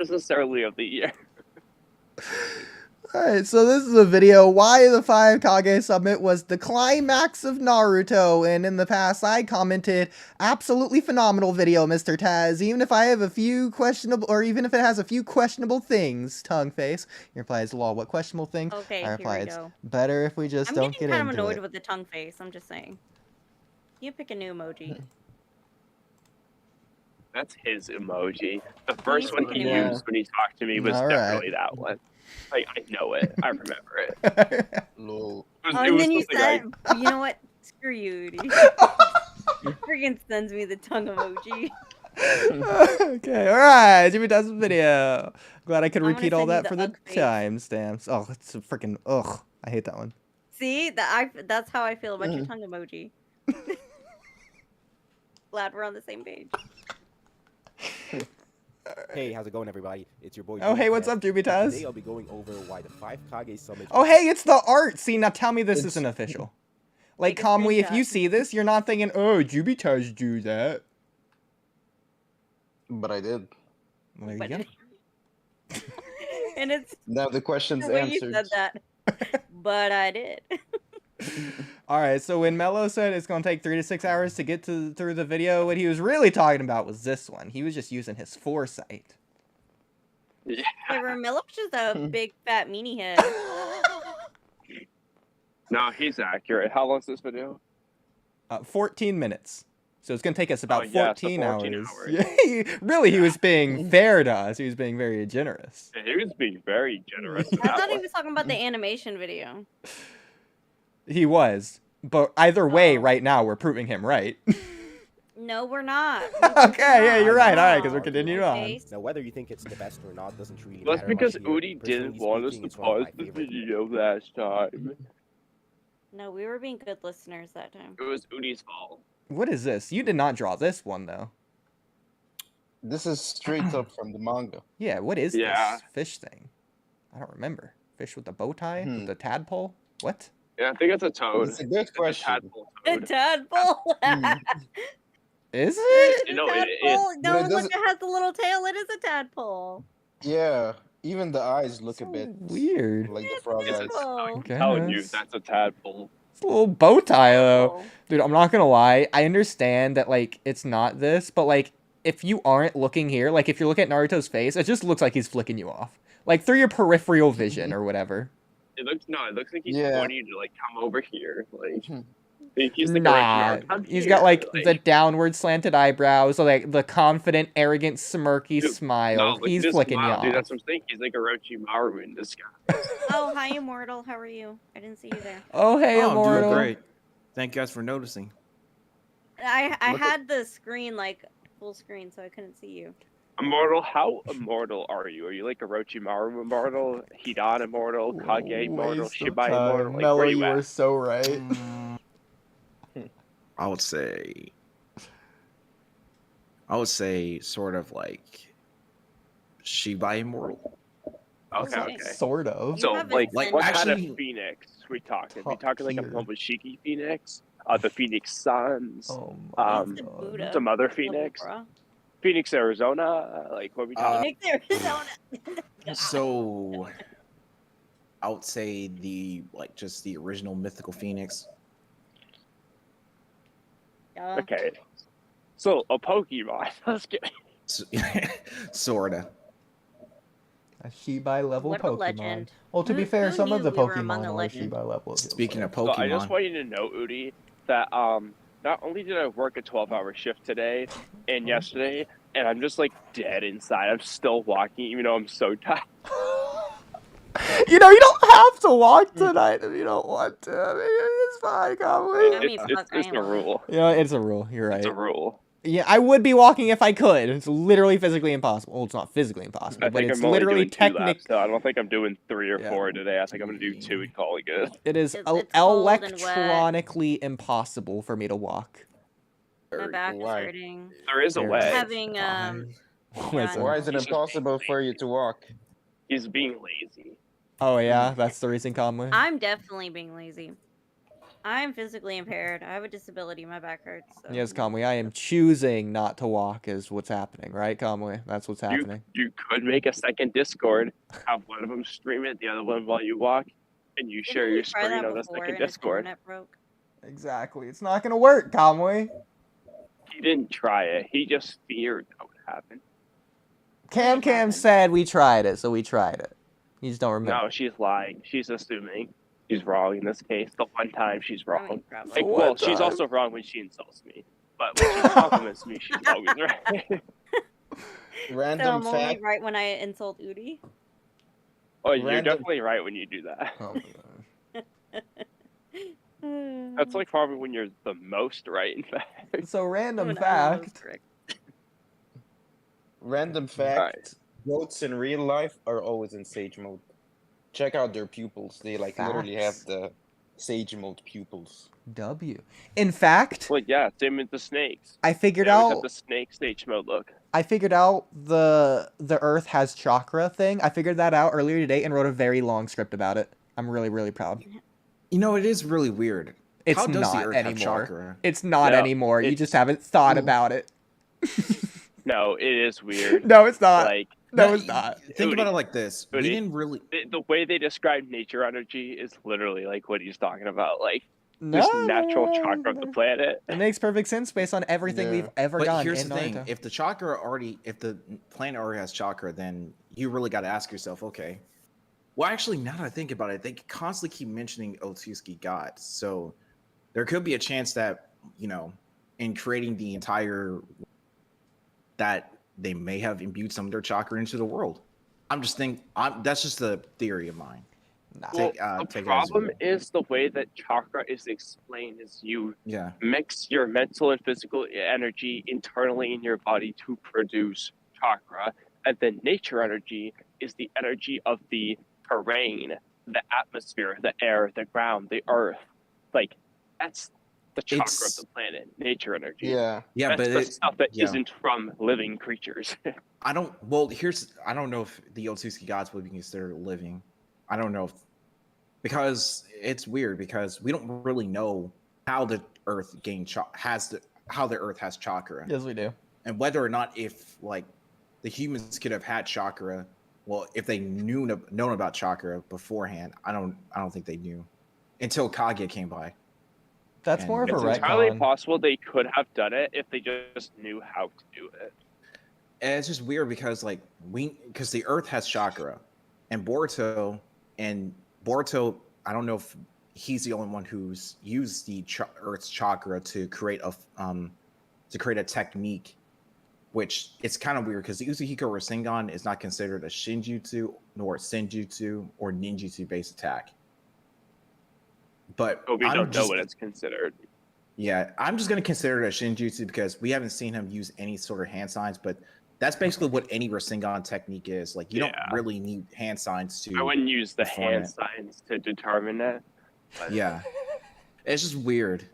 necessarily of the year. Alright, so this is a video why the 5 Kage Summit was the climax of Naruto, and in the past I commented, absolutely phenomenal video, Mr. Taz, even if I have a few questionable, or even if it has a few questionable things, tongue face. He replies, lol, what questionable thing? Okay, I reply, here we it's go. better if we just don't get into it. I'm getting kind of annoyed with the tongue face, I'm just saying. You pick a new emoji. That's his emoji. The first one he Yeah. used when he talked to me was Alright. definitely that one. Like, I know it. I remember it. Lol. And then you said, you know what? Screw you, Oodie. He freaking sends me the tongue emoji. Okay, alright, Jimmy does the video. Glad I could I'm gonna repeat all send you that the for the ugh face. timestamps. Oh, it's a freaking ugh. I hate that one. See, that's how I feel about your tongue emoji. Glad we're on the same page. Hey, how's it going, everybody? It's your boy. Oh, hey, what's up, Jimmy Taz? Today I'll be going over why the 5 Kage Summit. Oh, hey, it's the art. See, now tell me this isn't official. Like, Take a Kamui, if you screenshot. see this, you're not thinking, oh, Jubitaz do that. But I did. There you But- go. And it's Now the question's the way you answered. said that. But I did. Alright, so when Mello said it's going to take 3 to 6 hours to get through the video, what he was really talking about was this one. He was just using his foresight. Yeah. Hey, Ramillo's just a big fat meanie head. No, he's accurate. How long's this video? 14 minutes. So it's going to take us about Oh, yeah, so 14 14 hours. hours. Yeah, really, he was being fair to us. He was being very generous. Yeah, he was being very generous. with I that thought he one. was talking about the animation video. He was. But either way, Oh. right now, we're proving him right. No, we're not. Okay, yeah, you're right. All right, because we're No. continuing on. Okay, Now, whether you think it's the best or not doesn't really That's matter. because much here. Oodie didn't Personally want us speaking, to it's one of pause my the favorite. video last time. No, we were being good listeners that time. It was Oodie's fault. What is this? You did not draw this one, though. This is straight up from the manga. Yeah, what is Yeah. this fish thing? I don't remember. Fish with the bow tie? Hmm. With the tadpole? What? Yeah, I think it's a toad. It's a good It's a question. tadpole The toad. tadpole. Is it? You know, it Tadpole. No, But it look, doesn't- it has the little tail. It is a tadpole. Yeah, even the eyes look a So bit weird. like the It's frog It's eyes. a- I'm tadpole. telling you, Guess. that's a tadpole. It's a little bow tie, though. Oh. Dude, I'm not gonna lie. I understand that, like, it's not this, but, like, if you aren't looking here, like, if you're looking at Naruto's face, it just looks like he's flicking you off. Like, through your peripheral vision or whatever. It looks like he's Yeah. wanting you to like come over here. Like Hmm. he's the Nah, great come he's here, got, like, the downward slanted eyebrows, so, like, the confident, arrogant, smirky Dude, smile. no, look at He's this flicking smile, you dude. off. That's what I'm saying. He's like Orochimaru in disguise. Oh, hi, Immortal. How are you? I didn't see you there. Oh, hey, Oh, I'm doing Immortal. great. Thank you guys for noticing. I Look at- had the screen like full screen, so I couldn't see you. Immortal, how immortal are you? Are you like Orochimaru immortal, Hidan immortal, Kage immortal, Waste of Shibai immortal? time. Like, Mello, where you you are at? so right. I would say sort of like Shibai Immortal. Okay, Okay. okay. Sort of. You So, haven't like, sent what me- kind actually- of phoenix we talking? We Top talking like a tier. Momoshiki phoenix? The Phoenix Suns? Oh my Um, It's the God. Buddha Some other level, Phoenix? bruh. Phoenix, Arizona? Like, what we talking? Phoenix, Arizona. So I would say just the original mythical Phoenix. Okay. So, a Pokemon. Let's get. Sorta. A Shibai level What a Pokemon. legend. Well, to be Who- fair, who some of knew the we were among Pokemon the are legends? Shibai level. Speaking of So I just Pokemon, want you to know, Oodie, that not only did I work a 12-hour shift today and yesterday, and I'm just like dead inside. I'm still walking, even though I'm so tired. You know, you don't have to walk tonight if you don't want to. I mean, it's fine, Kamui. I mean, fuck, I It's ain't a lying. rule. You know, it's a rule. You're right. It's a rule. Yeah, I would be walking if I could. It's literally physically impossible. Well, it's not physically impossible, I but think it's I'm only literally doing 2 laps, technical. so I don't think I'm doing 3 or Yeah. 4 today. I think I'm gonna do 2 and call it good. It is It's cold and wet. electronically impossible for me to walk. My back is Why? hurting. There is a There way. is. Having Listen. Why is it He's just impossible being for you to walk? He's being lazy. Oh yeah, that's the reason, Kamui. I'm definitely being lazy. I'm physically impaired. I have a disability. My back hurts. So. Yes, Kamui, I am choosing not to walk is what's happening, right, Kamui? That's what's You happening. you could make a second Discord, have one of them stream it, the other one while you walk, and you share Didn't your he try screen that on the before second and his Discord. internet broke? Exactly. It's not going to work, Kamui. He didn't try it. He just feared that would happen. Cam said we tried it, so we tried it. You just don't remember. No, she's lying. She's assuming she's wrong in this case. The one time she's I wrong. mean, probably. Like, One well, she's time. also wrong when she insults me. But when she compliments me, she's always right. So Random I'm only fact. right when I insult Oodie. Oh, you're Random- definitely right when you do that. Oh my gosh. That's like probably when you're the most right, in fact. So random When I'm the most fact. correct. Random fact. Alright. Goats in real life are always in sage mode. Check out their pupils. They like literally have Facts. the sage mode pupils. W. In fact, Well, yeah, same with the snakes. I figured They always out have the snake stage mode look. the Earth has chakra thing. I figured that out earlier today and wrote a very long script about it. I'm really, really proud. You know, it is really weird. It's How does not the Earth have anymore. chakra? It's not No, anymore. You it's- just haven't thought about it. No, it is weird. No, it's not. Like, No, it's not. Think about it like this. We Oodie. didn't really. the way they describe nature energy is literally like what he's talking about. Like, No, just natural chakra of the planet. It makes perfect sense based on everything Yeah. we've ever But done here's in the thing: Naruto. if the planet already has chakra, then you really got to ask yourself, okay. Well, actually, now that I think about it, they constantly keep mentioning Otsutsuki gods, so there could be a chance that in creating the entire, that they may have imbued some of their chakra into the world. I'm just thinking. That's just a theory of mine. Nah. Well, Take it as the you problem will. is the way that chakra is explained is you Yeah. mix your mental and physical energy internally in your body to produce chakra, and then nature energy is the energy of the terrain, the atmosphere, the air, the ground, the earth. Like, that's the chakra It's- of the planet, nature energy. Yeah. Yeah, That's but the stuff that yeah. not from living creatures. I don't. Well, I don't know if the Otsutsuki gods would be considered living. I don't know because it's weird because we don't really know how the Earth how the Earth has chakra, Yes, we do. and whether or not if like the humans could have had chakra. Well, if they known about chakra beforehand, I don't think they knew until Kage came by. That's And more of a It's Right, entirely retcon. possible they could have done it if they just knew how to do it. And it's just weird because because the Earth has chakra, and Boruto, I don't know if he's the only one who's used the Earth's chakra to create a technique, which it's kind of weird because the Uzuhiko Rasengan is not considered a Shinjutsu nor a Senjutsu or Ninjutsu based attack. But But we I'm don't know just- what it's considered. Yeah, I'm just going to consider it a Shinjutsu because we haven't seen him use any sort of hand signs, but that's basically what any Rasengan technique is. Like, you Yeah. don't really need hand signs to. I wouldn't use the perform hand it. signs to determine it. But Yeah. It's just weird.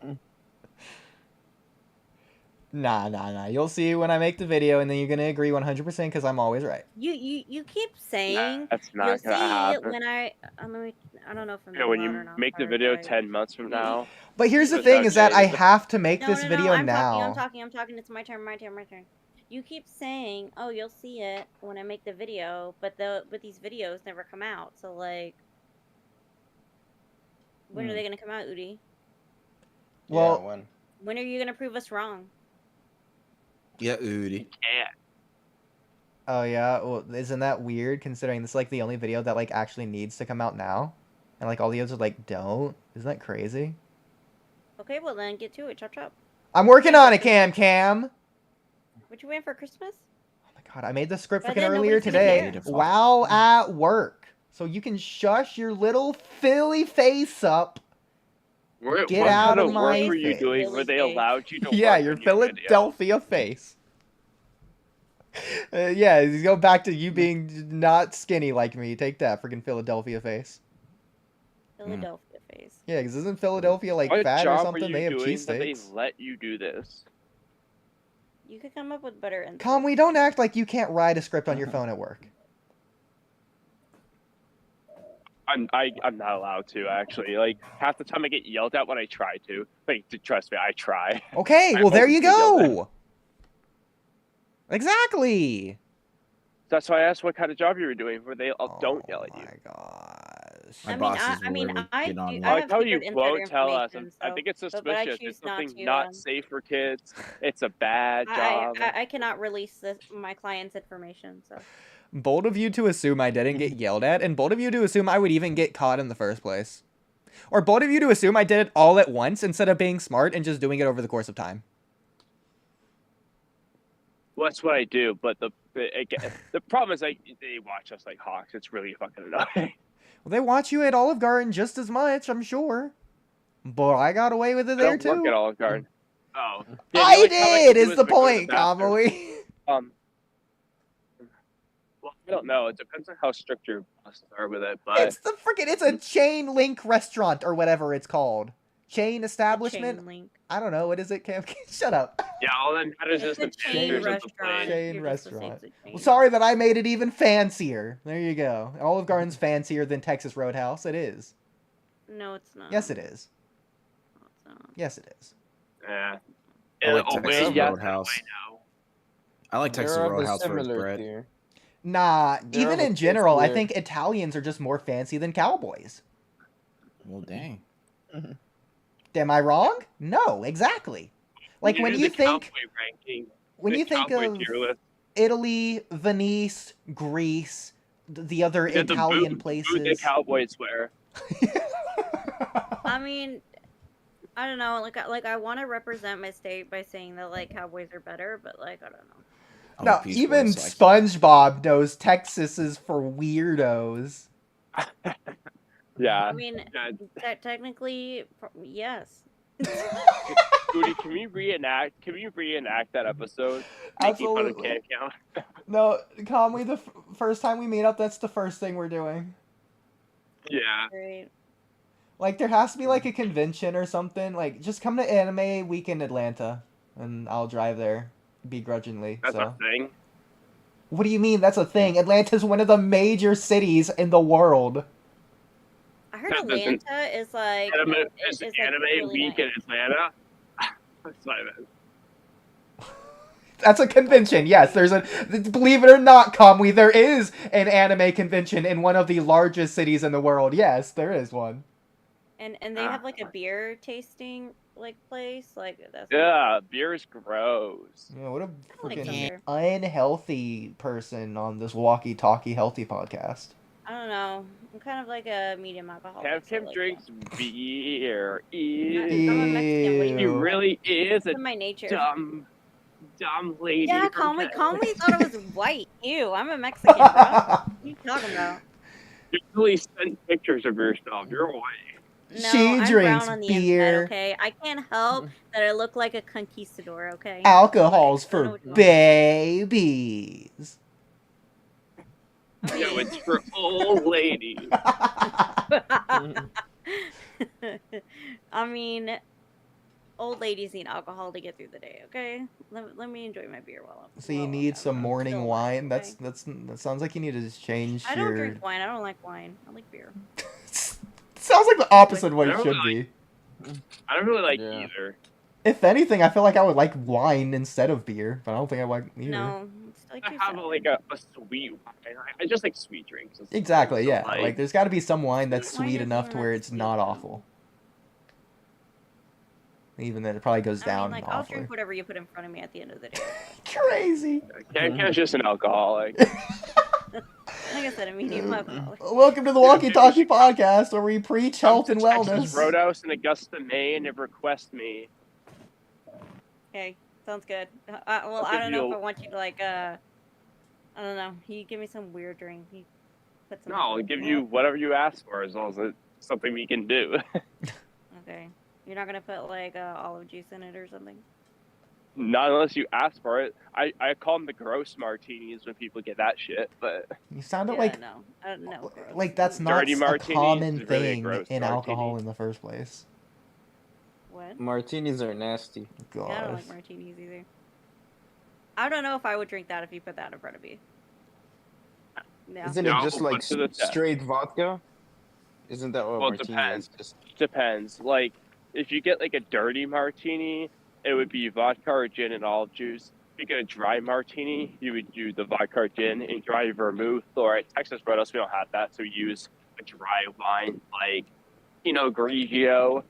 Nah. You'll see when I make the video, and then you're gonna agree 100% because I'm always right. You keep saying that's you'll not see gonna it happen. when I don't know if I'm You know, when loud you or not, make the sorry, video guys. 10 months from now, But here's the It's thing: is that I okay. have to make No, this no, video I'm now. talking. It's my turn. You keep saying, "Oh, you'll see it when I make the video," but these videos never come out. So like, when are they gonna come out, Oodie? Well, yeah, when When are you gonna prove us wrong? Yeah, Oodie. yeah. Oh yeah, well, isn't that weird considering this is like the only video that like actually needs to come out now, and like all the others are like don't. Isn't that crazy? Okay, well then get to it. Chop chop. I'm working on it, Cam. What you waiting for Christmas? Oh my god, I made the script By freaking then, earlier nobody's gonna today care. while at work, so you can shush your little Philly face up. What Get out kind of of my work were you face. doing where they Really? allowed you to Yeah, work your on video? Philadelphia face. Yeah, you go back to you being not skinny like me. Take that, freaking Philadelphia face. Philadelphia face. Yeah, because isn't Philadelphia like What fat or job something? were you They have doing that they cheesesteaks. let you do this? You could come up with better insults. Kamui, don't act like you can't write a script on your phone at work. I'm not allowed to actually. Like half the time I get yelled at when I try to. Like trust me, I try. Okay, I well there always you get yelled at. go. Exactly. That's why I asked what kind of job you were doing, where they don't yell at you. Oh my gosh. My I mean, bosses I mean, really I get on do. me. I I like have how you secret insider won't tell us. information, I so, think it's but I suspicious. choose It's not something to. not safe for kids. It's a bad job. I cannot release my client's information. So Bold of you to assume I didn't get yelled at, and bold of you to assume I would even get caught in the first place. Or bold of you to assume I did it all at once instead of being smart and just doing it over the course of time. Well, that's what I do, but the problem is like they watch us like hawks. It's really fucking annoying. Well, they watch you at Olive Garden just as much, I'm sure. But I got away with it I there don't work at too. Olive Garden. Oh, yeah, the I only time can did, do is the make her point, bathroom. Kamui. Well, I don't know. It depends on how strict your bosses are with it, but It's a chain link restaurant or whatever it's called. Chain establishment? chain link. I don't know. What is it, Cam? Shut up. yeah, all that matters is It's the a chain pictures of the restaurant. place. Chain You're just a restaurant. chain. Well, sorry that I made it even fancier. There you go. Olive Garden's fancier than Texas Roadhouse. It is. No, it's not. Yes, it is. No, it's not. Yes, it is. Yeah. I like Oh, Texas wait, yes, Roadhouse. I know. I like Texas They're of a Roadhouse for its similar bread. tier. Nah, They're even of a in general, I tier. think Italians are just more fancy than cowboys. Well, dang. Am I wrong? No, exactly. Like when do you the think cowboy ranking, when the you think cowboy of tier list, Italy, Venice, Greece, the other yeah, the Italian boot places. the cowboys wear. I mean, I don't know. Like I want to represent my state by saying that like cowboys are better, but like I don't know. I'm a No, Peace even Boy, so I can't- SpongeBob knows Texas is for weirdos. Yeah. I mean, technically, yes. Oodie, can we reenact? Can we reenact that episode? Making fun of Absolutely. Can Count. No, Kamui, the first time we meet up, that's the first thing we're doing. Yeah. Great. Like, there has to be, like, a convention or something. Like, just come to Anime Week in Atlanta, and I'll drive there, begrudgingly. That's so. a thing. What do you mean that's a thing? Atlanta's one of the major cities in the world. I heard That doesn't- Atlanta is like It's like, Anime really Week nice. in Atlanta. That's what I meant. That's a convention, yes. There's a... Believe it or not, Kamui, there is an anime convention in one of the largest cities in the world. Yes, there is one. And they have like a beer tasting like place. Like that's Yeah, beer is gross. Yeah, what a like some freaking beer. unhealthy person on this WalkyTalky Healthy podcast. I don't know. I'm kind of like a medium alcoholic. Kim so, like, drinks beer. I'm a Mexican. What do you Ew. He mean? really is a It's in my nature. dumb lady. Yeah, from Kamui Texas. thought it was white. Ew, I'm a Mexican, bro. What are you talking about? You really send pictures of yourself. You're white. No, She I'm drinks brown on the beer. inside, okay? I can't help that I look like a conquistador, okay? Alcohol's I don't know for what you want. babies. I No, mean- it's for old ladies. I mean, old ladies need alcohol to get through the day, okay? Let me enjoy my beer while I'm. So you while need I'm some morning still wine. alive, okay? That sounds like you need to just change I don't your. drink wine. I don't like wine. I like beer. Sounds like the opposite of what it I don't should really be. I don't really like Yeah. either. If anything, I feel like I would like wine instead of beer, but I don't think I like either. No, it's like I too have sour. like a sweet wine. I just like sweet drinks. It's Exactly, so yeah. light. Like, there's got to be some wine that's Sweet wine sweet isn't enough to that where it's sweet, not though. awful. Even then, it probably goes I down mean, like, I'll awfully. drink whatever you put in front of me at the end of the day. Crazy. Can's just an alcoholic. Like I said, a medium alcoholic. Welcome to the WalkyTalky podcast, where we preach health and Texas wellness. Roadhouse in Augusta, Maine, and request me. Okay, sounds good. Well, I'll I give don't know you- if I want you to like, I don't know. He give me some weird drink. He put some. No, I'll give you whatever you ask for as long as it's something we can do. Okay, you're not gonna put like olive juice in it or something. Not unless you ask for it. I call them the gross martinis when people get that shit, but You sounded Yeah, like no, no. gross. like that's not Dirty a martinis common is really a thing gross in martini. alcohol in the first place. What? Martinis are nasty. Yeah, I don't Gosh. like martinis either. I don't know if I would drink that if you put that in front of me. No. Isn't No, it just but like to the test. straight vodka? Isn't that what Well, it martini depends. is? Just Depends. Like, if you get like a dirty martini, it would be vodka or gin and olive juice. If you get a dry martini, you would do the vodka or gin and dry vermouth. Or at Texas Roadhouse, we don't have that, so we use a dry wine like Pinot Grigio.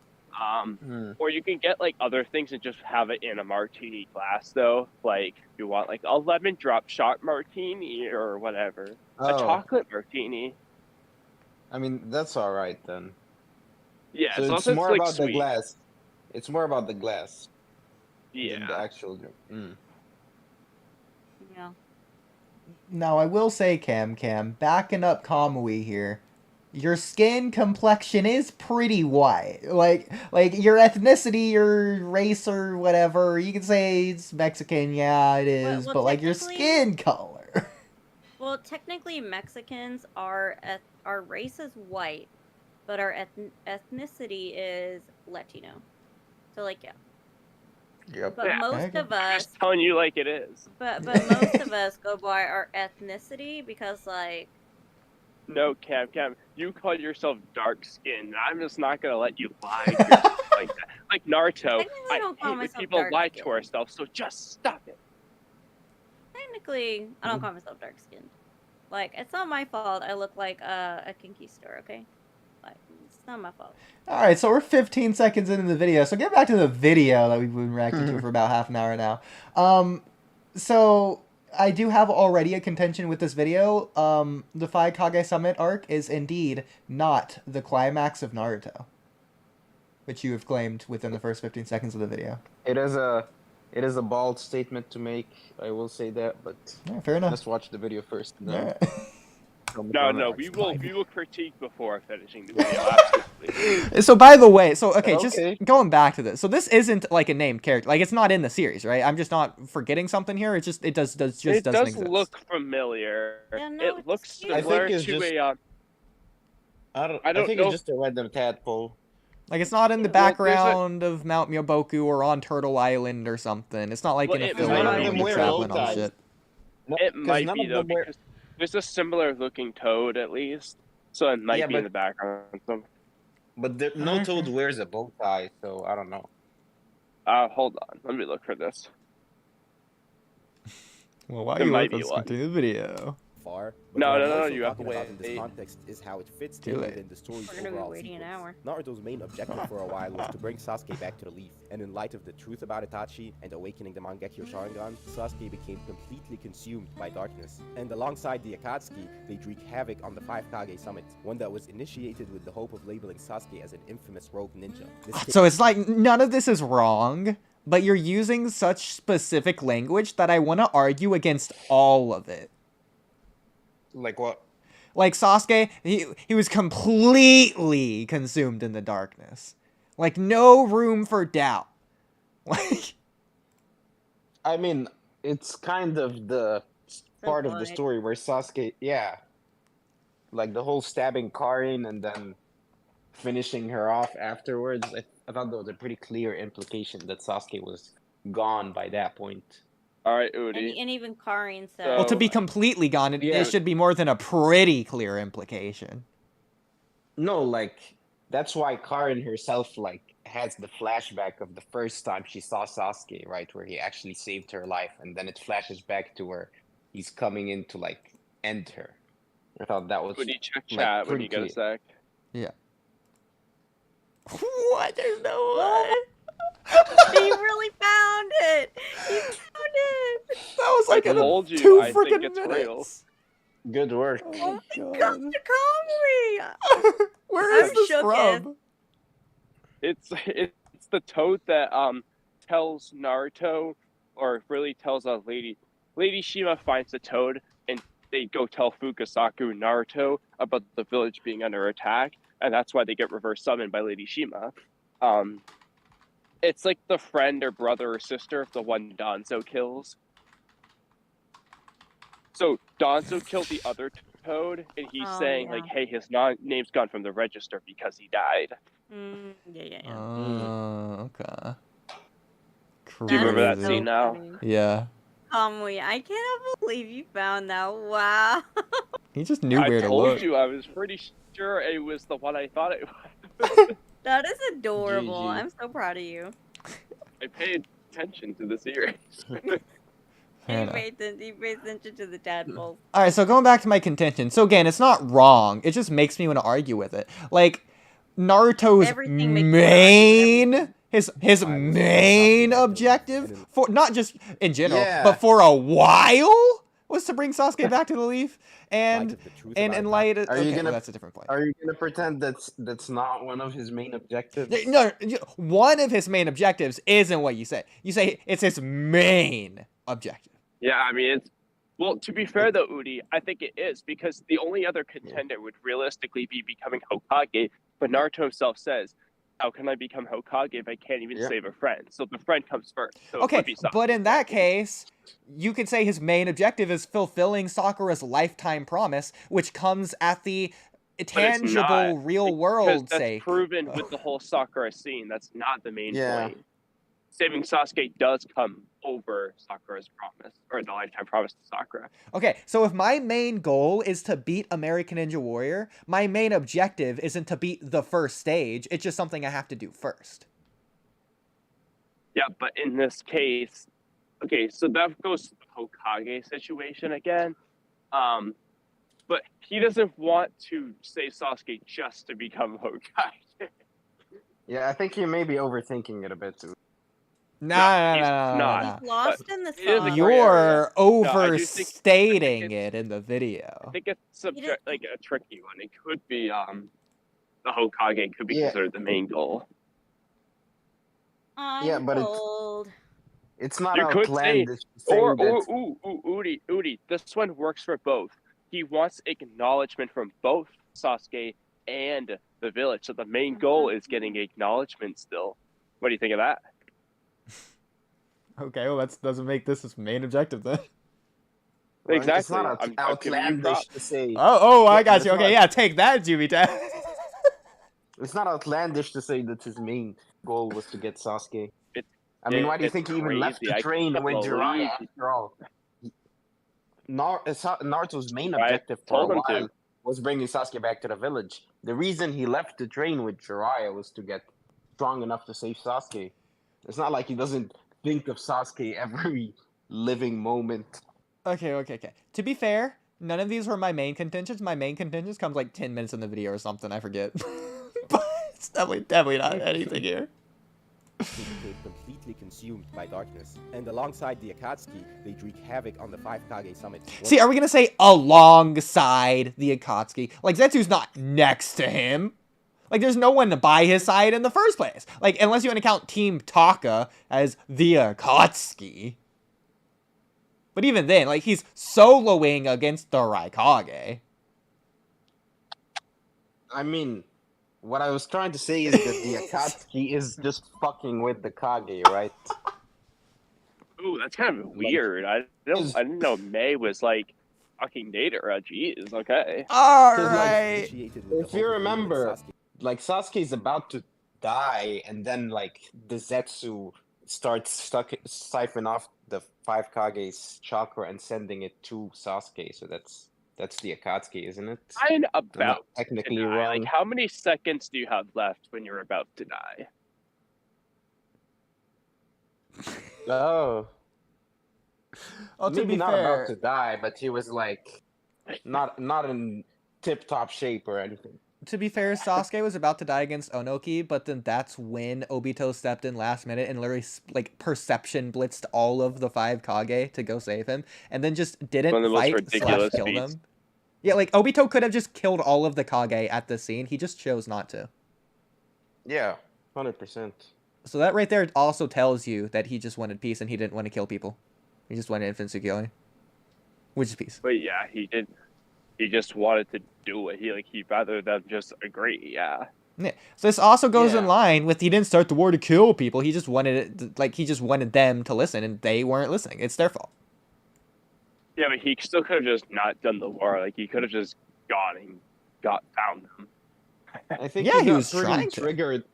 Or you can get like other things and just have it in a martini glass, though. Like, if you want like a lemon drop shot martini or whatever, a chocolate martini. I mean, that's all right then. Yeah, So as long it's as it's more like about sweet. the glass. It's more about the glass than the Yeah. actual drink. Yeah. Now, I will say, Cam, backing up Kamui here, your skin complexion is pretty white. Like your ethnicity, your race, or whatever, you can say it's Mexican, yeah, it is, well, but like your technically- skin color. Well, technically, Mexicans our race is white, but our ethnicity is Latino. So like, yeah. Yep. But Yeah. most Okay. of I'm us, just telling you like it is. but most of us go by our ethnicity because like. No, Cam, you call yourself dark skinned. I'm just not gonna let you lie to yourself like that. Like Naruto, Technically, I I don't call hate when myself people lie to dark-skinned. ourselves, so just stop it. Technically, I don't call myself dark skinned. Like, it's not my fault I look like a conquistador, okay? Like, it's not my fault. Alright, so we're 15 seconds into the video, so get back to the video that we've been reacting to for about half an hour now. So I do have already a contention with this video. The 5 Kage Summit arc is indeed not the climax of Naruto, which you have claimed within the first 15 seconds of the video. It is a bold statement to make. I will say that, but Yeah, fair enough. let's watch the video first. And then Alright. comment No, on no, it. we will critique before finishing the video. Absolutely. So by the way, just Okay. going back to this. So this isn't like a named character. Like it's not in the series, right? I'm just not forgetting something here. It doesn't It exist. does look familiar. Yeah, no, It it's looks cute. I think similar it's to just- a. I don't I think know- it's just a random tadpole. Like it's not in the Well, there's a- background of Mount Myoboku or on Turtle Island or something. It's not like Well, in a it film might where be you're because traveling bow on ties. shit. No, It 'cause might none be of though them wear- because there's a similar looking toad at least, so it might Yeah, be in but- the background. So, But no toad wears a bow tie, so I don't know. hold on, let me look for this. Well, why There you might let be us one. continue the video? Far. No, what I'm no, no, also you have to talking about in wait. this context is how it fits Too in late. within the story's We're gonna be overall waiting an sequence. hour. Naruto's main objective for a while was to bring Sasuke back to the Leaf, and in light of the truth about Itachi and awakening the Mangekyo Sharingan, Sasuke became completely consumed by darkness. And alongside the Akatsuki, they wreak havoc on the 5 Kage Summit, one that was initiated with the hope of labeling Sasuke as an infamous rogue ninja. This So it's like none of this is wrong, but you're using such specific language that I want to argue against all of it. Like what? Like Sasuke, he was completely consumed in the darkness. Like no room for doubt. Like I mean, it's kind of the part of the like- story where Sasuke, yeah, like the whole stabbing Karin and then finishing her off afterwards. I thought there was a pretty clear implication that Sasuke was gone by that point. All right, And, Oodie. and even Karin said. well, to be like- completely gone, it Yeah. should be more than a pretty clear implication. No, like that's why Karin herself like has the flashback of the first time she saw Sasuke, right, where he actually saved her life, and then it flashes back to where he's coming in to like end her. I thought that was Oodie, check like, chat when pretty you get a clear. sec. What? There's no way. He really found it. He found it. That was like I in told you, 2 I think freaking it's real. minutes. Good work. Oh my god. Dr. Kamui. Where is I'm this shooketh. from? It's the toad that tells Naruto, or really tells Lady Shima finds the toad, and they go tell Fukasaku and Naruto about the village being under attack, and that's why they get reverse summoned by Lady Shima. It's like the friend or brother or sister of the one Danzo kills. So Danzo killed the other toad, and he's Oh, saying yeah. like, "Hey, his name's gone from the register because he died." Yeah. Okay. Do you remember that Crazy. scene now? Yeah. Kamui, I cannot believe you found that. Wow. He just knew I where to told look. you, I was pretty sure it was the one I thought it was. That is adorable. GG. I'm so proud of you. I paid attention to the series. Fair He enough. paid attention to the tadpoles. All right, so going back to my contention. So again, it's not wrong. It just makes me want to argue with it. Like Naruto's Everything makes me wanna argue main, his main objective for not just in general, Yeah. but for a while was to bring Sasuke back to the Leaf. And Light of the truth and about in it. light of, Are you okay, gonna- well, that's a different point. Are you gonna pretend that's not one of his main objectives? No, one of his main objectives isn't what you say. You say it's his main objective. Yeah, I mean, it's well. To be fair though, Oodie, I think it is because the only other contender would realistically be becoming Hokage. But Naruto himself says, "How can I become Hokage if I can't even Yeah. save a friend?" So the friend comes first. So it Okay, would be Sasuke. but in that case, you could say his main objective is fulfilling Sakura's lifetime promise, which comes at the tangible, not, real because world that's sake. proven with the whole Sakura scene. That's not the main Yeah. point. Saving Sasuke does come over Sakura's promise, or the lifetime promise to Sakura. Okay, so if my main goal is to beat American Ninja Warrior, my main objective isn't to beat the first stage. It's just something I have to do first. Yeah, but in this case, okay, so that goes to the Hokage situation again. But he doesn't want to save Sasuke just to become Hokage. Yeah, I think you may be overthinking it a bit. No, he's not. no. He's lost in the it is a sauce. gray You're area. I do think- overstating I think it in the I video. think it's didn't- like a tricky one. It could be the Hokage could be Yeah. considered the main goal. Yeah, but it's- Old. It's not You could say- outlandish to say Or that. Oodie, this one works for both. He wants acknowledgement from both Sasuke and the village. So the main goal is getting acknowledgement still. What do you think of that? Okay, well, that doesn't make this his main objective then. Well, It's Exactly. not I'm giving you outlandish props. to say. Oh, I Yeah, got that's you. Okay, not- yeah, take that, Jubita. It's not outlandish to say that his main goal was to get Sasuke. I mean, it- why do you it's think he even left crazy. the I train can't with Jiraiya believe- after all? Naruto's main Right, objective for a told him to. while was bringing Sasuke back to the village. The reason he left the train with Jiraiya was to get strong enough to save Sasuke. It's not like he doesn't think of Sasuke every living moment. Okay. To be fair, none of these were my main contentions. My main contentions comes like 10 minutes in the video or something. I forget. But it's definitely not anything here. They became completely consumed by darkness. And alongside the Akatsuki, they wreak havoc on the 5 Kage summit. See, are we gonna say alongside the Akatsuki? Like, Zetsu's not next to him. Like, there's no one by his side in the first place. Like, unless you want to count Team Taka as the Akatsuki. But even then, like, he's soloing against the Raikage. I mean, what I was trying to say is that the Akatsuki is just fucking with the Kage, right? Ooh, that's kind of weird. I didn't know May was like fucking Nadara. Jeez, okay. Alright. If you remember, like Sasuke's about to die, and then like the Zetsu starts siphon off the 5 Kage's chakra and sending it to Sasuke. So that's the Akatsuki, isn't it? I'm I'm not about to technically die. wrong. Like, how many seconds do you have left when you're about to die? Oh, Oh, to maybe be not fair, about to die, but he was like not in tip-top shape or anything. Sasuke was about to die against Onoki, but then that's when Obito stepped in last minute and literally like perception blitzed all of the 5 Kage to go save him, and then just didn't One of the most fight ridiculous / kill feats. them. Yeah, like Obito could have just killed all of the Kage at the scene. He just chose not to. Yeah, 100%. So that right there also tells you that he just wanted peace and he didn't want to kill people. He just wanted infinite Tsukiyomi, which is peace. But yeah, he did. He just wanted to do it. He rather than just agree. Yeah. Yeah. So this also goes in Yeah. line with he didn't start the war to kill people. He just wanted it, like he just wanted them to listen, and they weren't listening. It's their fault. Yeah, but he still could have just not done the war. Like, he could have just gone and found them. I think Yeah, he got was pretty trying to. triggered.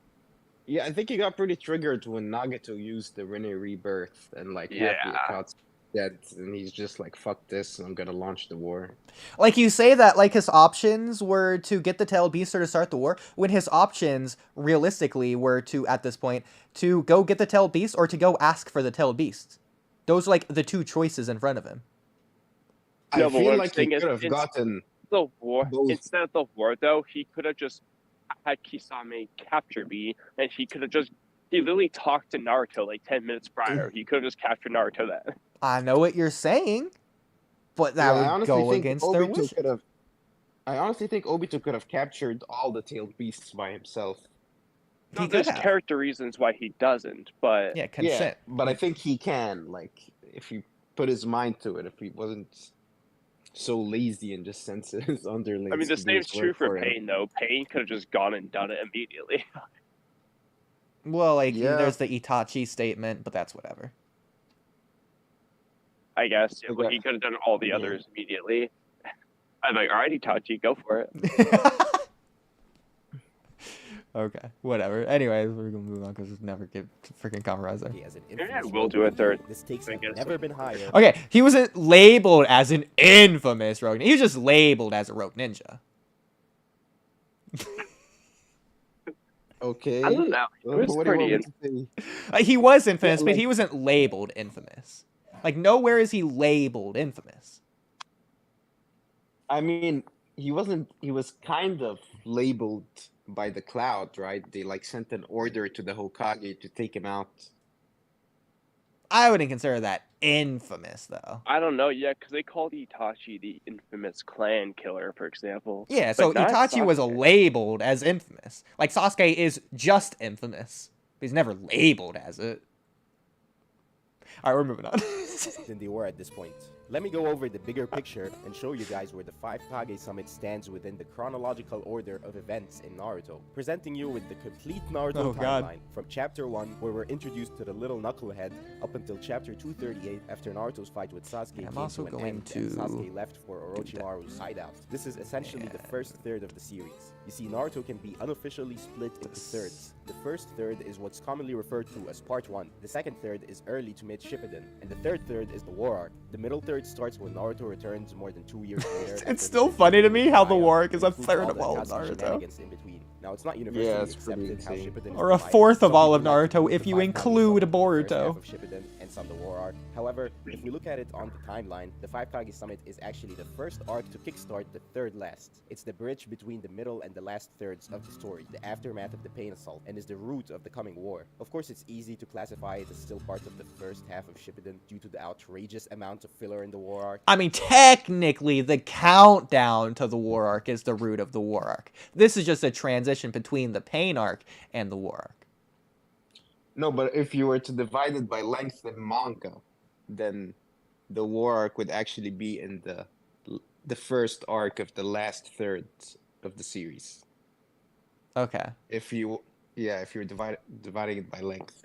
Yeah, I think he got pretty triggered when Nagato used the Rinne Rebirth and like had the Yeah. Akatsuki. Yeah, and he's just like, fuck this, I'm gonna launch the war. Like, you say that, like, his options were to get the tailed beast or to start the war, when his options, realistically, were to, at this point, to go get the tailed beast or to go ask for the tailed beast. Those are, like, the two choices in front of him. No, I but what feel I'm like he saying is, could have gotten the war both. instead of the war though, he could have just had Kisame capture me, and he could have just he literally talked to Naruto like 10 minutes prior. He could have just captured Naruto then. I know what you're saying, but that Yeah, I would honestly go think against their Obito wishes. could have. I honestly think Obito could have captured all the tailed beasts by himself. No, He could there's have. character reasons why he doesn't, but Yeah, consent. Yeah, but I think he can, like, if he put his mind to it, if he wasn't so lazy and just sent his underlings. I mean the to do same's his true work for him. Pain though. Pain could have just gone and done it immediately. Well, like, Yeah. there's the Itachi statement, but that's whatever. I guess. Yeah, well, Okay. he could have done all the Yeah. others immediately. I'm like, alright, Itachi, go for it. Okay, whatever. Anyways, we're gonna move on because it's never get freaking compromised there. As an Yeah, infamous we'll do a rogue third. The stakes I have guess. never been higher. Okay, he wasn't labeled as an infamous rogue. He was just labeled as a rogue ninja. Okay. I don't know. It was what do you pretty want me to say? He was infamous, Yeah, but like- he wasn't labeled infamous. Like, nowhere is he labeled infamous. I mean, he wasn't. He was kind of labeled by the Cloud, right? They like sent an order to the Hokage to take him out. I wouldn't consider that infamous, though. I don't know, yeah, because they called Itachi the infamous clan killer, for example. Yeah, so But not Itachi was Sasuke. labeled as infamous. Like, Sasuke is just infamous. But he's never labeled as it. Alright, we're moving on. Than they were at this point. Let me go over the bigger picture and show you guys where the 5 Kage Summit stands within the chronological order of events in Naruto, presenting you with the complete Naruto Oh, God. timeline from chapter 1, where we're introduced to the little knucklehead, up until chapter 238 after Naruto's fight with Sasuke I'm came also to an going end to and Sasuke left for do that. Orochimaru's hideout. This is essentially the And- first third of the series. You see, Naruto can be unofficially split into thirds. The first third is what's commonly referred to as part 1. The second third is early to mid Shippuden, and the third third is the war arc. The middle third starts when Naruto returns more than 2 years later. after It's still defeating funny to me how the Jiraiya, war arc is a and includes third all of the all of Akatsuki Naruto. shenanigans in between. Now, it's not universally Yeah, it's pretty accepted how insane. Shippuden is Or a divided. fourth of Some all of people like to Naruto group if the you 5 Kage include Summit in the first Boruto. half of Shippuden and some the war arc. However, if we look at it on the timeline, the 5 Kage Summit is actually the first arc to kickstart the third last. It's the bridge between the middle and the last thirds of the story, the aftermath of the Pain Assault, and is the root of the coming war. Of course, it's easy to classify it as still part of the first half of Shippuden due to the outrageous amount of filler in the war arc. I mean, technically, the countdown to the war arc is the root of the war arc. This is just a transition between the pain arc and the war arc. No, but if you were to divide it by length in manga, then the war arc would actually be in the first arc of the last third of the series. Okay, If you, yeah, if you're dividing it by length.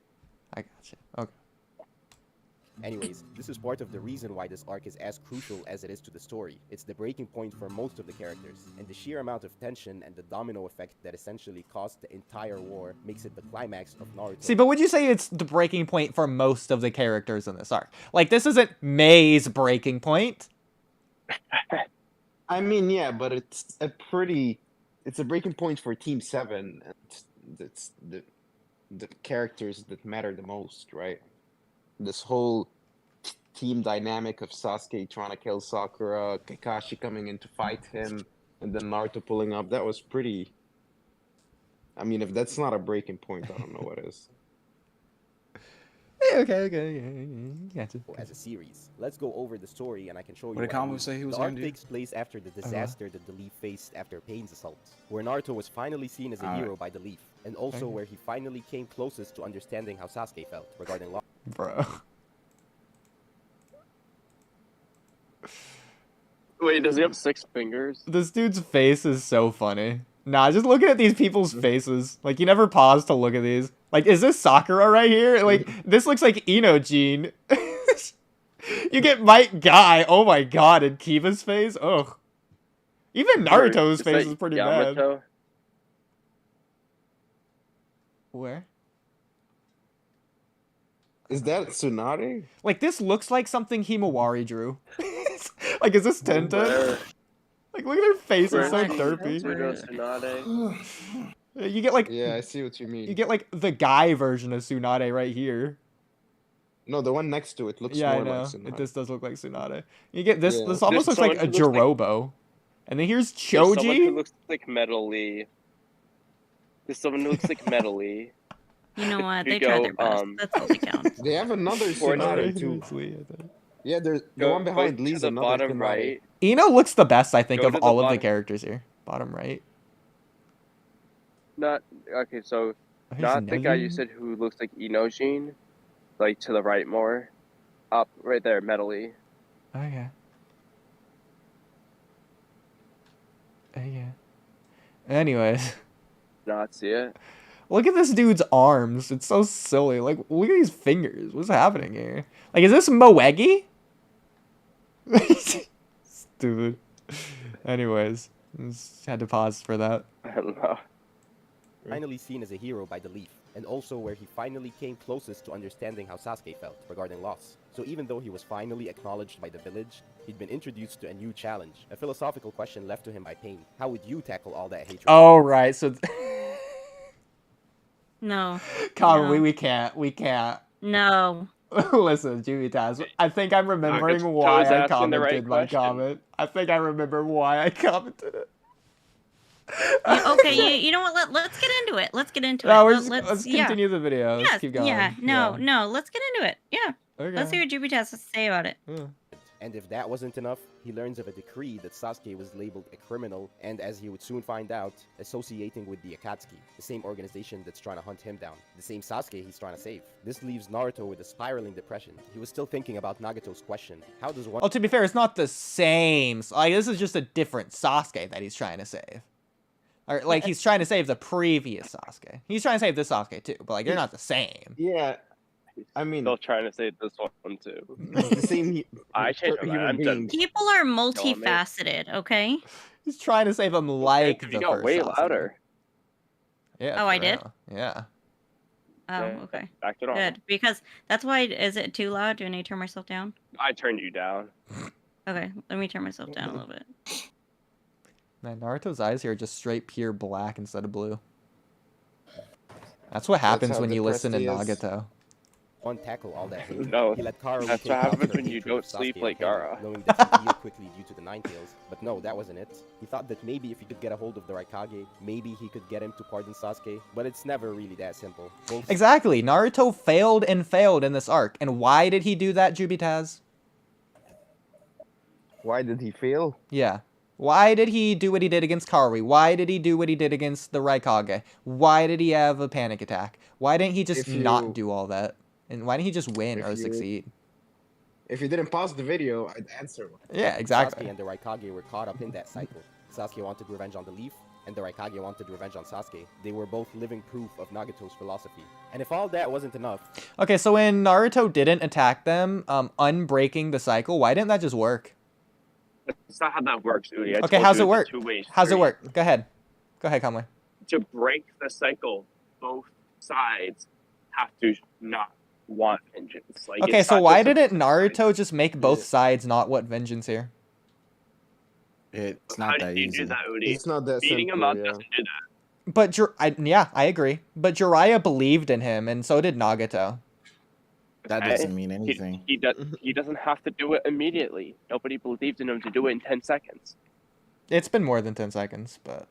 I got you. Okay. Anyways, this is part of the reason why this arc is as crucial as it is to the story. It's the breaking point for most of the characters, and the sheer amount of tension and the domino effect that essentially caused the entire war makes it the climax of Naruto. See, but would you say it's the breaking point for most of the characters in this arc? Like, this isn't May's breaking point. I mean, yeah, but it's a breaking point for Team 7, and it's the characters that matter the most, right? This whole team dynamic of Sasuke trying to kill Sakura, Kakashi coming in to fight him, and then Naruto pulling up, that was pretty... I mean, if that's not a breaking point, I don't know what is. Okay. Gotcha. as a series. Let's go over the story and I can show you What did I Kamui mean. say he was The gonna arc do? takes place after the disaster that the Leaf faced after Pain's assault, where Naruto was finally seen as a Alright. hero by the Leaf, and also Okay. where he finally came closest to understanding how Sasuke felt regarding law. Bro. Wait, does he have 6 fingers? This dude's face is so funny. Nah, just looking at these people's faces. Like, you never pause to look at these. Like, is this Sakura right here? Like, this looks like Inojin. You get Mike Guy, oh my god, and Kiva's face? Ugh. Even Naruto's Is face that is pretty bad. Yamato? Where? Is that Tsunade? Like, this looks like something Himawari drew. Like, is this tinted? Where- Like, look at their face, it's so Where's my derpy. filter? Tsunade. You get, like... Yeah, I see what you mean. You get, like, the guy version of Tsunade right here. No, the one next to it looks Yeah, I more know. like Tsunade. This does look like Tsunade. You get this. Yeah. This almost There's looks like a someone who looks Jirobo. And then here's There's someone who Choji. looks like Metal-y. There's someone who looks like Metal-y. You know what? Here They you tried go, their best. That's all that counts. They have another Tsunade too. Yeah, there's the Go- one behind go Lee's to the another bottom Tsunade. right. Ino looks the best, I think, Go of to the all of the bottom. characters here. Bottom right. Not okay. So Oh, here's not the guy you Nelly. said who looks like Inojin, like to the right more, up right there, Metal-y. Okay. Okay. Anyways, Not see it. look at this dude's arms. It's so silly. Like, look at these fingers. What's happening here? Like, is this Moegi? Stupid. Anyways, just had to pause for that. I don't know. Finally seen as a hero by the Leaf, and also where he finally came closest to understanding how Sasuke felt regarding loss. So even though he was finally acknowledged by the village, he'd been introduced to a new challenge, a philosophical question left to him by Pain. How would you tackle all that hatred? Oh, right. So, No. Kamui, No. we can't. No. Listen, Jimmy Taz, I think I'm remembering Joe's why I asking the right commented my question. comment. I think I remember why I commented it. Okay, you know what? Let's get into it. Let's get into No, it. let's continue the video. Let's keep going. Yeah. No. Let's get into it. Yeah. Okay. Let's see what Juby has to say about it. Yeah. And if that wasn't enough, he learns of a decree that Sasuke was labeled a criminal, and as he would soon find out, associating with the Akatsuki, the same organization that's trying to hunt him down, the same Sasuke he's trying to save. This leaves Naruto with a spiraling depression. He was still thinking about Nagato's question, how does one... Well, to be fair, it's not the same. Like, this is just a different Sasuke that he's trying to save. Or, like, he's trying to save the previous Sasuke. He's trying to save this Sasuke, too. But, like, they're not the same. Yeah, I mean, Still trying to say this one too. the same. I changed my mind. I'm done. People are multifaceted, okay? He's trying to save him like You the got first way Sasuke. louder. Yeah. Oh, for I did? real. Yeah. Oh, Yeah. okay. Backed it off. Good. Because that's why, is it too loud? Do I need to turn myself down? I turned you down. Okay, let me turn myself down a little bit. Man, Naruto's eyes here are just straight pure black instead of blue. That's what happens how when you listen to depressed he is. Nagato. tackle all that hate. No, He let Kara that's take what off happens her when you hatred don't of sleep Sasuke like and Pain, Gaara. knowing that he healed quickly due to the Nine Tails. But no, that wasn't it. He thought that maybe if he could get a hold of the Raikage, maybe he could get him to pardon Sasuke. But it's never really that simple. Both Exactly. Naruto failed and failed in this arc. And why did he do that, Jubitaz? Why did he fail? Yeah. Why did he do what he did against Karui? Why did he do what he did against the Raikage? Why did he have a panic attack? Why didn't he just If you- not do all that? And why didn't he just win If or you- succeed? If you didn't pause the video, I'd answer. Yeah, Sasuke exactly. and the Raikage were caught up in that cycle. Sasuke wanted revenge on the Leaf, and the Raikage wanted revenge on Sasuke. They were both living proof of Nagato's philosophy. And if all that wasn't enough, Okay, so when Naruto didn't attack them, unbreaking the cycle, why didn't that just work? That's not how that works, Oodie. I Okay, told how's you it it's a work? two-way How's it street. work? Go ahead. Go ahead, Kamui. To break the cycle, both sides have to not want vengeance. Like, Okay, it's so not why just a- didn't Naruto just make both sides not want vengeance here? It's How not that did you easy. do that, Oodie? It's not that Beating him simple. up Yeah. doesn't do that. But yeah, I agree. But Jiraiya believed in him, and so did Nagato. That Okay? doesn't mean anything. He doesn't have to do it immediately. Nobody believed in him to do it in 10 seconds. It's been more than 10 seconds, but...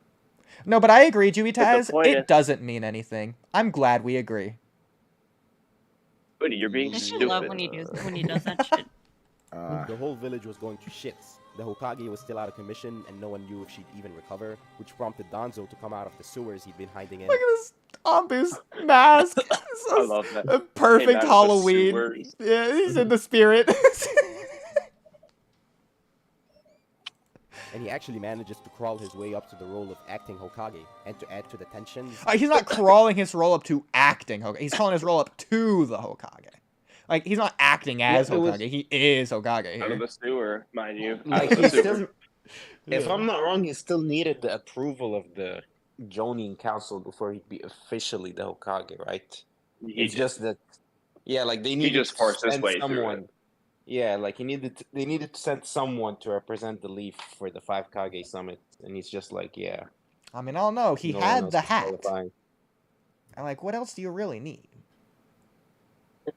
No, but I agree, Juitaz. point It is- doesn't mean anything. I'm glad we agree. Oodie, you're being I should stupid. love when he does that shit. the whole village was going to shits. The Hokage was still out of commission, and no one knew if she'd even recover, which prompted Danzo to come out of the sewers he'd been hiding in. Look at this Ambu's mask. I love that. A perfect Came out of the Halloween. sewers. Yeah, he's in the spirit. And he actually manages to crawl his way up to the role of acting Hokage, and to add to the tension, He's not crawling his roll up to acting Hokage. He's crawling his roll up to the Hokage. Like, he's not acting as Yeah, it was- Hokage. He is Hokage Out of here. the sewer, mind you. Like Out of he the sewer. still, if I'm not wrong, he still needed the approval of the Jonin Council before he'd be officially the Hokage, right? He It's just that Yeah, like they He needed just to forced his send way through someone. it. Yeah, like they needed to send someone to represent the Leaf for the 5 Kage Summit, and he's just like, yeah, I mean, I don't know. He no one had else the is hat. qualifying. I'm like, what else do you really need?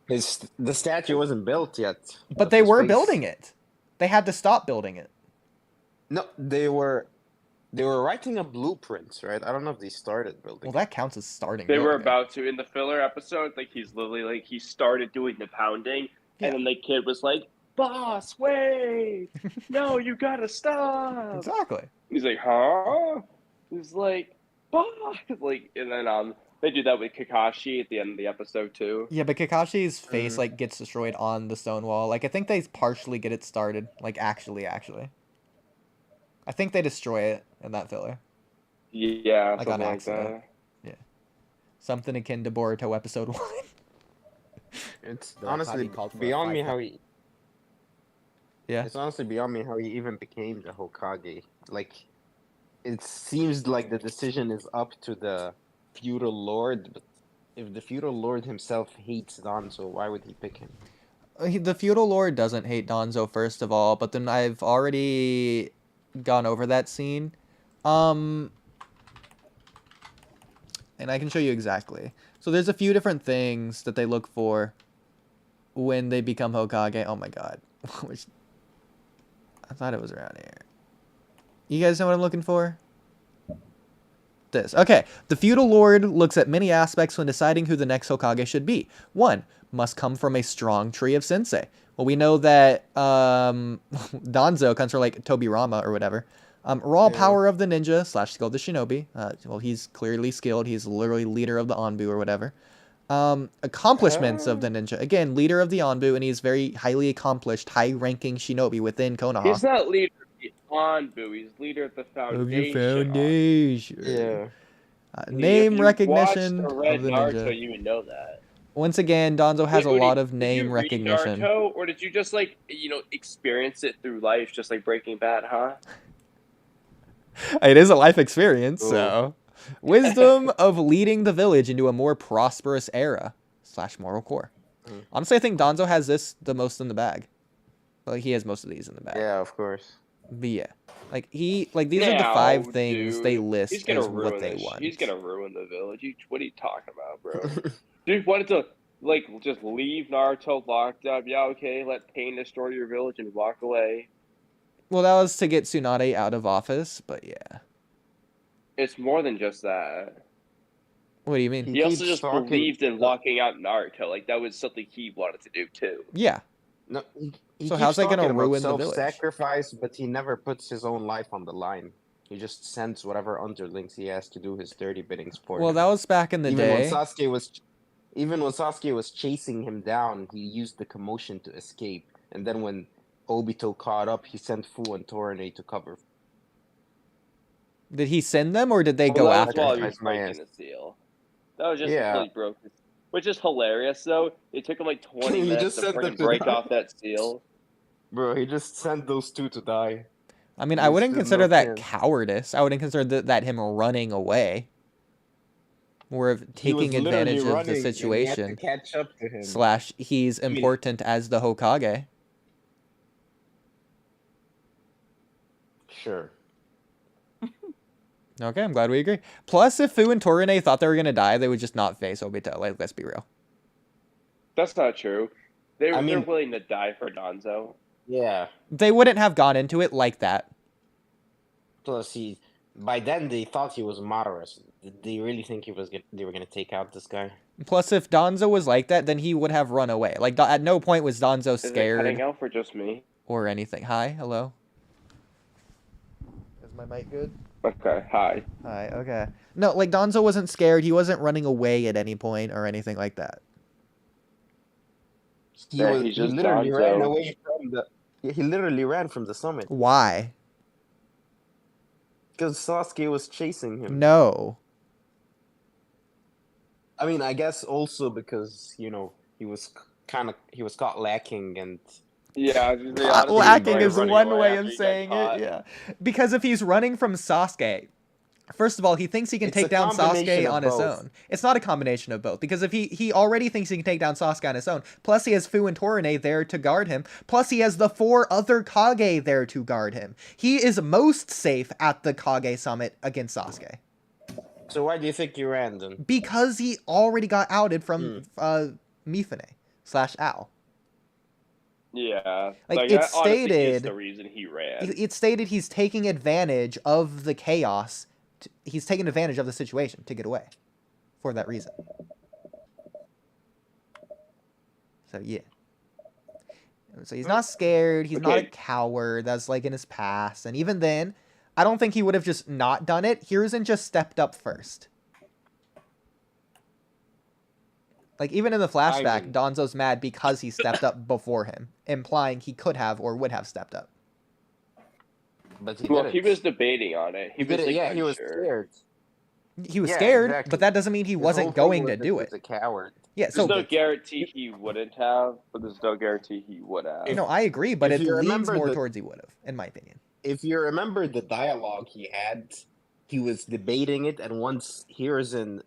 The statue wasn't built yet. But they were building it. They had to stop building it. No, they were writing a blueprint, right? I don't know if they started building. Well, that counts as starting. They were building it. about to in the filler episode. Like he's literally like he started doing the pounding, and then the kid was like, "Boss, wait! No, you gotta stop!" Exactly. He's like, "Huh?" He's like, "Boss!" Like, and then they do that with Kakashi at the end of the episode too. Yeah, but Kakashi's face like gets destroyed on the stone wall. Like I think they partially get it started. Like actually. I think they destroy it in that filler. Yeah, Like something on like accident. that. Yeah. Something akin to Boruto episode 1. It's The honestly Hokage called for a beyond me fight. how he. Yeah. It's honestly beyond me how he even became the Hokage. Like, it seems like the decision is up to the feudal lord, but if the feudal lord himself hates Danzo, why would he pick him? The feudal lord doesn't hate Danzo, first of all, but then I've already gone over that scene. And I can show you exactly. So there's a few different things that they look for when they become Hokage. Oh my god. Which I thought it was around here. You guys know what I'm looking for? This. Okay. The feudal lord looks at many aspects when deciding who the next Hokage should be. 1. Must come from a strong tree of sensei. Well, we know that Danzo comes from like Tobirama or whatever. Raw power of the ninja / skilled the shinobi. Well, he's clearly skilled. He's literally leader of the Anbu or whatever. Accomplishments of the ninja. Again, leader of the Anbu, and he's very highly accomplished, high-ranking shinobi within Konoha. He's not leader of the Anbu. He's leader of the foundation. Yeah. Name If you recognition watched the Red of the Naruto, ninja. you would know that. Once again, Danzo has a Oodie, lot of did name you read recognition. Naruto, or did you just like experience it through life, just like Breaking Bad, huh? It is a life experience, so. Wisdom of leading the village into a more prosperous era / moral core. Honestly, I think Danzo has this the most in the bag. Like he has most of these in the bag. Yeah, of course. But yeah, these are the 5 things dude, they list he's gonna as ruin what they this. want. He's gonna ruin the village. What are you talking about, bro? Dude wanted to just leave Naruto locked up. Yeah, okay. Let Pain destroy your village and walk away. Well, that was to get Tsunade out of office, but yeah. It's more than just that. What do you mean? He also keeps just talking- believed in locking out Naruto. Like that was something he wanted to do too. Yeah. No, he So keeps how's that gonna talking about ruin the village? self-sacrifice, but he never puts his own life on the line. He just sends whatever underlings he has to do his dirty biddings for Well, him. that was back in the day. Even when Sasuke was chasing him down, he used the commotion to escape. And then when Obito caught up, he sent Fu and Torine to cover. Did he send them or did they go that was after while him? he was My breaking ass. the seal. That was just Yeah. until he broke it. Which is hilarious though. It took him like 20 He minutes just to sent them freaking to break die. off that seal. Bro, he just sent those two to die. I mean, I There's wouldn't still consider no that chance. cowardice. I wouldn't consider that him running away. More of He was taking literally advantage of running, the and he had to situation. catch up to him. / he's important as the Hokage. Sure. Okay, I'm glad we agree. Plus, if Fu and Torine thought they were gonna die, they would just not face Obito. Like, let's be real. That's not true. They're mean- willing to die for Danzo. Yeah. They wouldn't have gone into it like that. Plus, by then they thought he was Madara. Did they really think they were gonna take out this guy? Plus, if Danzo was like that, then he would have run away. Like, at no point was Danzo Is it scared cutting out for just me? or anything. Hi, hello. Is my mic good? Okay, hi. Hi, okay. No, like, Danzo wasn't scared. He wasn't running away at any point or anything like that. He literally ran away from the. He literally ran from the summit Why? because Sasuke was chasing him. No. I mean, I guess also because he was caught lacking and. Yeah, Lacking is running one away way after of he got saying caught. it, yeah. Because if he's running from Sasuke, First of all, he thinks he can It's take a down combination Sasuke of on his both. own. It's not a combination of both, because if he already thinks he can take down Sasuke on his own, plus he has Fu and Torine there to guard him, plus he has the 4 other Kage there to guard him. He is most safe at the Kage summit against Sasuke. So why do you think he ran then? Because he already got outed from Mifune/Ao. Yeah. Like, that it's honestly is stated- the reason he ran. It's stated he's taking advantage of the chaos. He's taking advantage of the situation to get away for that reason. So, yeah. So he's not scared. He's not a Okay. coward. That's like in his past. And even then, I don't think he would have just not done it. Hiruzen just stepped up first. Like, even in the flashback, mean- Danzo's mad because he stepped up before him, implying he could have or would have stepped up. But he Well, didn't. he was debating on it. He was did it, like, yeah, he was unsure. scared. He was Yeah, scared, exactly. but that doesn't mean he His wasn't whole thing going was to that do he it. was a coward. Yeah, There's so no guarantee he wouldn't have, but there's no guarantee he would have. no, I agree, but if it you leans remember more the- towards he would have, in my opinion. If you remember the dialogue he had, he was debating it, and once Hiruzen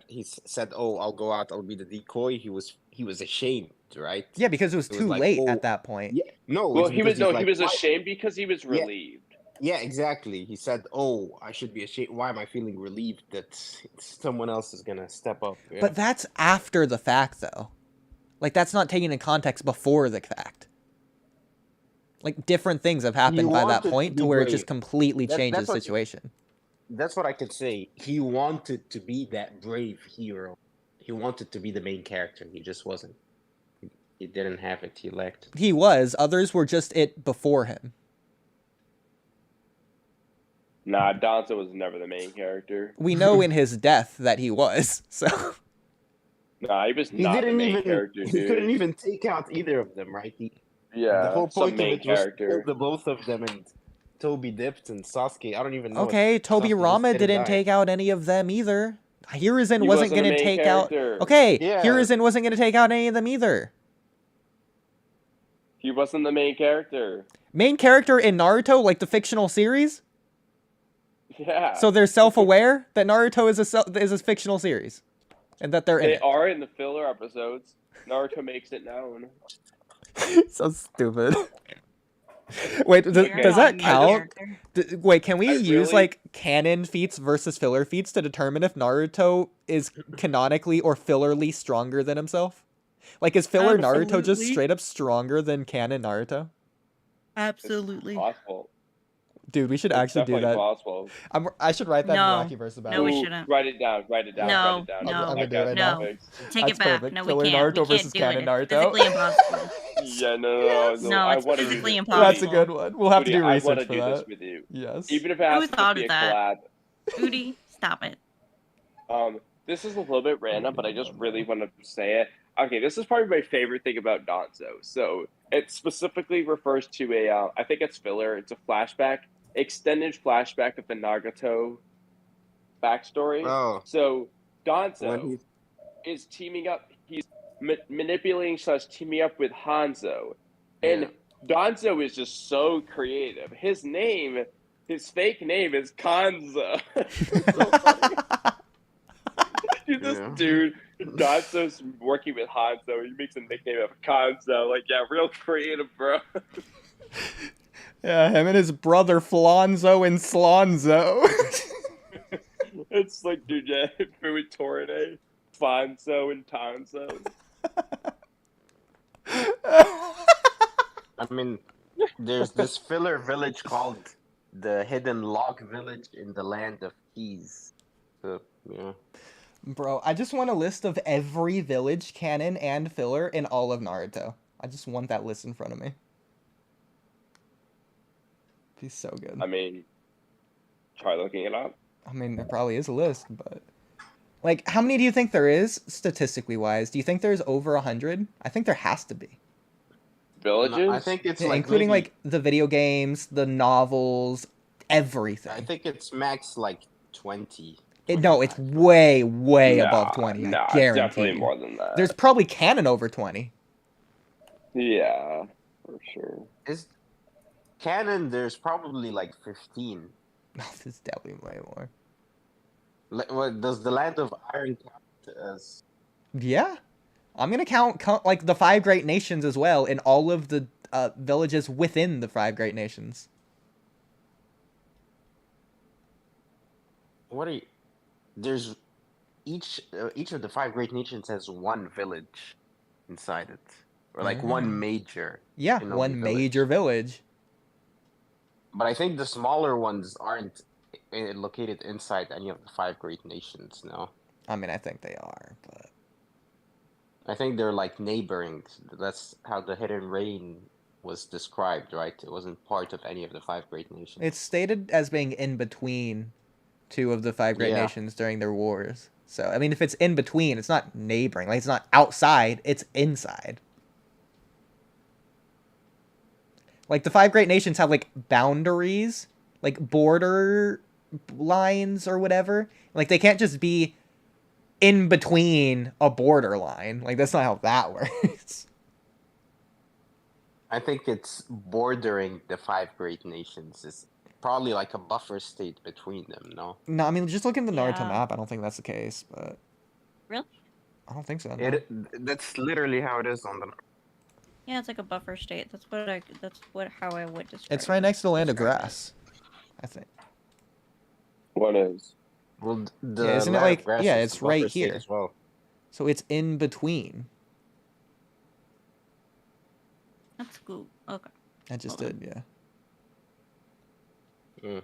he said, "Oh, I'll go out. I'll be the decoy." He was ashamed, right? Yeah, because it was It was too like, late oh, at that point. Yeah, no. Well, it's he was because he's he like, was "Why-" ashamed because he was Yeah. relieved. Yeah, exactly. He said, "Oh, I should be ashamed. Why am I feeling relieved that someone else is gonna step up?" Yeah. But that's after the fact, though. Like, that's not taken in context before the fact. Like, different things have happened by that wanted to point to be where it brave. just completely changed the that's what- situation. That's what I could say. He wanted to be that brave hero. He wanted to be the main character. He just wasn't. He didn't have it. He lacked it. He was. Others were just it before him. Nah, Danzo was never the main character. We know in his death that he was, so... Nah, he was He not the didn't main even. character, He dude. couldn't even take out either of them, right? Yeah, the whole some point of main it was to character. kill the both of them, and Toby dipped and Sasuke. I don't even know. Okay, if Toby Sasuke just Rama didn't die. take out any of them either. Hiruzen He wasn't a going to main take character. out... Okay, Yeah. Hiruzen wasn't going to take out any of them either. He wasn't the main character. Main character in Naruto, like the fictional series? Yeah. So they're self-aware that Naruto is a fictional series, and that they're in They it. are in the filler episodes. Naruto makes it known. So stupid. Wait, does that count? Wait, can we I use really- like canon feats versus filler feats to determine if Naruto is canonically or fillerly stronger than himself? Like, is filler Naruto just Absolutely. straight up stronger than canon Naruto? Absolutely. Possible. Dude, we should It's actually do definitely that. possible. I should write that No. in Walkyverse about No, it. we Ooh, shouldn't. Write it down. Write it down. No, Write it down. no, I'm gonna do it right now. Topics. Take That's it back. perfect. No, Filler we can't. Naruto We versus can't do canon it. Naruto. It's physically impossible. Yeah, no. No, I it's wanna do physically this. impossible. That's a good one. We'll have to Oodie, do I research want to for do that. this with you. Yes. Even if it has to thought be of a collab. that? Oodie, stop it. This is a little bit random, but I just really want to say it. Okay, this is probably my favorite thing about Danzo. So it specifically refers to I think it's filler. It's a flashback, extended flashback of the Nagato backstory. Oh, So when Danzo he, is teaming up. He's manipulating / teaming up with Hanzo, and Danzo is just so creative. His fake name is Kanza. So funny. Dude, this Yeah. dude, Danzo's working with Hanzo. He makes a nickname of Kanzo. Like, yeah, real creative, bro. Yeah, him and his brother Flonzo and Slonzo. It's like, dude, yeah, Fui Torine, Fonzo, and Tanzo. I mean, there's this filler village called the Hidden Log Village in the Land of Keys. So, yeah. Bro, I just want a list of every village, canon, and filler in all of Naruto. I just want that list in front of me. Be so good. I mean, try looking it up. I mean, there probably is a list, but... Like, how many do you think there is, statistically wise? Do you think there's over 100? I think there has to be. Villages? I think it's Yeah, like including, maybe- like, the video games, the novels, everything. I think it's max like 20. No, it's way, way Nah, above 20. Nah, I it's guarantee definitely you. more than that. There's probably canon over 20. Yeah, for sure. Is canon? There's probably like 15. No, there's definitely way more. What does the land of iron count as? Yeah. I'm gonna count like the 5 great nations as well, and all of the villages within the 5 great nations. What are you? There's each of the 5 great nations has 1 village inside it, or like 1 major. Yeah, Shinobi one major village. But I think the smaller ones aren't located inside any of the 5 great nations. No, I mean, I think they are, but I think they're like neighboring. That's how the Hidden Rain was described, right? It wasn't part of any of the 5 great nations. it's stated as being in between 2 of the 5 great nations during their wars. So, I mean, if it's in between, it's not neighboring. Like, it's not outside, it's inside. Like, the 5 great nations have, like, boundaries, like, border lines or whatever. Like, they can't just be in between a border line. Like, that's not how that works. I think it's bordering the 5 great nations. It's probably like a buffer state between them, no? No, I mean, just look at the Naruto Yeah. map. I don't think that's the case, but... Really? I don't think so. No. That's literally how it is on the... Yeah, it's like a buffer state. That's how I would describe It's right it. next to the land of grass, I think. What is? Well, the Yeah, isn't it land of like- grass yeah, is it's a right buffer state here. as well. So it's in between. That's cool. Okay. I just Hold did, yeah. Mm.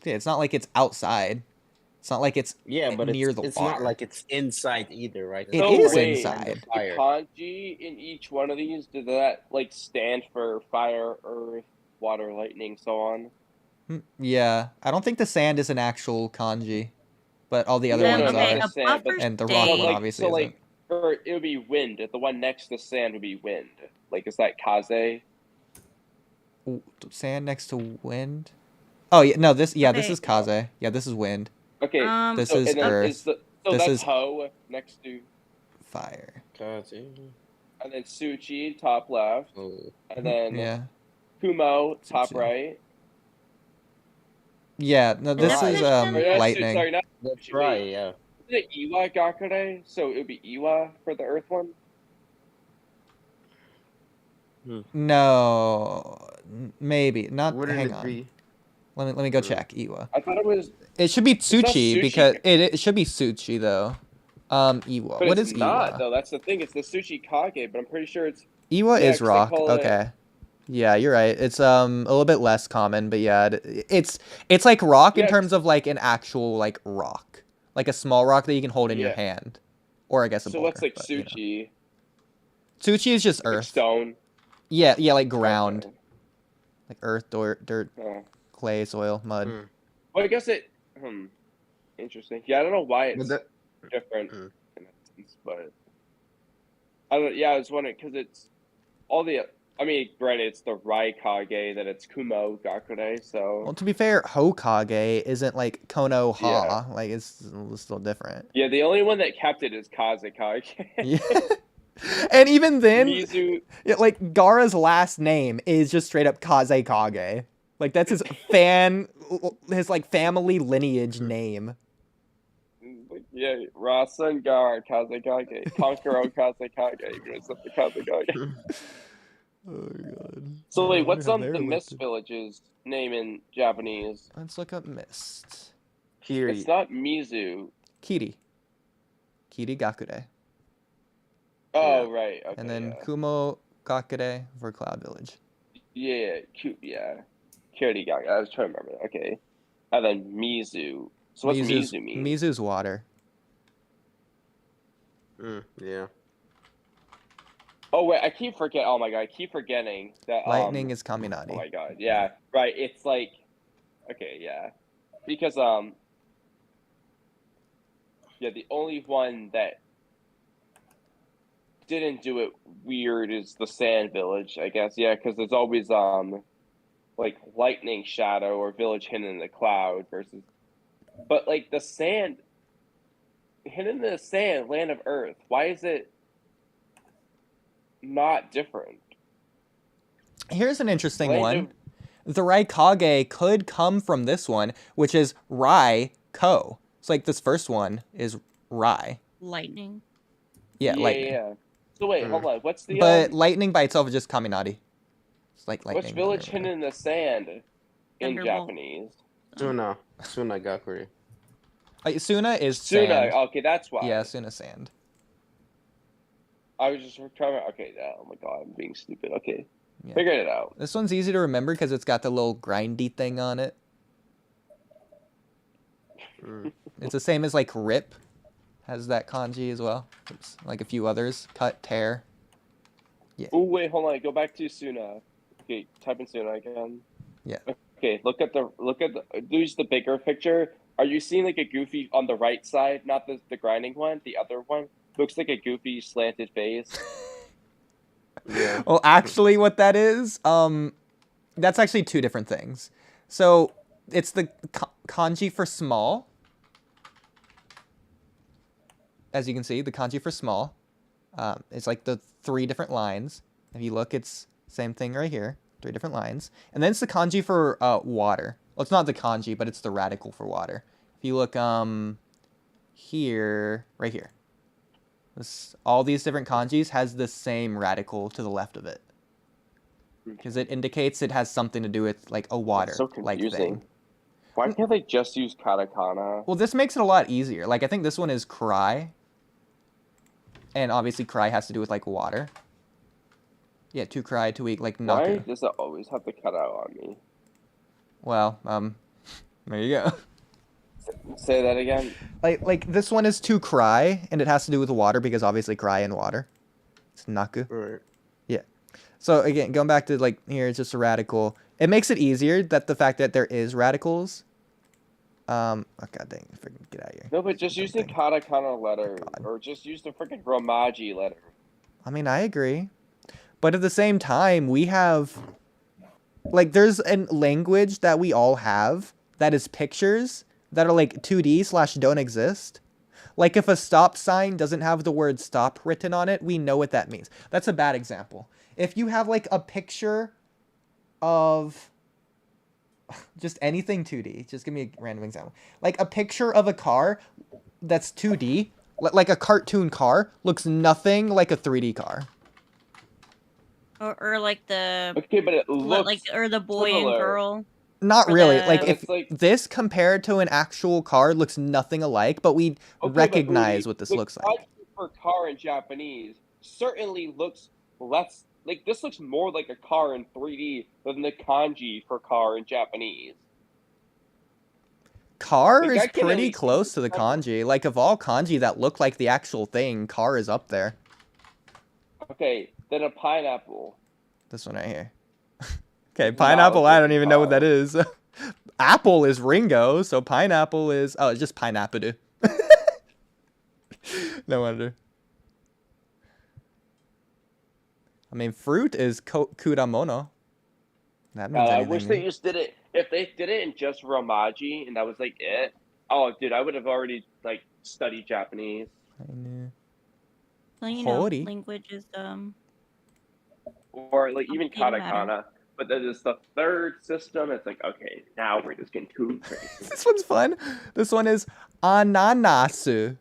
Yeah, it's not like it's outside. It's not like it's Yeah, but near it's, the it's water. not like it's inside either, right? It So is wait, inside. The kanji in each one of these, did that like stand for fire, earth, water, lightning, so on? Yeah, I don't think the sand is an actual kanji, but all the other No, ones okay, are. a sand, but- buffer And the rock state. one like, obviously so isn't. like, or it would be wind. The one next to sand would be wind. Like, is that kaze? Ooh, sand next to wind. Oh yeah, no, this this Okay. is kaze. Yeah, this is wind. Okay, This so, is and then earth. so This that's is- Ho next to, Fire. and then Suchi top left, Oh. and then Yeah. Kumo top Suchi. right. Yeah, no, this Definition? is Or that's- lightning. Sorry, not That's Suchi, right, wait. yeah. Is it Iwa Gakure? So it would be Iwa for the earth one. No, maybe not. Wouldn't Hang it on. be? Let me go check Iwa. I thought it was, It should be not Tsuchi Sushi. because it should be Tsuchi though. Iwa. but What it's is not Iwa? though. That's the thing. It's the Sushi Kage, but I'm pretty sure it's Iwa Yeah, is 'cause they rock. call it- Okay. Yeah, you're right. It's a little bit less common, but yeah, it's like rock in Yeah, terms of like an actual like rock, like a small rock that you can hold in your Yeah. hand, or I guess a so. boulder. What's like but, you know. Sushi? Tsuchi is just Like earth. stone. Yeah, like ground, Okay. like earth, dirt, Oh. clay, soil, mud. Hmm. Well, I guess it. Interesting. Yeah, I don't know why But it's that, different Mm. in that sense, but I don't. Yeah, I was wondering because it's all the. I mean, granted, it's the Rai Kage that it's Kumo Gakure, so Well, to be fair, Hokage isn't like Kono Ha. Yeah. Like it's still different. yeah, the only one that kept it is Kaze Kage. Yeah. And even then, Mizu. like Gaara's last name is just straight up Kaze Kage. Like that's his his like family lineage name. Yeah, Rasen Gar Kaze Kage, Konkuro Kaze Kage, even it's not the Kaze Kage. Oh god. So wait, what's the Mist Village's name in Japanese? Let's look up Mist. Kiri. It's not Mizu. Kiri Gakure. Oh right. Okay, And then yeah. Kumo Gakure for Cloud Village. Yeah, Kirigaga. I was trying to remember that. Okay. And then Mizu. So what's Mizu mean? Mizu's water. Yeah. Oh wait, I keep forgetting. Oh my god, I keep forgetting that. Lightning is Kaminari. Oh my god, yeah, right. It's like, okay, yeah, because yeah, the only one that didn't do it weird is the Sand Village, I guess. Yeah, because there's always like lightning shadow or village hidden in the cloud versus, but like the sand hidden in the sand, land of Earth. Why is it not different? Here's an interesting Land one. of- The Raikage could come from this one, which is Rai ko. So like this first one is rai. Lightning. Yeah, lightning. Yeah. So wait, hold on. What's the But lightning by itself is just kaminari. It's like lightning. what's village hidden in the sand in Thunderbolt. Japanese? Suna Gakuri. Suna is Suna. sand. Okay, that's why. Yeah, Suna sand. I was just trying to. Okay, oh my god, I'm being stupid. Okay, Yeah. figured it out. This one's easy to remember because it's got the little grindy thing on it. It's the same as like rip. Has that kanji as well. Oops. Like a few others. Cut, tear. Yeah. Oh wait, hold on. Go back to Suna. Okay, type in Suna again. Yeah. Okay, look at the use the bigger picture. Are you seeing like a goofy on the right side? Not the grinding one. The other one looks like a goofy slanted face. Yeah. Well, actually, what that is, that's actually two different things. So it's the kanji for small. As you can see, the kanji for small. It's like the 3 different lines. If you look, it's same thing right here. 3 different lines. And then it's the kanji for water. Well, it's not the kanji, but it's the radical for water. If you look here, right here. All these different kanjis has the same radical to the left of it. Because it indicates it has something to do with like a water So like confusing. thing. Why can't they just use katakana? Well, this makes it a lot easier. Like I think this one is cry. And obviously cry has to do with like water. Yeah, to cry, to eat, like Why naku. does it always have to cut out on me? Well, there you go. Say that again. Like this one is to cry, and it has to do with water because obviously cry and water. It's naku. Right. Yeah. So again, going back to like here, it's just a radical. It makes it easier that the fact that there is radicals. Oh god dang, freaking get out of here. No, but just use the Thing. katakana letter, God. or just use the freaking romaji letter. I mean, I agree. But at the same time, we have like there's a language that we all have that is pictures that are like 2D / don't exist. Like if a stop sign doesn't have the word stop written on it, we know what that means. That's a bad example. If you have like a picture of just anything 2D, just give me a random example. Like a picture of a car that's 2D, like a cartoon car, looks nothing like a 3D car. Or like the Okay, but it looks like or the boy similar. and girl. Not For really. the- Like But if it's like- this compared to an actual car looks nothing alike, but we Okay, recognize but what this the looks like. kanji for car in Japanese certainly looks less like this looks more like a car in 3D than the kanji for car in Japanese. Car Like, is I can at pretty least close to the kanji. Like of all kanji that look like the actual thing, car is up there. Okay, then a pineapple. This one right here. Okay, No, pineapple, it's I just don't a even know what car. that is. Apple is Ringo, so pineapple is it's just pineapple. No wonder. I mean, fruit is kuramono. That means I anything wish to they me. just did it. If they did it in just romaji and that was like it. Oh, dude, I would have already like studied Japanese. Well, you know, Hori. language is Or like even Complicated matter. katakana. But then there's the third system. It's like, okay, now we're just getting too crazy. This one's fun. This one is ananasu.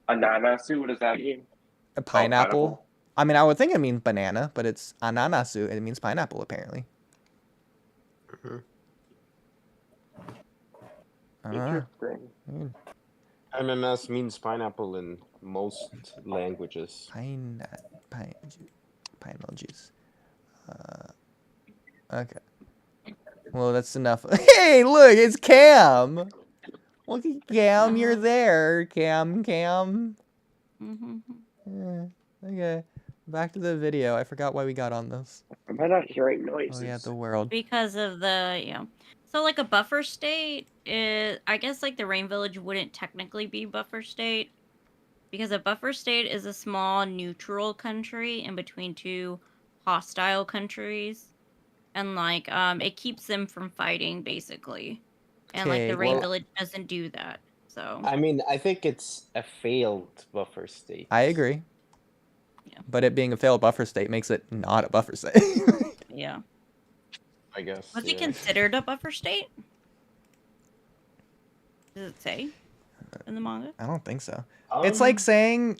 Ananasu, what does that mean? A pineapple. pineapple. I mean, I would think it means banana, but it's ananasu. It means pineapple, apparently. Interesting. Ananas means pineapple in most languages. Pineapple juice. Okay. Well, that's enough. Hey, look, it's Cam. Look at Cam, you're there. Cam. Yeah, okay. Back to the video. I forgot why we got on this. Am I not hearing noises? Oh yeah, the world. because of the So like a buffer state is, I guess like the Rain Village wouldn't technically be buffer state because a buffer state is a small neutral country in between two hostile countries, and like it keeps them from fighting basically, and like Okay, the Rain well- Village doesn't do that. So I mean, I think it's a failed buffer state. I agree. Yeah. But it being a failed buffer state makes it not a buffer state. yeah, I guess. was yeah. it considered a buffer state? Does it say in the manga? I don't think so. It's like saying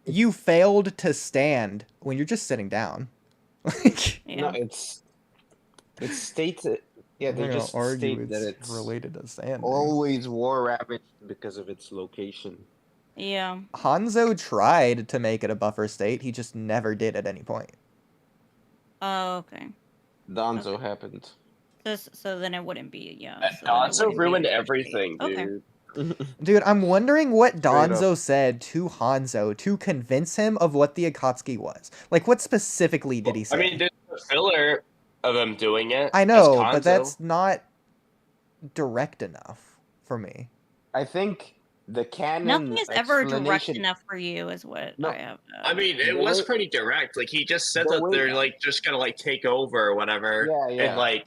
you failed to stand when you're just sitting down. Like, Yeah. No, it states it. Yeah, I'm they not gonna just argue state that it's related to standing. always war ravaged because of its location. Yeah. Hanzo tried to make it a buffer state. He just never did at any point. Oh, okay. Donzo Okay. happened. So then it wouldn't be, yeah. And so then it Danzo wouldn't be ruined a buffer state. everything, Okay. dude. Dude, I'm wondering what Straight up. Danzo said to Hanzo to convince him of what the Akatsuki was. Like, what specifically did he say? I mean, there's a filler of him doing it. I as know, Hanzo. but that's not direct enough for me. I think the canon Nothing is ever direct explanation- enough for you, is what No, I have. I mean, it The was way- pretty direct. Like, he just said the that way- they're, like, just gonna, like, take over or whatever. Yeah, yeah. And, like,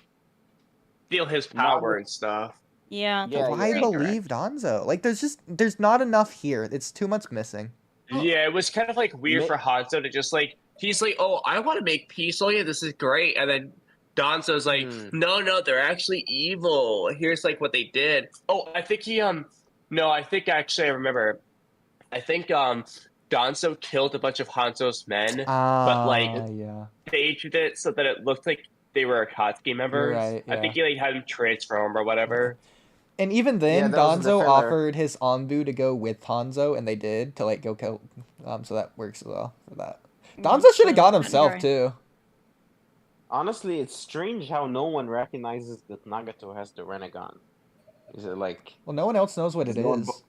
steal his power and stuff. Yeah. Yeah, Why yeah. believe Danzo? Like, there's not enough here. It's too much missing. Yeah, it was kind of, like, weird Ma- for Hanzo to just, like, he's like, oh, I want to make peace. Oh, yeah, this is great. And then Danzo's like, no, they're actually evil. Here's, like, what they did. Oh, I think I think actually I remember. I think, Danzo killed a bunch of Hanzo's men, but, like, yeah. staged it so that it looked like they were Akatsuki members. right, I think he, like, had them transform or whatever. And even then, Yeah, that was the Danzo filler. offered his Anbu to go with Hanzo, and they did to like go kill. So that works as well for that. Danzo should have gone himself too. Honestly, it's strange how no one recognizes that Nagato has the Renegon. Is it like... Well, no one else knows what it No one is.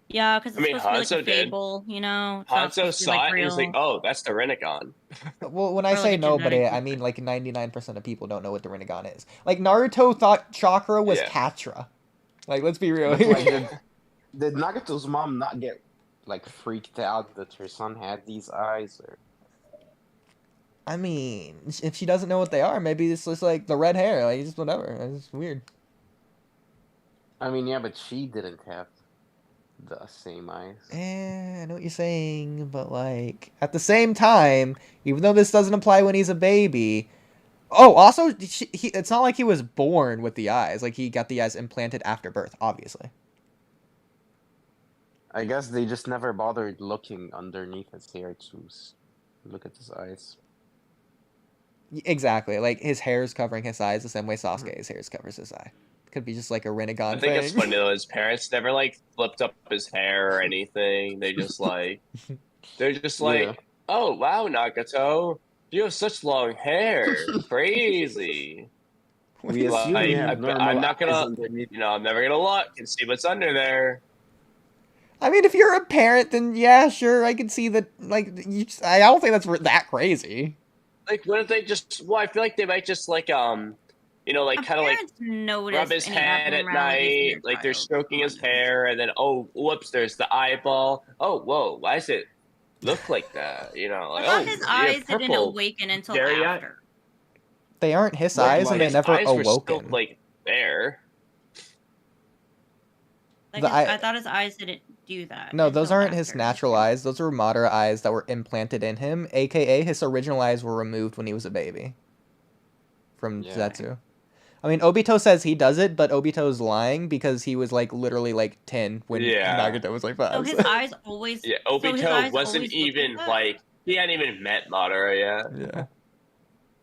Yeah, because it's I mean, supposed to be like Hanzo a did. fable, you know? It's not Hanzo supposed to be, saw like, it and was like, real. oh, that's the Renegon. Well, when I Or, say like, a nobody, genetic I mean like 99% of people don't know what the Rinnegan is. Like Naruto thought chakra was Yeah. Katra. Like, let's be real But, here. like, did Nagato's mom not get like freaked out that her son had these eyes? Or... I mean, if she doesn't know what they are, maybe it's just like the red hair, like just whatever. It's weird. I mean, yeah, but she didn't have the same eyes. I know what you're saying, but like at the same time, even though this doesn't apply when he's a baby. Oh, also, it's not like he was born with the eyes. Like he got the eyes implanted after birth, obviously. I guess they just never bothered looking underneath his hair to look at his eyes. Exactly. Like his hair is covering his eyes the same way Sasuke's hair covers his eye. Could be just like a Rinnegan I think thing. it's funny though. His parents never like flipped up his hair or anything. They just like, they're just like, Yeah. oh wow, Nagato, you have such long hair, crazy. We Like, assume you have I'm normal not eyes gonna, underneath. I'm never gonna look and see what's under there. I mean, if you're a parent, then yeah, sure, I can see that. Like, I don't think that's that crazy. Like, what if they just? Well, I feel like they might just like like kind of like rub his head at night, like they're stroking his hair, and then oh, whoops, there's the eyeball. Oh, whoa, why does it look like that? You know, like I thought oh, his yeah, eyes didn't purple. awaken until Dairy eye. after. They aren't his Like, eyes, and they his never eyes were awoken. still, like there. Like The I thought his eyes didn't do that. No, those until aren't his after. natural eyes. Those are Madara eyes that were implanted in him, aka his original eyes were removed when he was a baby. From Yeah. Zetsu. I mean, Obito says he does it, but Obito's lying because he was like literally like 10 when Yeah. Nagato was like 5. So his eyes always. Yeah, so his Obito eyes wasn't always look even that? like he hadn't even met Madara yet. Yeah.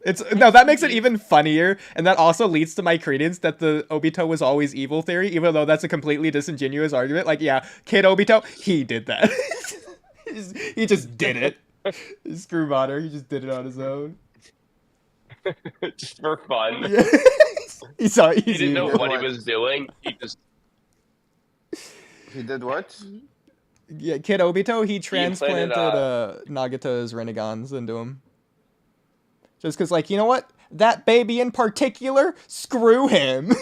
That makes it even funnier, and that also leads to my credence that the Obito was always evil theory, even though that's a completely disingenuous argument. Like, yeah, kid Obito, he did that. He just did it. Screw Madara, he just did it on his own. Just for fun. Yeah. He saw it. He didn't know what he was doing. He just He did what? Yeah, kid Obito, he transplanted implanted, Nagato's Renegons into him. Just because, like, you know what? That baby in particular, screw him.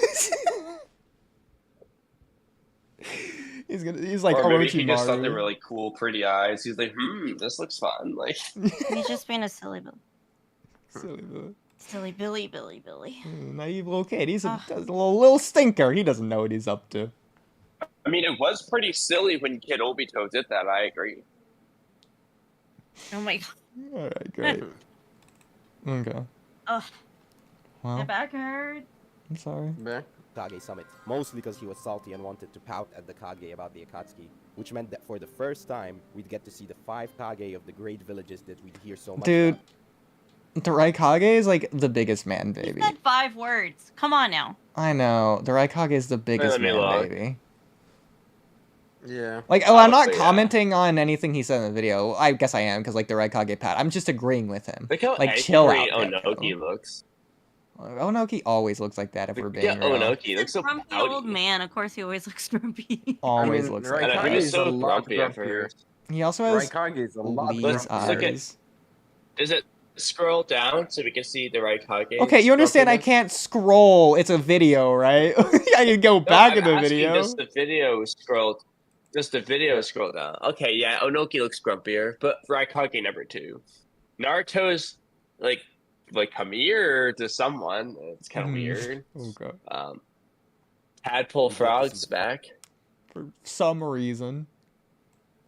He's like or maybe he Orochimaru. just thought they were like cool, pretty eyes. He's like, this looks fun. Like, He's just being a silly Bill. Silly boy. Silly Billy. Naive little kid. He's a little stinker. He doesn't know what he's up to. I mean, it was pretty silly when Kid Obito did that. I agree. Oh my god. Alright, great. Okay. Ugh. Well, My back hurt. I'm sorry. Back? Kage summit, mostly because he was salty and wanted to pout at the Kage about the Akatsuki, which meant that for the first time, we'd get to see the 5 Kage of the great villages that we'd hear so much Dude, about. the Raikage is like the biggest man He baby. said 5 words. Come on now. I know. The Raikage is the biggest let me man look. baby. Yeah. Like, oh, I'm not Honestly, yeah. commenting on anything he said in the video. I guess I am, because, like, the Raikage pat. I'm just agreeing with him. Look how Like, chill angry out, Gecko. Onoki looks. Onoki always looks like that, if we're being Yeah, real. Onoki He's looks a so grumpy pouty. old man. Of course, he always looks grumpy. Always looks like And that. he was Raikage so is a lot grumpy at grumpier. first. He also has Raikage is a lot Lee's Look at- eyes. Does it scroll down so we can see the Raikage? Okay, you understand I grumpiness? can't scroll. It's a video, right? I can go No, back I'm in the asking, video. Does the video scroll? Does the video scroll down? Okay, yeah, Onoki looks grumpier, but Raikage number 2. Naruto's like Kamui to someone. It's kind of weird. Okay. Tadpole Frog's back. For some reason.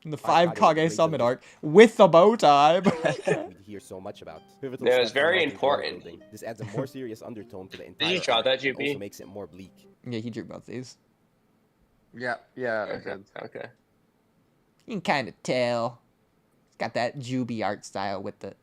In the 5 Five Kage Kage is Summit great arc. With the bow tie. we'd hear so much about. Pivotal Yeah, it's steps in very Naruto's world important. building. This adds a more serious undertone to the entire you draw arc that, and JP? also makes it more bleak. Yeah, he drew both these. Yeah, yeah. I Okay. did. Okay. You can kind of tell. It's got that Juby art style with the...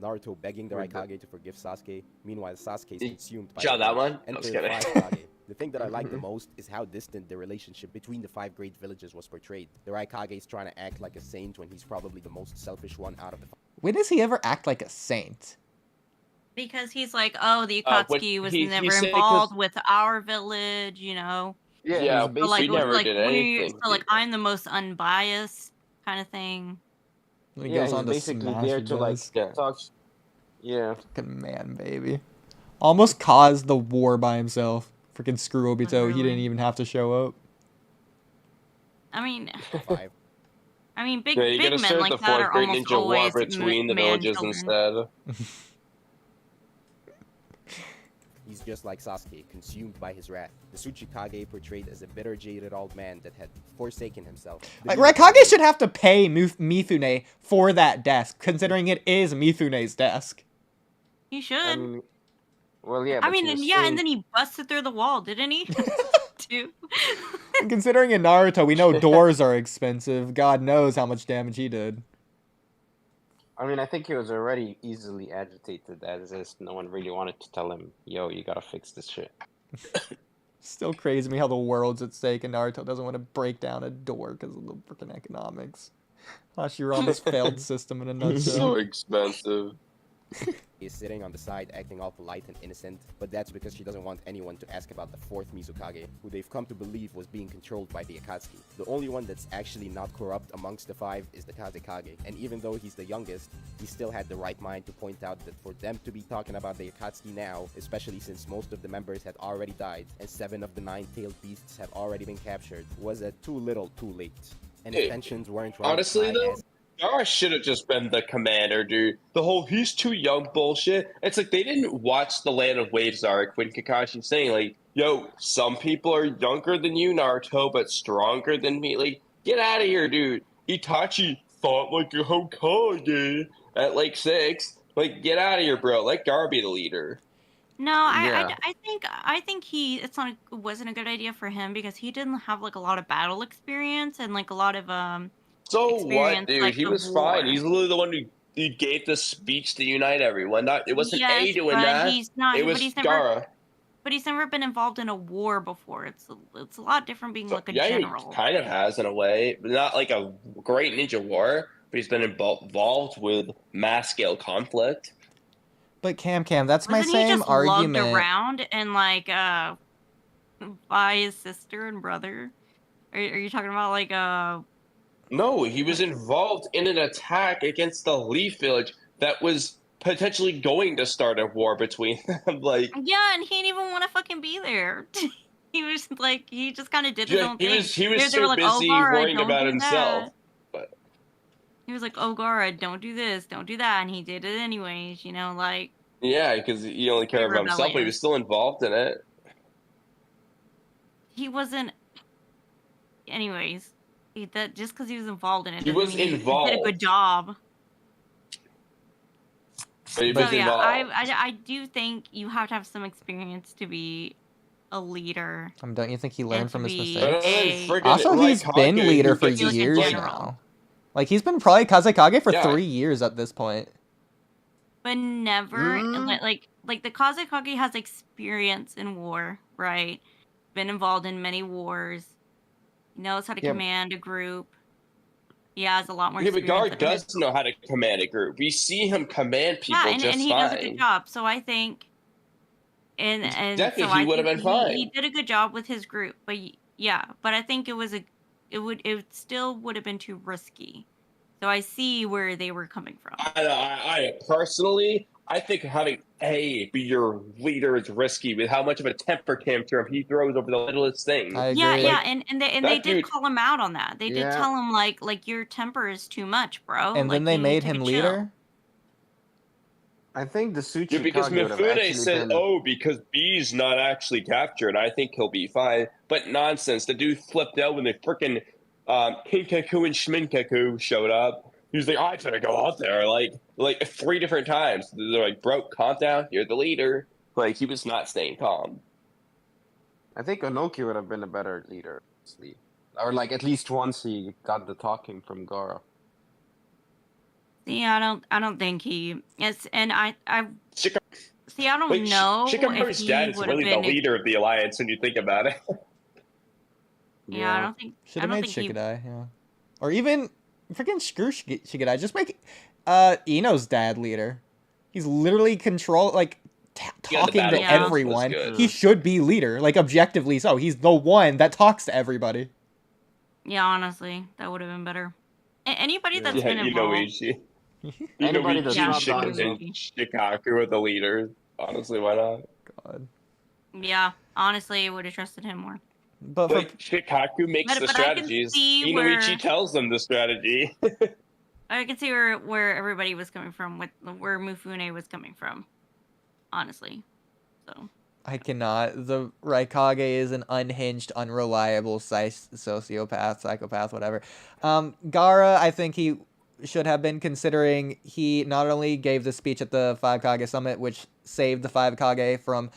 Naruto begging the Weird, Raikage to forgive Sasuke. Meanwhile, Sasuke is You consumed by draw the that rage. one? I Enter was the kidding. 5 Kage. The thing that I like the most is how distant the relationship between the 5 great villages was portrayed. The Raikage is trying to act like a saint when he's probably the most selfish one out of the 5. When does he ever act like a saint? Because he's like, oh, the when Akatsuki was he never said it 'cause- involved with our village, you know. Yeah, Yeah, it was but But like, we never like did we, anything. so like I'm the most unbiased kind of thing. When he Yeah, goes he's on to basically smash there he to like does. Yeah. talk. Yeah. Fucking man, baby. Almost caused the war by himself. Freaking screw Obito. He Literally. didn't even have to show up. I mean, 5. big Yeah, you big gotta men start like the that 4th are grade almost ninja war always between the man villages children. instead. He's just like Sasuke, consumed by his wrath. The Tsuchikage portrayed as a bitter, jaded old man that had forsaken himself. The Like, Mizukage- Raikage should have to pay Mifune for that desk, considering it is Mifune's desk. He should. I mean, well, yeah. I but mean, he was and yeah, and saved. then he busted through the wall, didn't he? Too. And considering in Naruto, we know doors are expensive. God knows how much damage he did. I mean, I think he was already easily agitated as is. No one really wanted to tell him, "Yo, you gotta fix this shit." Still crazy to me how the world's at stake and Naruto doesn't want to break down a door because of the freaking economics. Hashirama's failed system in a nutshell. expensive. is sitting on the side acting all polite and innocent, but that's because she doesn't want anyone to ask about the 4th Mizukage, who they've come to believe was being controlled by the Akatsuki. The only one that's actually not corrupt amongst the 5 is the Kazekage, and even though he's the youngest, he still had the right mind to point out that for them to be talking about the Akatsuki now, especially since most of the members had already died, and 7 of the 9-tailed beasts have already been captured, was a too little too late. And if Hey, tensions weren't run honestly, high though, as- Gara should have just been the commander, dude. The whole "he's too young" bullshit. It's like they didn't watch the Land of Waves arc when Kakashi's saying, like, yo, some people are younger than you, Naruto, but stronger than me. Like, get out of here, dude. Itachi fought like a Hokage at like 6. Like, get out of here, bro. Let Gara be the leader. No, Yeah. I think it wasn't a good idea for him because he didn't have like a lot of battle experience and like a lot of So what, experience, dude? like, He the was fine. war. He's literally the one who gave the speech to unite everyone. It wasn't A Yes, doing but that. he's not. It was but he's Gara. never been involved in a war before. It's a lot different being So, like a yeah, general. he kind of has in a way, but not like a great ninja war. But he's been involved with mass scale conflict. But Cam, that's my Wasn't he same just lugged argument. around and like by his sister and brother? Are you talking about like No, he was involved in an attack against the Leaf Village that was potentially going to start a war between them. Like, Yeah, and he didn't even want to fucking be there. He was like, he just kind of did his yeah, own he thing. was They were so like, busy Gara, worrying don't about do himself. that. But He was like, oh, Gara, don't do this, don't do that, and he did it anyways. You know, like yeah, because he only cared about himself, but he was rebellious. still involved in it. he wasn't. Anyways, that just because he was involved in it, He doesn't was mean he did a involved. good job. But he So was yeah, involved. I do think you have to have some experience to be a leader. Don't you think he learned And from to his be mistakes? a Also, he's been Raikage, leader who for gets his like a years foot- general. now. Like, he's been probably Kazekage for Yeah. 3 years at this point. but never Mm. like the Kazekage has experience in war, right? Been involved in many wars, knows how to Yeah. command a group. He has a lot more Yeah, but experience. Gar does know how to command a group. We see him command people and just he fine. does a good job. So I think, and Definitely, so he I would have think been fine. he did a good job with his group. But yeah, but I think it still would have been too risky. So I see where they were coming from. I personally, I think having A be your leader is risky with how much of a temper tantrum he throws over the littlest thing. I agree. Yeah, and they that did dude- call him out on that. They did Yeah. tell him like your temper is too much, bro. And then Like, they you need made to him chill. leader. I think the Yeah, because Tsuchikage would have Mifune actually said, been. "Oh, because B's not actually captured, I think he'll be fine." But nonsense. The dude flipped out when the freaking Kinkaku and Schminkaku showed up. He was like, "I better go out there," like 3 different times. They're like, "Bro, calm down. You're the leader." Like, he was not staying calm. I think Onoki would have been a better leader, honestly. Or like at least once he got the talking from Gara. Yeah, I don't think he is, and I Shika- see. I don't like, know if Shikamaru's he dad is would have really the been. leader of the alliance when you think about it. Yeah, I don't think. Should I have don't made think he. Shikadai, yeah. Or even freaking screw Shikadai. Just make Ino's dad leader. He's literally like Yeah, the talking to battle Yeah. was everyone. good. He should be leader, like objectively so. He's the one that talks to everybody. Yeah, honestly, that would have been better. Anybody Yeah. that's Yeah, been involved. Inoichi. Anybody that's Yeah, not Shika, and Inoichi. Shikaku are the leaders. Honestly, why not? God. Yeah, honestly, I would have trusted him more. But for Like, Shikaku makes But the I can strategies. see Inoichi where- tells them the strategy. I can see where everybody was coming from, where Mifune was coming from. Honestly, so. I cannot. The Raikage is an unhinged, unreliable sociopath, psychopath, whatever. Gara, I think he should have been, considering he not only gave the speech at the Five Kage Summit, which saved the Five Kage from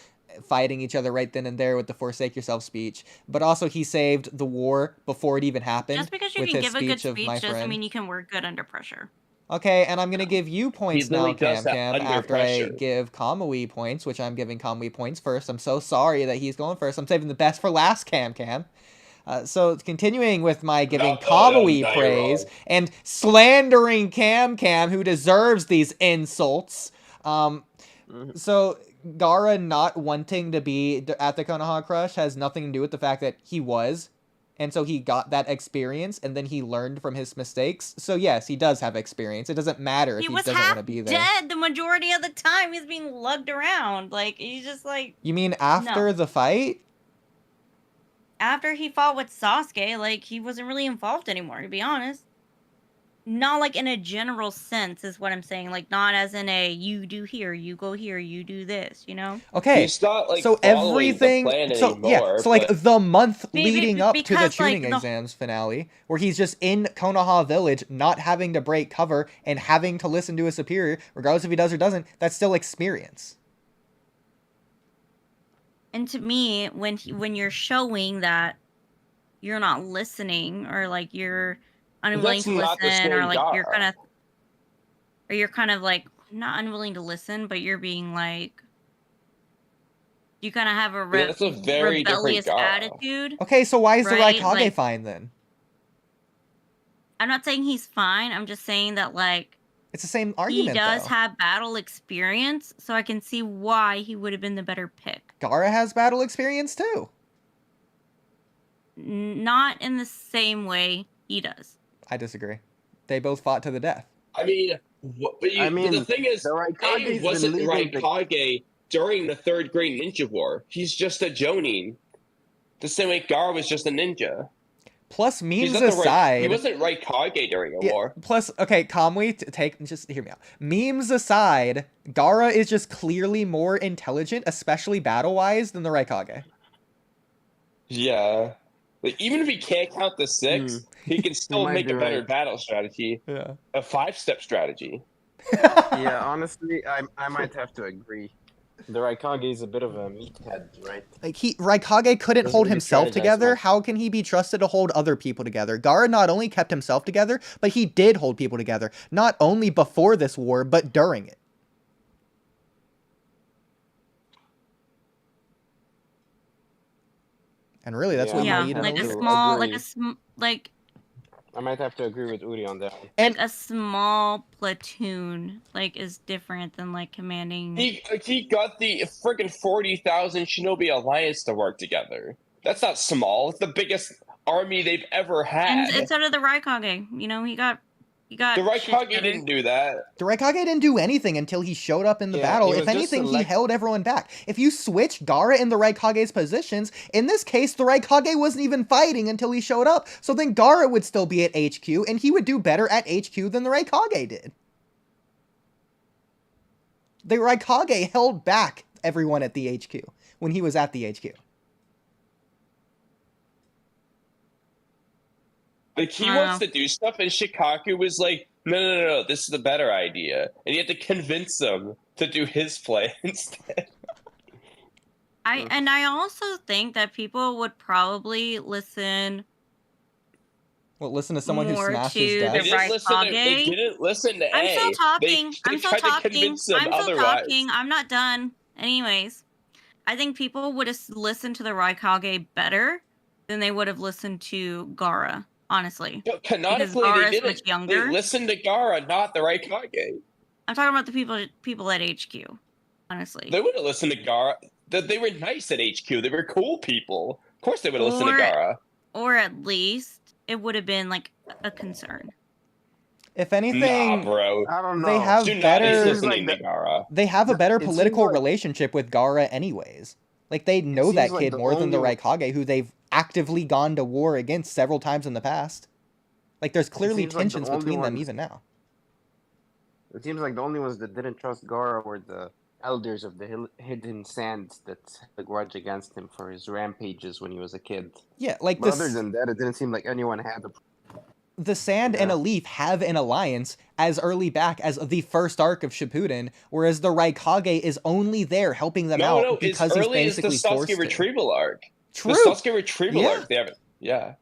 fighting each other right then and there with the Forsake Yourself speech, but also he saved the war before it even happened. Just because you with can his give a good speech of speech my doesn't friend. mean you can work good under pressure. Okay, and I'm going to give you points now, literally does that Cam, under after I pressure. give Kamui points, which I'm giving Kamui points first. I'm so sorry that he's going first. I'm saving the best for last, Cam. So continuing with my giving Kamui no, you're praise wrong. and slandering Cam, who deserves these insults. So Gara not wanting to be at the Konoha Crush has nothing to do with the fact that he was. And so he got that experience, and then he learned from his mistakes. So yes, he does have experience. It doesn't matter if He he was doesn't want half to be there. dead the majority of the time. He's being lugged around. Like, he's just like, You mean after the fight? after he fought with Sasuke, like, he wasn't really involved anymore, to be honest. Not like in a general sense is what I'm saying. Like, not as in a, you do here, you go here, you do this, you know? Okay, He's not, like, so following everything, the plan so yeah, anymore, so like but- the month Be- leading up to the because, like, tuning the- exams finale, where he's just in Konoha Village, not having to break cover and having to listen to a superior, regardless if he does or doesn't, that's still experience. And to me, when you're showing that you're not listening, or like you're unwilling That's to not the listen, or same like you're Gara. kind of like not unwilling to listen, but you're being like, you kind of have a That's a very different rebellious Gara. attitude. Okay, so why is the Right, Raikage like- fine then? I'm not saying he's fine. I'm just saying that, like, It's the same he argument, does though. have battle experience, so I can see why he would have been the better pick. Gara has battle experience, too. Not in the same way he does. I disagree. They both fought to the death. I mean, but the thing is, the Raikage's A been wasn't leading the- Raikage during the Third Great Ninja War. He's just a Jonin. The same way Gar was just a ninja. Plus, He's memes not the aside... he wasn't Raikage during a Yeah, war. plus, okay, Kamui, just hear me out. Memes aside, Gara is just clearly more intelligent, especially battle-wise, than the Raikage. Yeah. Like, even if he can't count the 6, he can still might make be a better right. battle strategy. Yeah. A 5-step strategy. Yeah, honestly, I might have to agree. The Raikage is a bit of a meathead, right? Like Raikage couldn't Doesn't hold really himself strategize together. much. How can he be trusted to hold other people together? Gaara not only kept himself together, but he did hold people together. Not only before this war, but during it. And really, that's what you Yeah, need in a like a leader. small, like agree. like I might have to agree with Oodie on that. And a small platoon like is different than like commanding. He got the friggin' 40,000 Shinobi Alliance to work together. That's not small. It's the biggest army they've ever had. And so did the Raikage. You know, he got the shit Raikage together. didn't do that. the Raikage didn't do anything until he showed up in the Yeah, battle. he If was just anything, he held everyone back. If you switch Gaara and the Raikage's positions, in this case, the Raikage wasn't even fighting until he showed up. So then Gaara would still be at HQ, and he would do better at HQ than the Raikage did. The Raikage held back everyone at the HQ when he was at the HQ. Like, he wants to do stuff, and Shikaku was like, no, this is the better idea. And you have to convince him to do his play instead. I also think that people would probably listen Well, listen to someone who more smashes to the desks. They didn't listen to I'm A. still talking. They I'm still tried to talking. convince him I'm still otherwise. talking. I'm not done. Anyways, I think people would have listened to the Raikage better than they would have listened to Gaara, honestly. But Because canonically, Gaara they is much didn't. younger. They listened to Gaara, not the Raikage. I'm talking about the people at HQ, honestly. They would have listened to Gaara. They were nice at HQ. They were cool people. Of course they would have listened to Gaara. Or at least it would have been like a concern. If anything, Nah, bro. I don't know. they have Do not better. listening to Gaara. They have a better It seems political like- relationship with Gaara, anyways. Like they know seems that like kid the more than the only- Raikage, who they've actively gone to war against several times in the past. Like there's clearly seems like the tensions only between them ones- even now. It seems like the only ones that didn't trust Gaara were the elders of the Hidden Sands that had a grudge against him for his rampages when he was a kid. Yeah, like But other than that, it didn't seem like anyone had a. the Sand and Yeah. a Leaf have an alliance as early back as the first arc of Shippuden, whereas the Raikage is only there helping them out No, as because he's early as the basically forced Sasuke to. retrieval arc. True. The Sasuke retrieval Yeah. arc, they haven't. Yeah.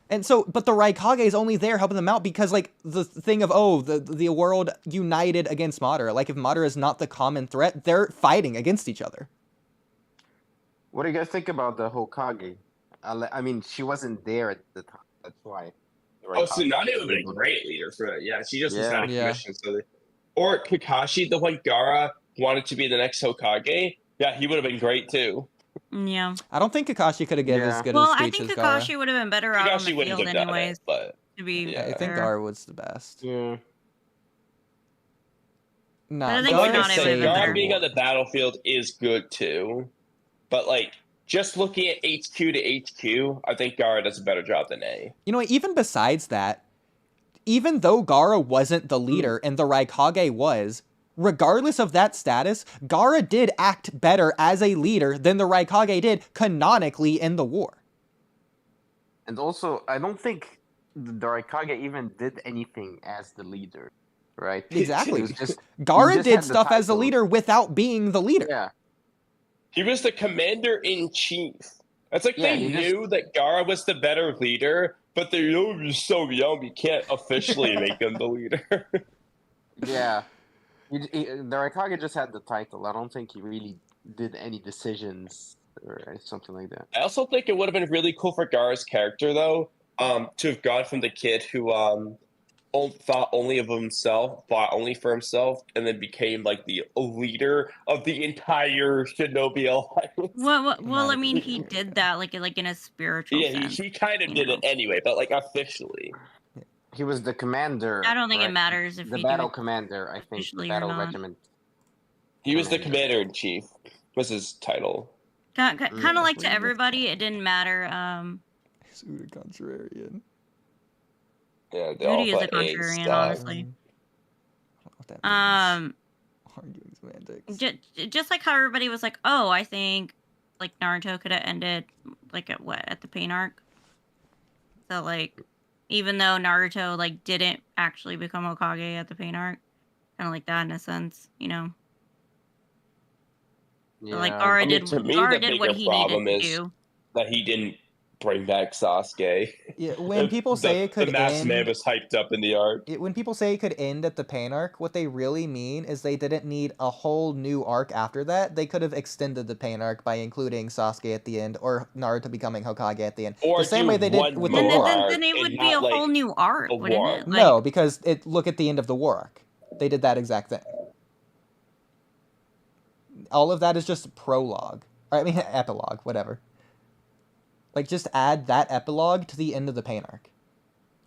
And so, but the Raikage is only there helping them out because, like, the thing of, the world united against Madara. Like, if Madara is not the common threat, they're fighting against each other. What do you guys think about the Hokage? I mean, she wasn't there at the time. That's why. Oh, Tsunade would have been a great leader for it. Yeah, she just was Yeah. out of Yeah. commission. So or Kakashi, the one Gaara wanted to be the next Hokage. Yeah, he would have been great too. Yeah. I don't think Kakashi could have given as Yeah. good Well, a I speech think as Gaara. Kakashi would have been better out on Kakashi the wouldn't field have done anyways. it, but To be yeah. I think fair. Gaara was the best. Yeah. Nah, I think like Tsunade I said, would've been Gaara better. being on the battlefield is good too. But like just looking at HQ to HQ, I think Gaara does a better job than A. You know what, even besides that, even though Gaara wasn't the leader and the Raikage was, regardless of that status, Gaara did act better as a leader than the Raikage did canonically in the war. And also, I don't think the Raikage even did anything as the leader, right? Exactly. It was just Gaara just did had the stuff as the title. leader without being the leader. yeah. He was the commander-in-chief. It's like Yeah, they he just- knew that Gaara was the better leader, but they know he's so young, you can't officially make him the leader. Yeah. The Raikage just had the title. I don't think he really did any decisions or something like that. I also think it would have been really cool for Gaara's character, though, to have gone from the kid who thought only of himself, fought only for himself, and then became like the leader of the entire Shinobi Alliance. Well, I mean, he did that like in a spiritual Yeah, sense. he kind of you did know. it anyway, but like officially. He was the commander. I don't think it right? matters if The you battle do it commander, I think. The officially or battle not. regiment. He was the Commander. commander-in-chief, was his title. Kind of like What to do you everybody, it didn't matter. He's a contrarian. Yeah, they all Oodie is a thought A contrarian, sucked. honestly. I don't know what that means. Arguing semantics. Just like how everybody was like, oh, I think like Naruto could have ended like at the pain arc. So like, even though Naruto like didn't actually become Hokage at the pain arc, kind of like that in a sense, you know. So, like, Yeah. Gaara I mean, did, to me, Gaara the did what bigger he needed problem to is do. that he didn't bring back Sasuke. Yeah, when people say it could the mass man end, was hyped up in the arc. when people say it could end at the pain arc, what they really mean is they didn't need a whole new arc after that. They could have extended the pain arc by including Sasuke at the end or Naruto becoming Hokage at the end. Or The same do way they did one with the Then, more war then, arc. arc then it and would be a not, whole new arc, a wouldn't war it? arc. Like, No, because look at the end of the war arc. They did that exact thing. All of that is just prologue. Or, I mean, epilogue, whatever. Like, just add that epilogue to the end of the pain arc.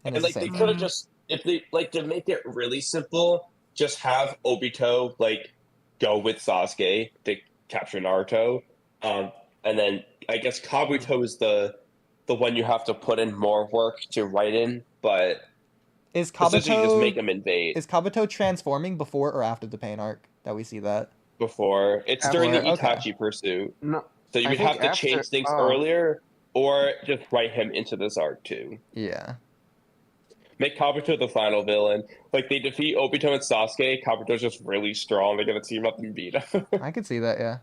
And it's like the they same could have thing. just, if they like to make it really simple, just have Obito like go with Sasuke to capture Naruto, and then I guess Kabuto is the one you have to put in more work to write in, but Is essentially just make Kabuto him invade is Kabuto transforming before or after the pain arc that we see that? before. It's during the Before, okay. Itachi pursuit, No, so you I would think have to after- change things oh. earlier, or just write him into this arc too. Yeah. Make Kabuto the final villain. Like, they defeat Obito and Sasuke, Kabuto's just really strong. They're gonna team up and beat him. I could see that, yeah.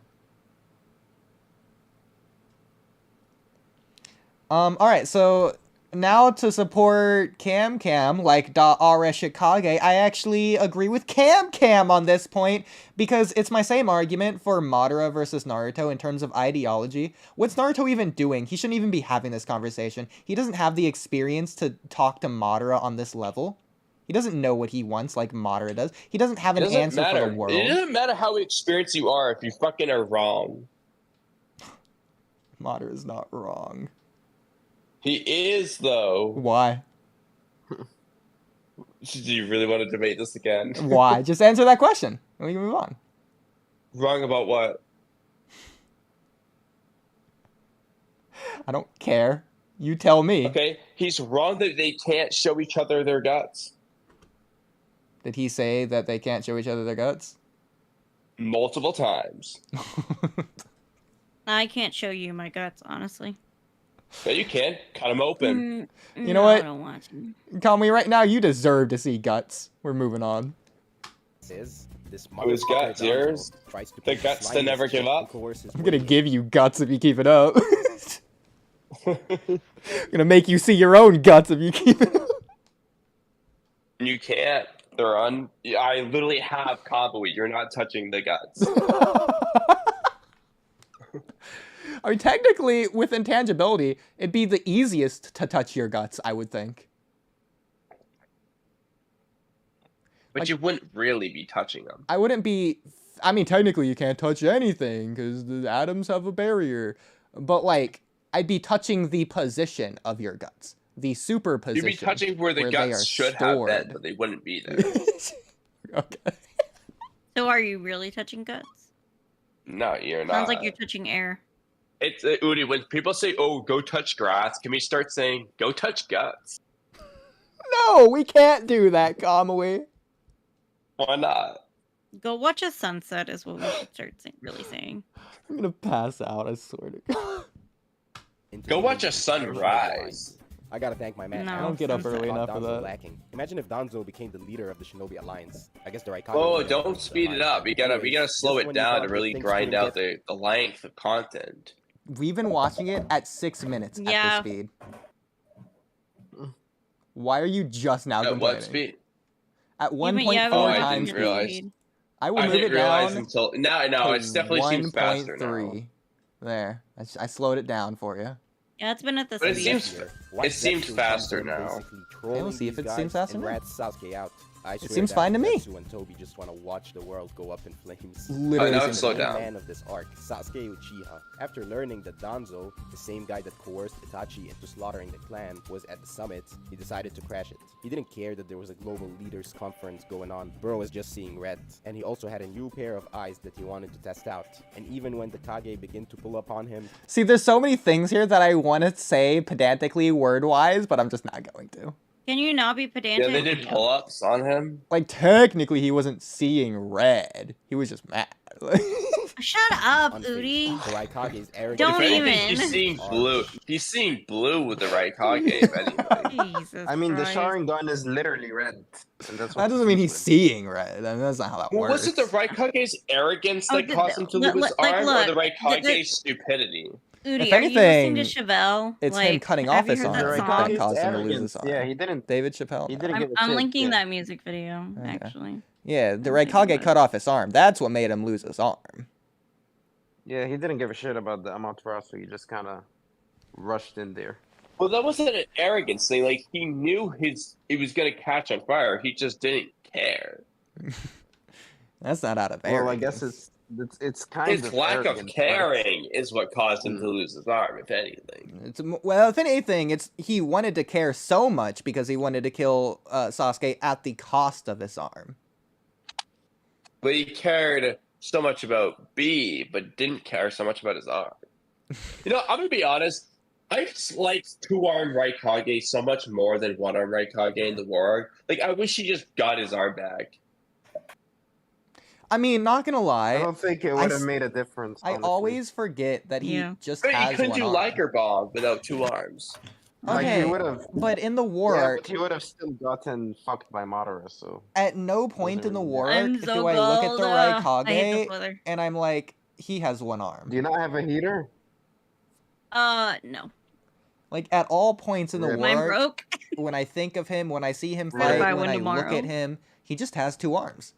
Alright, so now to support Cam, like Shikage, I actually agree with Cam on this point, because it's my same argument for Madara versus Naruto in terms of ideology. What's Naruto even doing? He shouldn't even be having this conversation. He doesn't have the experience to talk to Madara on this level. He doesn't know what he wants like Madara does. He doesn't have an answer for the world. It doesn't matter how experienced you are if you fucking are wrong. Madara's not wrong. He is, though. Why? Do you really want to debate this again? Why? Just answer that question. We can move on. Wrong about what? I don't care. You tell me. Okay, he's wrong that they can't show each other their guts. Did he say that they can't show each other their guts? Multiple times. I can't show you my guts, honestly. Yeah, you can. Cut them open. You know what? I don't want to. Kamui, right now, you deserve to see guts. We're moving on. This Who's got yours? The guts to never give up? I'm gonna give you guts if you keep it up. I'm gonna make you see your own guts if you keep it up. You can't. They're on. I literally have Kamui. You're not touching the guts. I mean, technically, with intangibility, it'd be the easiest to touch your guts, I would think. But Like, you wouldn't really be touching them. I wouldn't be... I mean, technically, you can't touch anything, because the atoms have a barrier. But, like, I'd be touching the position of your guts. The superposition. You'd be touching where the guts should have been, but they wouldn't be there. Okay. So are you really touching guts? No, you're not. Sounds like you're touching air. It's Oodie. When people say, "Oh, go touch grass," can we start saying, "Go touch guts"? No, we can't do that, Kamui. Why not? Go watch a sunset is what we should start really saying. I'm gonna pass out, I swear to God. Go watch a sunrise. I gotta thank my man. No, I don't get up sunset. early enough for Danzo that. lacking. Imagine if Danzo became the leader of the Shinobi Alliance. I guess the Raikage. Oh, would never don't be speed it alliance. up. We gotta Anyways, slow just it when you down thought to that really things grind couldn't out get- the length of content. We've been watching it at 6 minutes Yeah. at this speed. Why are you just now At complaining? what speed? At You 1.4 mean- yeah, Oh, I times didn't realize. speed. I will I move it didn't realize down until no. It definitely seems faster now. 1.3. There. I slowed it down for you. Yeah, it's been at the But it speed. seems- Watch seems Zetsu faster Danzo now. basically trolling we'll see if these it seems guys faster and now. rats Sasuke out. I swear seems that fine to me. Zetsu and Tobi just want to watch the world go up in flames. Literally. now seems it's slowed to me. down. Man of this arc, Sasuke Uchiha. After learning that Danzo, the same guy that coerced Itachi into slaughtering the clan, was at the summit, he decided to crash it. He didn't care that there was a global leaders conference going on. Bro was just seeing red. And he also had a new pair of eyes that he wanted to test out. And even when the Kage began to pull up on him, See, there's so many things here that I want to say pedantically word-wise, but I'm just not going to. Can you not be pedantic? Yeah, they did pull-ups on him. Like, technically, he wasn't seeing red. He was just mad. Shut up, unfazed. Oodie. The Raikage's arrogance. Don't If anything, even. he's seeing blue. He's seeing blue with the Raikage, if anything. Jesus I mean, the Christ. Sharingan is literally red. And that's what That doesn't mean he's with. seeing red. I mean, that's not how that Well, works. was it the Raikage's arrogance Oh, that caused him to lose his like, arm, look, or the Raikage's stupidity? Oodie, If are you listening to anything, Chevelle? it's like, him cutting have off you his heard arm that The that song? Raikage's caused him to lose arrogance. his arm. Yeah, he didn't. David Chappelle. He didn't give a I'm shit. linking Yeah. that music video, Okay. actually. Yeah, the I'll take Raikage it. cut off his arm. That's what made him lose his arm. Yeah, he didn't give a shit about the Amaterasu. He just kind of rushed in there. Well, that wasn't an arrogance thing. Like, he knew he was going to catch on fire. He just didn't care. That's not out of Well, arrogance. I guess it's kind His of lack of arrogance, but- caring is what caused him to lose his arm, if anything. Well, if anything, it's he wanted to care so much because he wanted to kill Sasuke at the cost of his arm. But he cared so much about B, but didn't care so much about his arm. You know, I'm going to be honest. I just like two-armed Raikage so much more than one-armed Raikage in the war. Like, I wish he just got his arm back. I mean, not gonna I lie, don't think it would have made a difference. I honestly. always forget that he Yeah. just But he has couldn't one do arm. Liker Bomb without two arms. Like, Okay, he would have. but in the Yeah, war, but he would have still gotten fucked by Madara. So at no point in the really war I'm do so I look at cold. the I hate Raikage this weather. and I'm like, he has one arm. do you not have a heater? No. Like at all points in the Rip. Mine war, broke. when I think of him, when I see him Rip. fight, Buy when one I look tomorrow. at him, he just has two arms.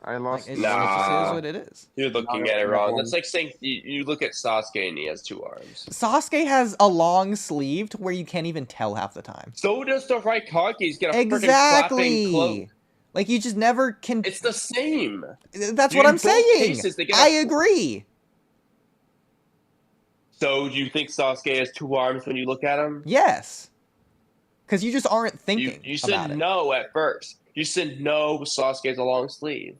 I Like, lost. it just Nah. is what it is. You're looking Not at it a wrong. problem. That's like saying you look at Sasuke and he has two arms. Sasuke has a long sleeved where you can't even tell half the time. So does the Raikage. He's got a freaking flapping cloak. Exactly. Like you just never can. It's the same. That's in what I'm both saying. cases, they get I a- agree. So do you think Sasuke has two arms when you look at him? Yes. Because you just aren't You, thinking you about said it. no at first. You said no, Sasuke has a long sleeve.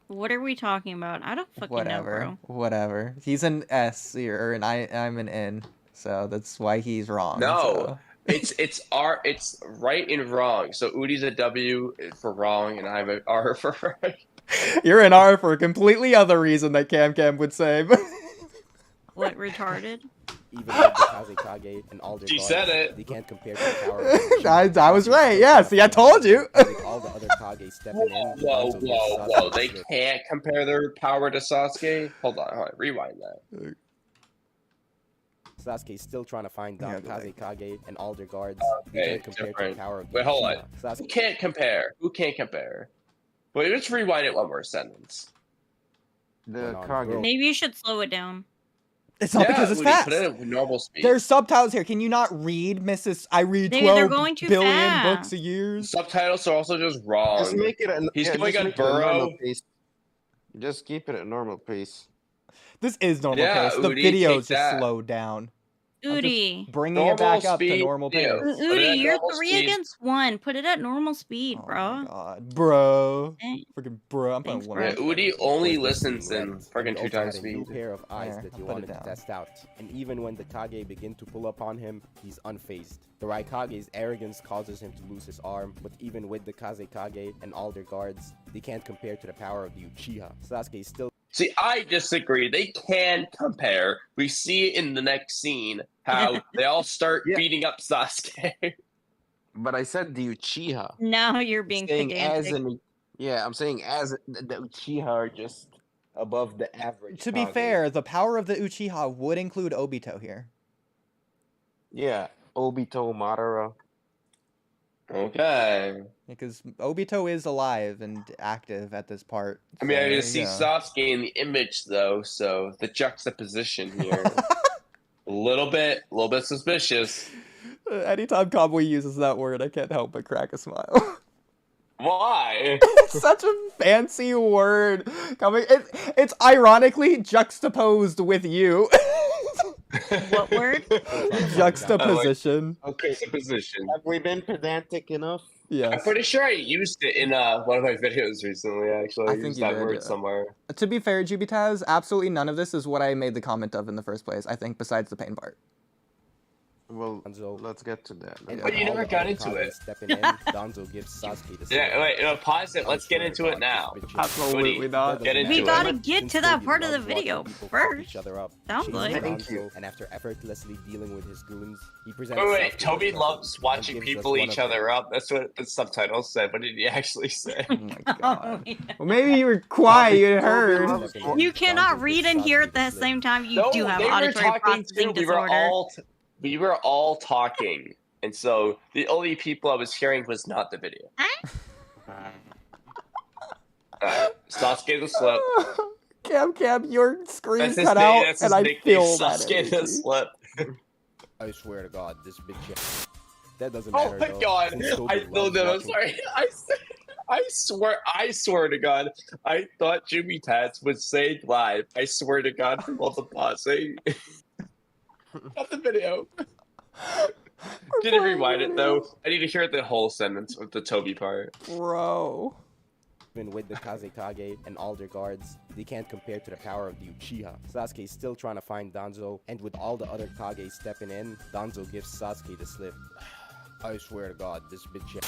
What are we talking about? I don't fucking know, bro. Whatever. He's an S here, and I'm an N, so that's why he's wrong. No. It's right and wrong. So Oodie's a W for wrong, and I'm an R for right. so. You're an R for a completely other reason that Cam would say. What, retarded? Even with the Kazekage and all their She guards, said it. they can't compare to the power of the Uchiha. I was right. Yeah. See, I told you. With all the other Kage stepping in. Whoa, until whoa, Sasuke whoa. They split. can't compare their power to Sasuke? Hold on. Rewind that. Sasuke's still trying to find down Yeah, but Kazekage and all their guards. Okay, They can't compare to different. the power of the Wait, hold Uchiha. on. Sasuke Who can't compare? Who can't compare? Wait, let's rewind it one more sentence. The Went on Kage. girl. Maybe you should slow it down. It's not because it's Oodie, fast. Put it at normal speed. There's subtitles here. Can you not read, Mrs. I read They're 12 going too billion fast. books a year. Subtitles are also just wrong. Just make it. He's yeah, going just on make it a normal Burrow. pace. Just keep it at normal pace. This is normal Yeah, pace. The Oodie, video's take just that. slowed down. I'm just Oodie. bringing it Normal back up to speed normal pace. video. Put it Oodie, at you're normal 3 speed. against 1. Put it at normal speed, Oh bro. my god, bro. Eh. Freaking bro. I'm putting Thanks, one. bro. Yeah, up. Oodie only was listens red, in and freaking he 2 also times had a new speed. pair of eyes There, that I'll he put it wanted to down. test out. And even when the Kage begin to pull up on him, he's unfazed. The Raikage's arrogance causes him to lose his arm, but even with the Kazekage and all their guards, they can't compare to the power of the Uchiha. Sasuke is still See, I disagree. They can compare. We see in the next scene how they all start Yeah. beating up Sasuke. But I said the Uchiha. Now you're being Saying as pedantic. in, yeah, I'm saying as the Uchiha are just above the average. To be Kage. fair, the power of the Uchiha would include Obito here. Yeah, Obito, Madara. Okay. Because Obito is alive and active at this part. I mean, so I there just you see go. Sasuke in the image though, so the juxtaposition here a little bit suspicious. Anytime Kamui uses that word, I can't help but crack a smile. Why? It's such a fancy word. It's ironically juxtaposed with you. What word? Juxtaposition. Okay, Juxtaposition. have we been pedantic enough? I'm Yes. pretty sure I used it in one of my videos recently. Actually, I I think used you that did, word yeah. somewhere. To be fair, Jubitaz, absolutely none of this is what I made the comment of in the first place, I think, besides the pain part. Well, Danzo. let's get to that. And But with you all never the got other into Kage it. stepping in, Danzo gives Sasuke the slip. Yeah, wait, no, pause it. Let's get into it now. Absolutely not. Get into We it. gotta get Since to that Toby part of the loves watching video people fuck first. each other up, Sounds chases like. Thank Danzo, you. and after effortlessly dealing with his goons, he presents Wait, Sasuke Toby with a loves weapon watching and gives us people one each of other them. up. That's what the subtitle said. What did he actually say? Oh my god. Oh, Well, maybe you were quiet. You heard. you cannot Danzo read gives and hear Sasuke at the slip. same time. You No, do have they were auditory talking too. processing disorder. We were all talking, and so the only people I was hearing was not the video. Sasuke the slip. Cam, your screen's That's his cut name. out, That's his and I nickname. feel that Sasuke the energy. slip. I swear to God, this big shit. That doesn't Oh matter. my though, god! since Toby I no, loves no, I'm watching- sorry. I swear to God, I thought Jimmy Tats was saying live. I swear to God, from all the pausing. Not the video. Didn't rewind it though. I need to hear the whole sentence with the Toby part. Bro. Even with the Kazekage and all their guards, they can't compare to the power of the Uchiha. Sasuke's still trying to find Danzo, and with all the other Kage stepping in, Danzo gives Sasuke the slip. I swear to God, this bitch shit.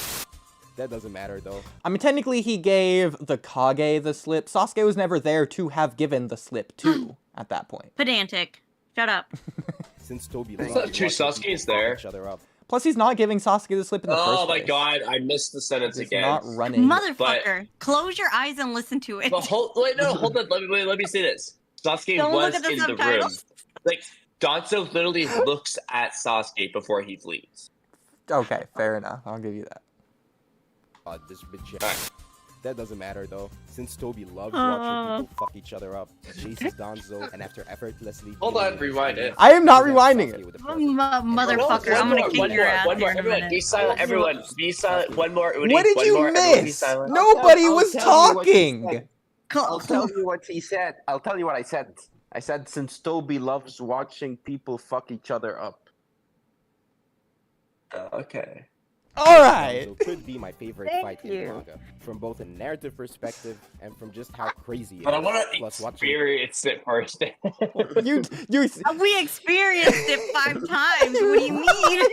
That doesn't matter though. I mean, technically, he gave the Kage the slip. Sasuke was never there to have given the slip to at that point. Pedantic. Shut up. Since Toby It's loves not true, watching Sasuke people is fuck there. each other up. Plus, he's not giving Sasuke the slip in the first Oh place. my God, I missed the sentence He's again. not running. Motherfucker. Close your eyes and listen to it. But hold on. Let me say this. Sasuke Don't look was at the in the room. subtitles. Like Danzo literally looks at Sasuke before he leaves. Okay, fair enough. I'll give you that. This bitch shit. Alright. That doesn't matter though, since Toby loves watching people fuck each other up, chases Danzo, and after effortlessly Hold dealing on, with his rewind goons, it. I am not presents rewinding Sasuke it. with a present. Motherfucker, I'm gonna kick your ass one more, here in a everyone, minute. be silent, everyone, be silent, one more, Oodie, What did one you more, everyone be miss? silent. Nobody I'll was tell you what he talking. said. I'll tell you what he said. I'll tell you what I said. I said since Toby loves watching people fuck each other up. Okay. All right. Danzo could be my favorite Thank fight in you. the manga, from both a narrative perspective and from just how crazy it But I is. want to Plus watching experience it first. You We experienced it 5 times. What do you mean?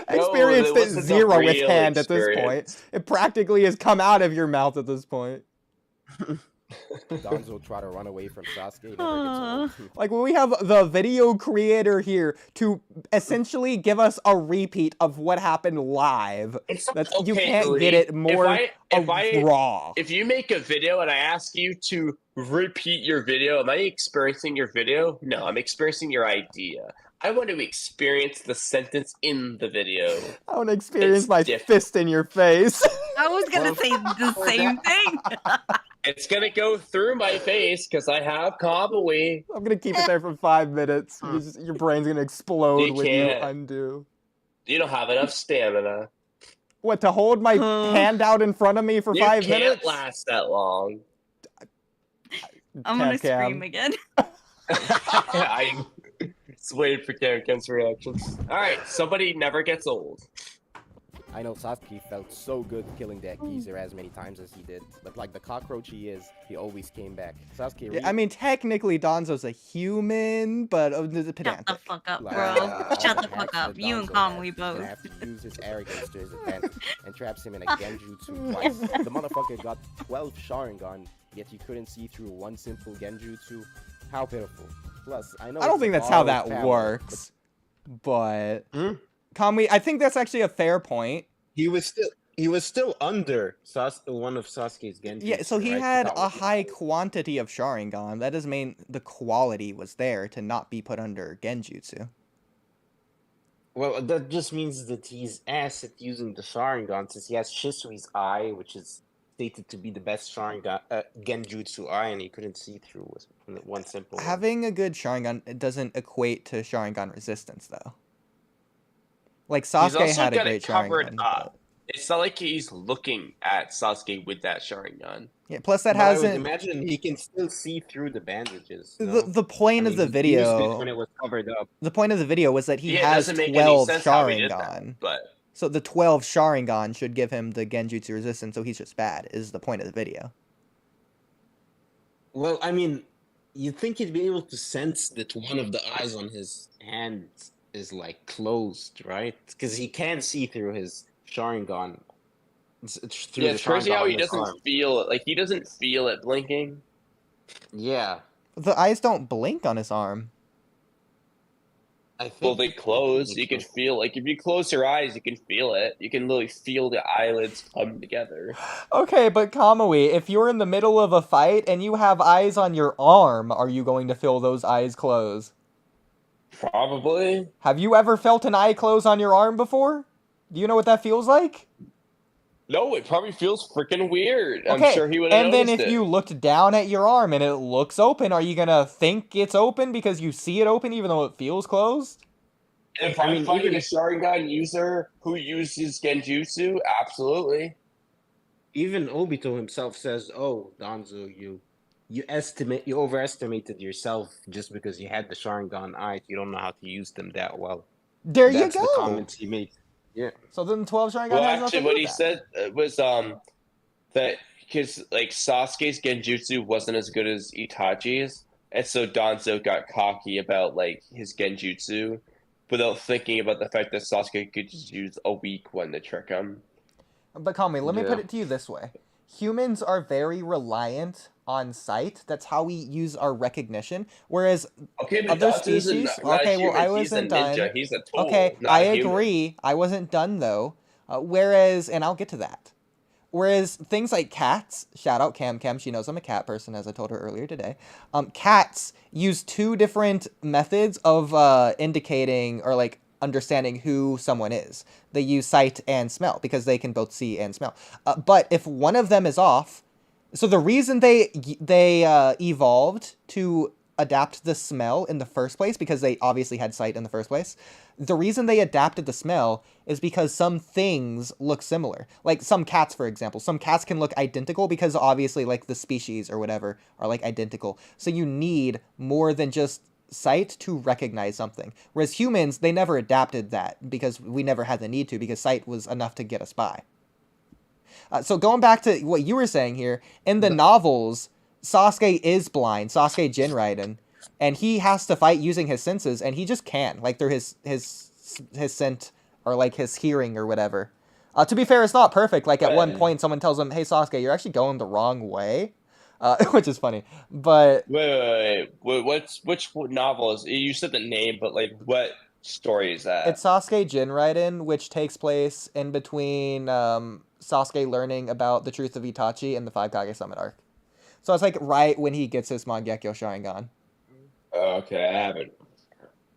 experienced it it wasn't a zero with real hand at this point. experience. It practically has come out of your mouth at this point. Danzo try to run away from Sasuke, never gets old. Like, when we have the video creator here to essentially give us a repeat of what happened live. It's not That's, you okay, can't Oodie. get it more raw. If you make a video and I ask you to repeat your video, am I experiencing your video? No, I'm experiencing your idea. I want to experience the sentence in the video. I want to experience It's my different. fist in your face. I was gonna say the same thing. It's gonna go through my face because I have Kamui. I'm gonna keep it there for 5 minutes. Your brain's gonna explode You when you can't. undo. You don't have enough stamina. What, to hold my hand out in front of me for You 5 can't minutes? last that long. I'm gonna Cam. scream again. I'm just waiting for Cam's reactions. Alright, somebody never gets old. I know Sasuke felt so good killing that geezer as many times as he did, but like the cockroach he is, he always came back. Sasuke really I mean, technically, Danzo's a human, but Shut the pedantic. fuck up, like, bro. all Shut the hacks fuck up. that You and Danzo Kamui has, both. and have to use his arrogance to his advantage and traps him in a genjutsu twice. The motherfucker got 12 Sharingan, yet you couldn't see through one simple genjutsu. How pitiful. Plus, I know I don't it's think a that's how borrowed that power, works, but Kamui, I think that's actually a fair point. He was still under one of Sasuke's genjutsu. Yeah, so he right? had That a was- high quantity of Sharingan. That doesn't mean the quality was there to not be put under Genjutsu. Well, that just means that he's ass at using the Sharingan since he has Shisui's eye, which is stated to be the best Sharingan genjutsu eye, and he couldn't see through with one simple. one. Having a good Sharingan, it doesn't equate to Sharingan resistance, though. Like, He's Sasuke also had a got great it covered Sharingan. up. It's not like he's looking at Sasuke with that Sharingan. Yeah, plus that But I would hasn't... imagine he can still see through the bandages. The point I of the mean, he used it video... when it was covered up. The point of the video was that he Yeah, it has doesn't make 12 any sense how he did that, Sharingan. but So the 12 Sharingan should give him the Genjutsu resistance, so he's just bad, is the point of the video. Well, I mean, you'd think he'd be able to sense that one of the eyes on his hand is like closed, right? Because he can't see through his Sharingan. It's through Yeah, the it's crazy Sharingan how on he his doesn't arm. feel it. Like, he doesn't feel it blinking. Yeah, The eyes don't blink on his arm. I think Well, they close. they You can close. feel, like, if you close your eyes, you can feel it. You can literally feel the eyelids come together. Okay, but Kamui, if you're in the middle of a fight and you have eyes on your arm, are you going to feel those eyes close? Probably. Have you ever felt an eye close on your arm before? Do you know what that feels like? No, it probably feels freaking weird. I'm Okay, sure he would have and then noticed if it. you looked down at your arm and it looks open, are you gonna think it's open because you see it open even though it feels closed? If I I'm mean, fighting even- a Sharingan user who uses Genjutsu, absolutely. Even Obito himself says, "Oh, Danzo, you overestimated yourself just because you had the Sharingan eyes. You don't know how to use them that well." There That's you the go! comments he made. Yeah. So then 12 Sharingan Well, has actually, nothing to do what with he that. said was that because like Sasuke's Genjutsu wasn't as good as Itachi's, and so Danzo got cocky about like his Genjutsu, without thinking about the fact that Sasuke could just use a weak one to trick him. But Kamui, let me put Yeah. it to you this way. Humans are very reliant on sight. That's how we use our recognition. Whereas Okay, but other Danzo's species... not a Okay, well, human. I He's a wasn't ninja. done. He's a tool, Okay, not I a human. agree. I wasn't done, though. Whereas... And I'll get to that. Whereas things like cats... Shout out Cam Cam. She knows I'm a cat person, as I told her earlier today. Cats use two different methods of indicating or, like, understanding who someone is. They use sight and smell because they can both see and smell. But if one of them is off, so the reason they evolved to adapt the smell in the first place, because they obviously had sight in the first place, the reason they adapted the smell is because some things look similar. Like some cats, for example. Some cats can look identical because obviously like the species or whatever are like identical. So you need more than just sight to recognize something. Whereas humans, they never adapted that because we never had the need to, because sight was enough to get us by. So going back to what you were saying here, in the novels, Sasuke is blind, Sasuke Jinraiden, and he has to fight using his senses, and he just can't, like through his scent or like his hearing or whatever. To be fair, it's not perfect. Like at one point, someone tells him, "Hey Sasuke, you're actually going the wrong way," which is funny. But Wait. Which novel is? You said the name, but like, what story is that? it's Sasuke Jinraiden, which takes place in between Sasuke learning about the truth of Itachi and the 5 Kage Summit arc. So it's like right when he gets his Mangekyo Sharingan. Okay, I haven't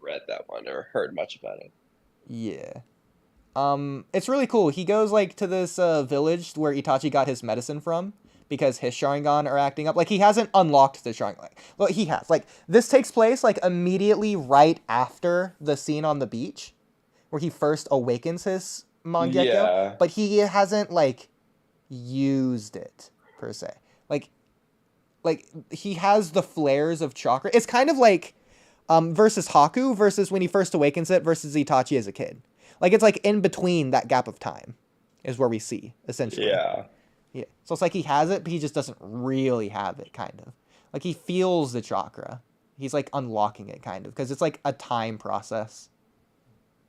read that one or heard much about it. Yeah. It's really cool. He goes like to this village where Itachi got his medicine from because his Sharingan are acting up. Like he hasn't unlocked the Sharingan. Well, he has. Like this takes place like immediately right after the scene on the beach where he first awakens his Mangekyo, Yeah. but he hasn't like used it per se. Like he has the flares of chakra. It's kind of like versus Haku versus when he first awakens it versus Itachi as a kid. Like it's like in between that gap of time is where we see essentially. Yeah. Yeah. So it's like he has it, but he just doesn't really have it, kind of. Like he feels the chakra. He's like unlocking it, kind of, because it's like a time process.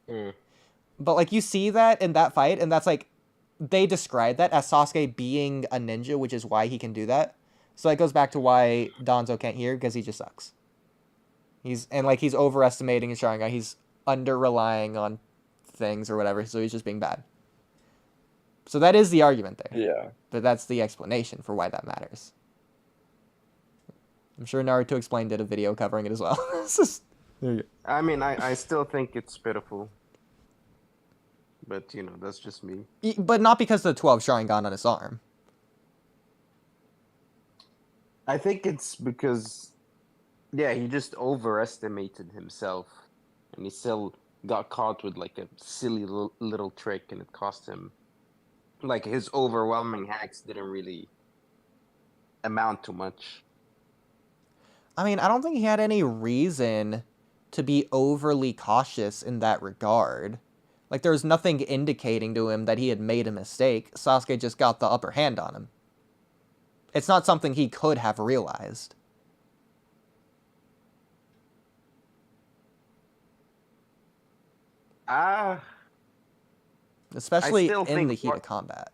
But like you see that in that fight, and that's like they describe that as Sasuke being a ninja, which is why he can do that. So that goes back to why Danzo can't hear, because he just sucks. He's overestimating his Sharingan. He's under relying on things or whatever, so he's just being bad. So that is the argument there. Yeah. But that's the explanation for why that matters. I'm sure Naruto explained it a video covering it as well. There you go. I mean, I still think it's pitiful. But, you know, that's just me. But not because of the 12 Sharingan on his arm. I think it's because, yeah, he just overestimated himself. And he still got caught with, like, a silly little trick, and it cost him. Like, his overwhelming hacks didn't really amount to much. I mean, I don't think he had any reason to be overly cautious in that regard. Like, there was nothing indicating to him that he had made a mistake. Sasuke just got the upper hand on him. It's not something he could have realized. Especially still in think the heat of combat.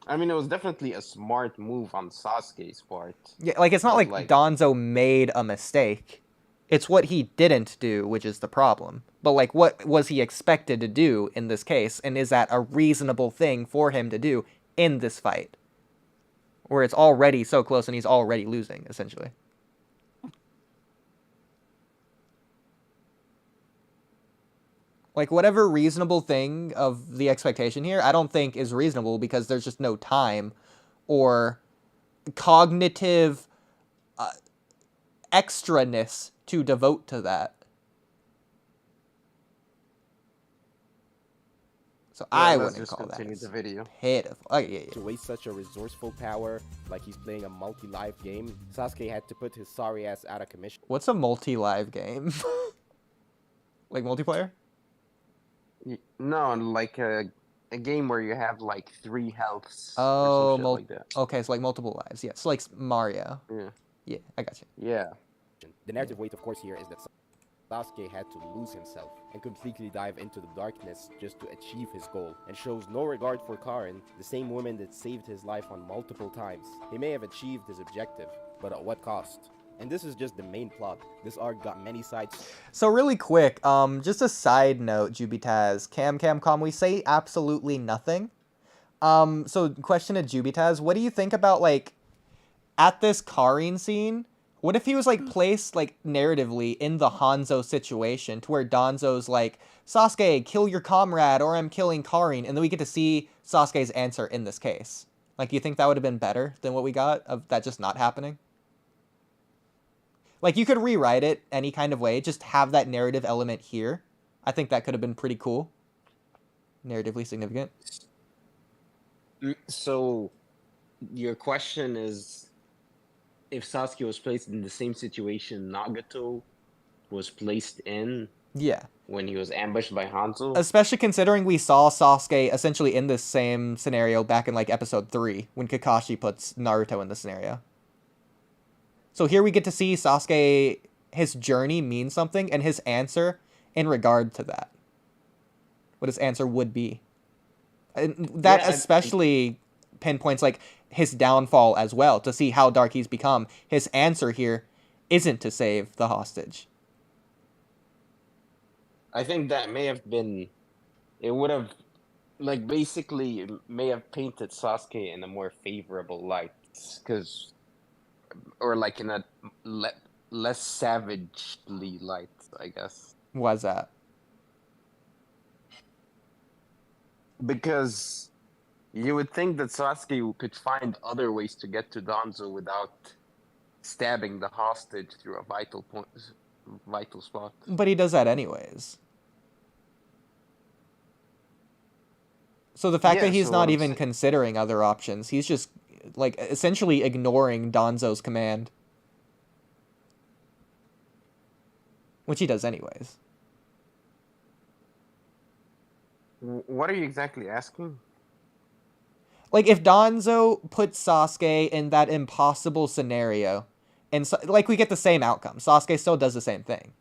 I mean, it was definitely a smart move on Sasuke's part. Yeah, like, it's not But, like Danzo made a mistake. It's what he didn't do, which is the problem. But, like, what was he expected to do in this case? And is that a reasonable thing for him to do in this fight? Where it's already so close and he's already losing, essentially. Like, whatever reasonable thing of the expectation here, I don't think is reasonable because there's just no time or cognitive extraness to devote to that. So I wouldn't call that the video. pitiful. Oh, yeah. To waste such a resourceful power, like he's playing a multi-live game, Sasuke had to put his sorry ass out of commission. What's a multi-live game? Like multiplayer? No, like a game where you have like 3 healths. Oh, or some shit like that. Okay, so like multiple lives. Yeah, so like Mario. Yeah. Yeah, I got you. Yeah. The narrative weight, of course, here is that Sasuke had to lose himself and completely dive into the darkness just to achieve his goal, and shows no regard for Karin, the same woman that saved his life on multiple times. He may have achieved his objective, but at what cost? And this is just the main plot. This arc got many sides. So really quick, just a side note, Jubitaz, Kamui, say absolutely nothing. So question to Jubitaz, what do you think about, like, at this Karin scene, what if he was, like, placed, like, narratively in the Hanzo situation to where Danzo's like, Sasuke, kill your comrade, or I'm killing Karin, and then we get to see Sasuke's answer in this case? Like, you think that would have been better than what we got of that just not happening? Like, you could rewrite it any kind of way, just have that narrative element here. I think that could have been pretty cool. Narratively significant. So, your question is, if Sasuke was placed in the same situation Nagato was placed in Yeah. when he was ambushed by Hanzo? Especially considering we saw Sasuke essentially in this same scenario back in, like, episode 3, when Kakashi puts Naruto in the scenario. So here we get to see Sasuke, his journey means something, and his answer in regard to that. What his answer would be. And that especially pinpoints, like, his downfall as well, to see how dark he's become. His answer here isn't to save the hostage. I think that may have been... It would have... Like, basically, it may have painted Sasuke in a more favorable light. Because... Or, like, in a less savagely light, I guess. Why's that? Because you would think that Sasuke could find other ways to get to Danzo without stabbing the hostage through a vital spot. But he does that anyways. So the fact that he's not even considering other options, he's just, like, essentially ignoring Danzo's command. Which he does anyways. What are you exactly asking? Like, if Danzo puts Sasuke in that impossible scenario, and like, we get the same outcome. Sasuke still does the same thing.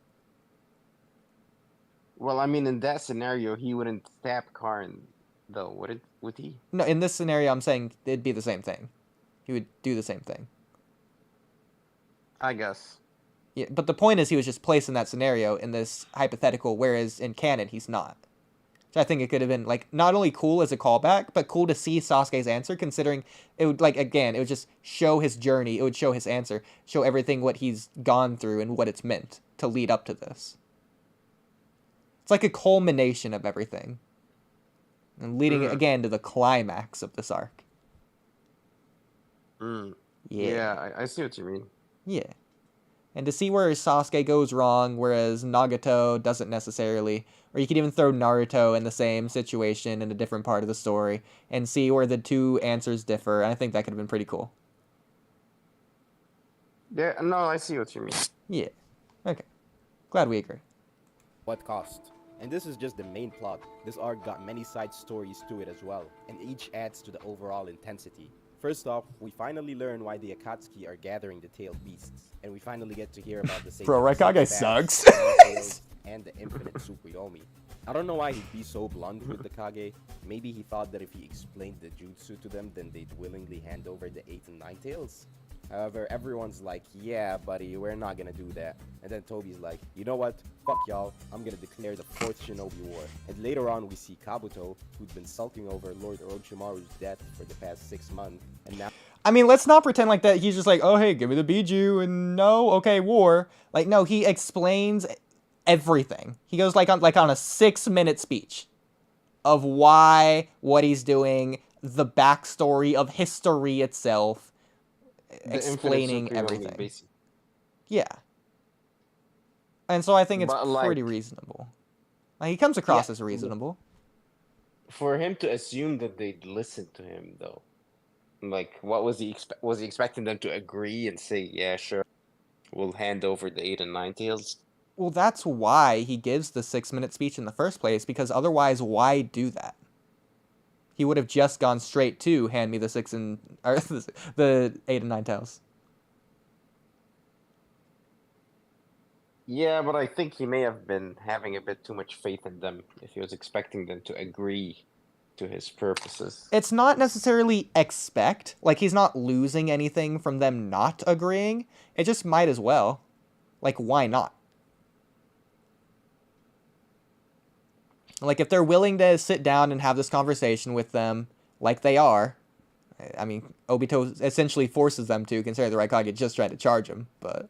Well, I mean, in that scenario, he wouldn't stab Karin, though, would he? No, in this scenario, I'm saying it'd be the same thing. He would do the same thing. I guess. Yeah, but the point is he was just placed in that scenario in this hypothetical, whereas in canon, he's not. So I think it could have been, like, not only cool as a callback, but cool to see Sasuke's answer, considering it would, like, again, it would just show his journey, it would show his answer, show everything what he's gone through and what it's meant to lead up to this. It's like a culmination of everything. And leading, again, to the climax of this arc. Yeah, I see what you mean. Yeah. And to see where Sasuke goes wrong, whereas Nagato doesn't necessarily. Or you could even throw Naruto in the same situation in a different part of the story and see where the two answers differ. I think that could have been pretty cool. Yeah, no, I see what you mean. Yeah. Okay. Glad we agree. What cost? And this is just the main plot. This arc got many side stories to it as well, and each adds to the overall intensity. First off, we finally learn why the Akatsuki are gathering the tailed beasts, and we finally get to hear about the Bro, Raikage sucks. and the infinite super Omi. I don't know why he'd be so blunt with the Kage. Maybe he thought that if he explained the jutsu to them, then they'd willingly hand over the 8 and 9 tails. However, everyone's like, yeah, buddy, we're not gonna do that. And then Toby's like, you know what? Fuck y'all, I'm gonna declare the 4th Shinobi War. And later on, we see Kabuto, who'd been sulking over Lord Orochimaru's death for the past 6 months, and now... I mean, let's not pretend like that he's just like, oh, hey, give me the Biju, and no, okay, war. Like, no, he explains everything. He goes like on a 6-minute speech of why, what he's doing, the backstory of history itself, explaining everything. Yeah. And so I think it's pretty reasonable. Like, he comes across as reasonable. For him to assume that they'd listen to him, though, like, what was he was he expecting them to agree and say, yeah, sure, we'll hand over the 8 and 9 tails? Well, that's why he gives the 6-minute speech in the first place, because otherwise, why do that? He would have just gone straight to hand me the the 8 and 9 tails. Yeah, but I think he may have been having a bit too much faith in them if he was expecting them to agree to his purposes. It's not necessarily expect. Like, he's not losing anything from them not agreeing. It just might as well. Like, why not? Like, if they're willing to sit down and have this conversation with them, like they are, I mean, Obito essentially forces them to, consider the Raikage just tried to charge him, but...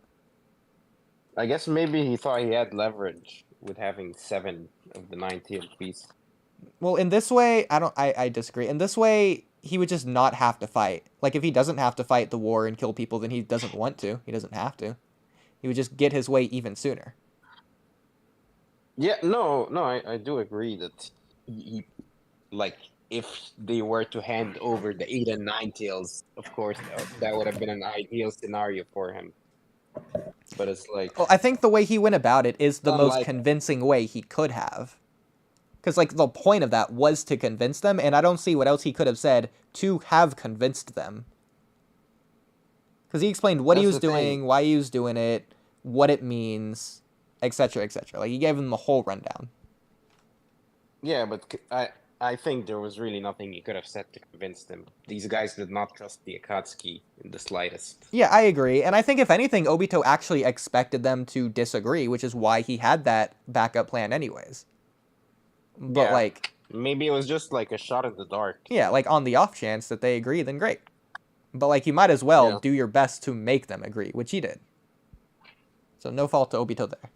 I guess maybe he thought he had leverage with having 7 of the 9 tailed beasts. Well, in this way, I disagree. In this way, he would just not have to fight. Like, if he doesn't have to fight the war and kill people, then he doesn't want to. He doesn't have to. He would just get his way even sooner. Yeah, no, I do agree that he, like, if they were to hand over the 8 and 9 tails, of course, that would have been an ideal scenario for him. But it's like... Well, I think the way he went about it is the most convincing way he could have. Because, like, the point of that was to convince them, and I don't see what else he could have said to have convinced them. Because he explained what he was doing, why he was doing it, what it means, etc., etc. Like, he gave them the whole rundown. Yeah, but I think there was really nothing he could have said to convince them. These guys did not trust the Akatsuki in the slightest. Yeah, I agree. And I think, if anything, Obito actually expected them to disagree, which is why he had that backup plan anyways. But, yeah, like... maybe it was just, like, a shot in the dark. Yeah, like, on the off chance that they agree, then great. But, like, you might as well do your best to make them agree, which he did. So, no fault to Obito there.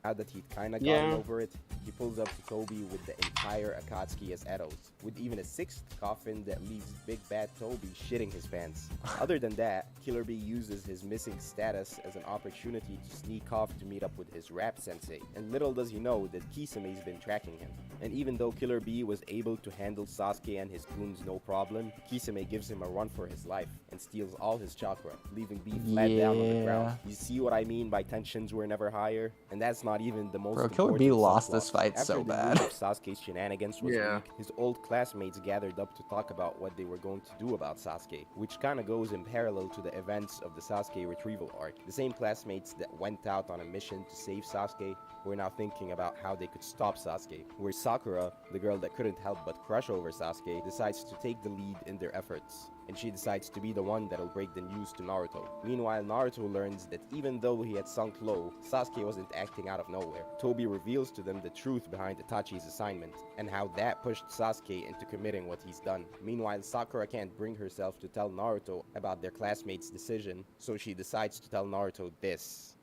Now that he'd kinda gotten over it, he pulls up to Toby with the entire Akatsuki as Edos, with even a 6th coffin that leaves Big Bad Toby shitting his pants. Other than that, Killer Bee uses his missing status as an opportunity to sneak off to meet up with his rap sensei, and little does he know that Kisame's been tracking him. And even though Killer Bee was able to handle Sasuke and his goons no problem, Kisame gives him a run for his life and steals all his chakra, leaving Bee flat down on the ground. You see what I mean by tensions were never higher? And that's not even the most important. Killer Bee lost this fight After so the bad. news of Sasuke's shenanigans was leaked, his old classmates gathered up to talk about what they were going to do about Sasuke, which kinda goes in parallel to the events of the Sasuke retrieval arc. The same classmates that went out on a mission to save Sasuke were now thinking about how they could stop Sasuke, where Sakura, the girl that couldn't help but crush over Sasuke, decides to take the lead in their efforts, and she decides to be the one that'll break the news to Naruto. Meanwhile, Naruto learns that even though he had sunk low, Sasuke wasn't acting out of nowhere. Toby reveals to them the truth behind Itachi's assignment, and how that pushed Sasuke into committing what he's done. Meanwhile, Sakura can't bring herself to tell Naruto about their classmates' decision, so she decides to tell Naruto this.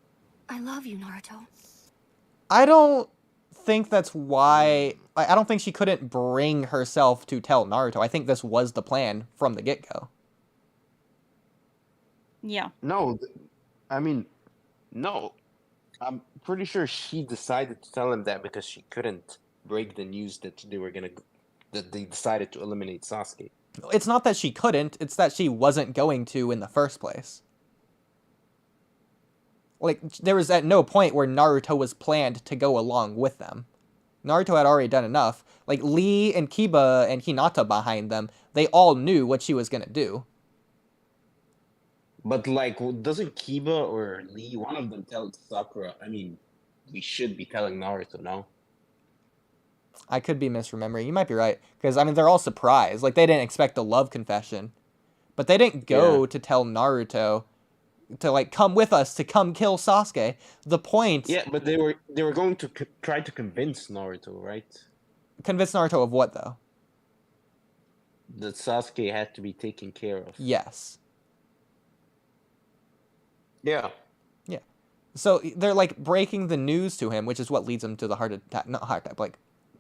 I love you, Naruto. I don't think that's why... I don't think she couldn't bring herself to tell Naruto. I think this was the plan from the get-go. Yeah. No, I mean, no. I'm pretty sure she decided to tell him that because she couldn't break the news that they decided to eliminate Sasuke. It's not that she couldn't, it's that she wasn't going to in the first place. Like, there was at no point where Naruto was planned to go along with them. Naruto had already done enough. Like, Lee and Kiba and Hinata behind them, they all knew what she was gonna do. But, like, doesn't Kiba or Lee, one of them tell Sakura, I mean, we should be telling Naruto, no? I could be misremembering. You might be right. Because, I mean, they're all surprised. Like, they didn't expect the love confession. But they didn't go to tell Naruto to, like, come with us to come kill Sasuke. The point... Yeah, but they were going to try to convince Naruto, right? Convince Naruto of what, though? That Sasuke had to be taken care of. Yes. Yeah. Yeah. So they're, like, breaking the news to him, which is what leads him to the heart attack. Not heart attack, like,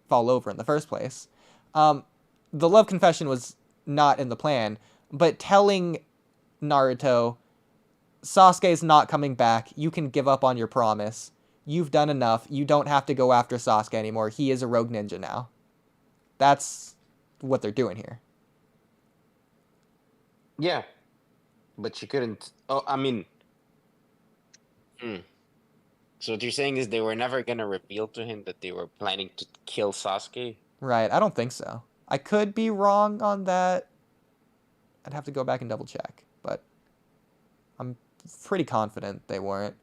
fall over in the first place. The love confession was not in the plan, but telling Naruto, Sasuke's not coming back. You can give up on your promise. You've done enough. You don't have to go after Sasuke anymore. He is a rogue ninja now. That's what they're doing here. Yeah. But she couldn't... Oh, I mean... So what you're saying is they were never going to reveal to him that they were planning to kill Sasuke? Right, I don't think so. I could be wrong on that. I'd have to go back and double check, but I'm pretty confident they weren't.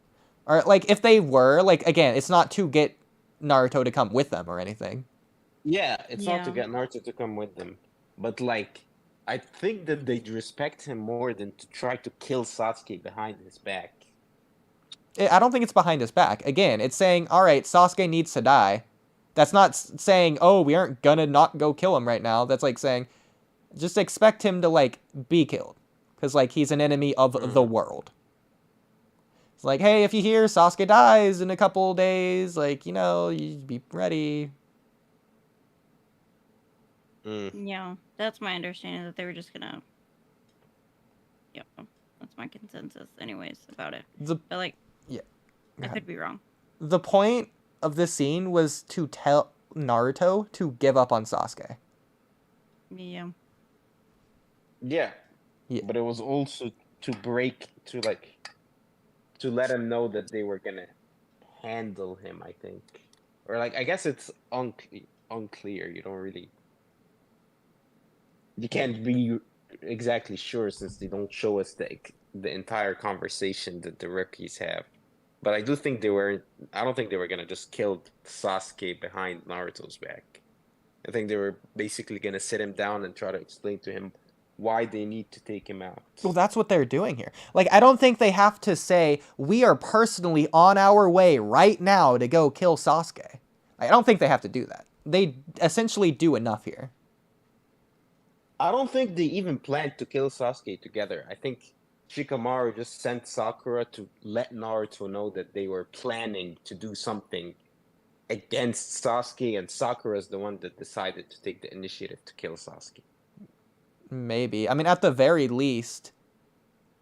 Or, like, if they were, like, again, it's not to get Naruto to come with them or anything. Yeah, it's not to get Naruto to come with them. But, like, I think that they'd respect him more than to try to kill Sasuke behind his back. I don't think it's behind his back. Again, it's saying, all right, Sasuke needs to die. That's not saying, oh, we aren't gonna not go kill him right now. That's like saying, just expect him to, like, be killed. Because, like, he's an enemy of the world. It's like, hey, if you hear Sasuke dies in a couple days, like, you know, you be ready. Yeah, that's my understanding, that they were just gonna... Yep, that's my consensus anyways about it. But, like, yeah, I could be wrong. The point of this scene was to tell Naruto to give up on Sasuke. Yeah. Yeah. But it was also to let him know that they were gonna handle him, I think. Or, like, I guess it's unclear. You don't really... You can't be exactly sure since they don't show us the entire conversation that the rookies have. But I do think I don't think they were gonna just kill Sasuke behind Naruto's back. I think they were basically gonna sit him down and try to explain to him why they need to take him out. Well, that's what they're doing here. Like, I don't think they have to say, we are personally on our way right now to go kill Sasuke. I don't think they have to do that. They essentially do enough here. I don't think they even planned to kill Sasuke together. I think Shikamaru just sent Sakura to let Naruto know that they were planning to do something against Sasuke, and Sakura's the one that decided to take the initiative to kill Sasuke. Maybe. I mean, at the very least,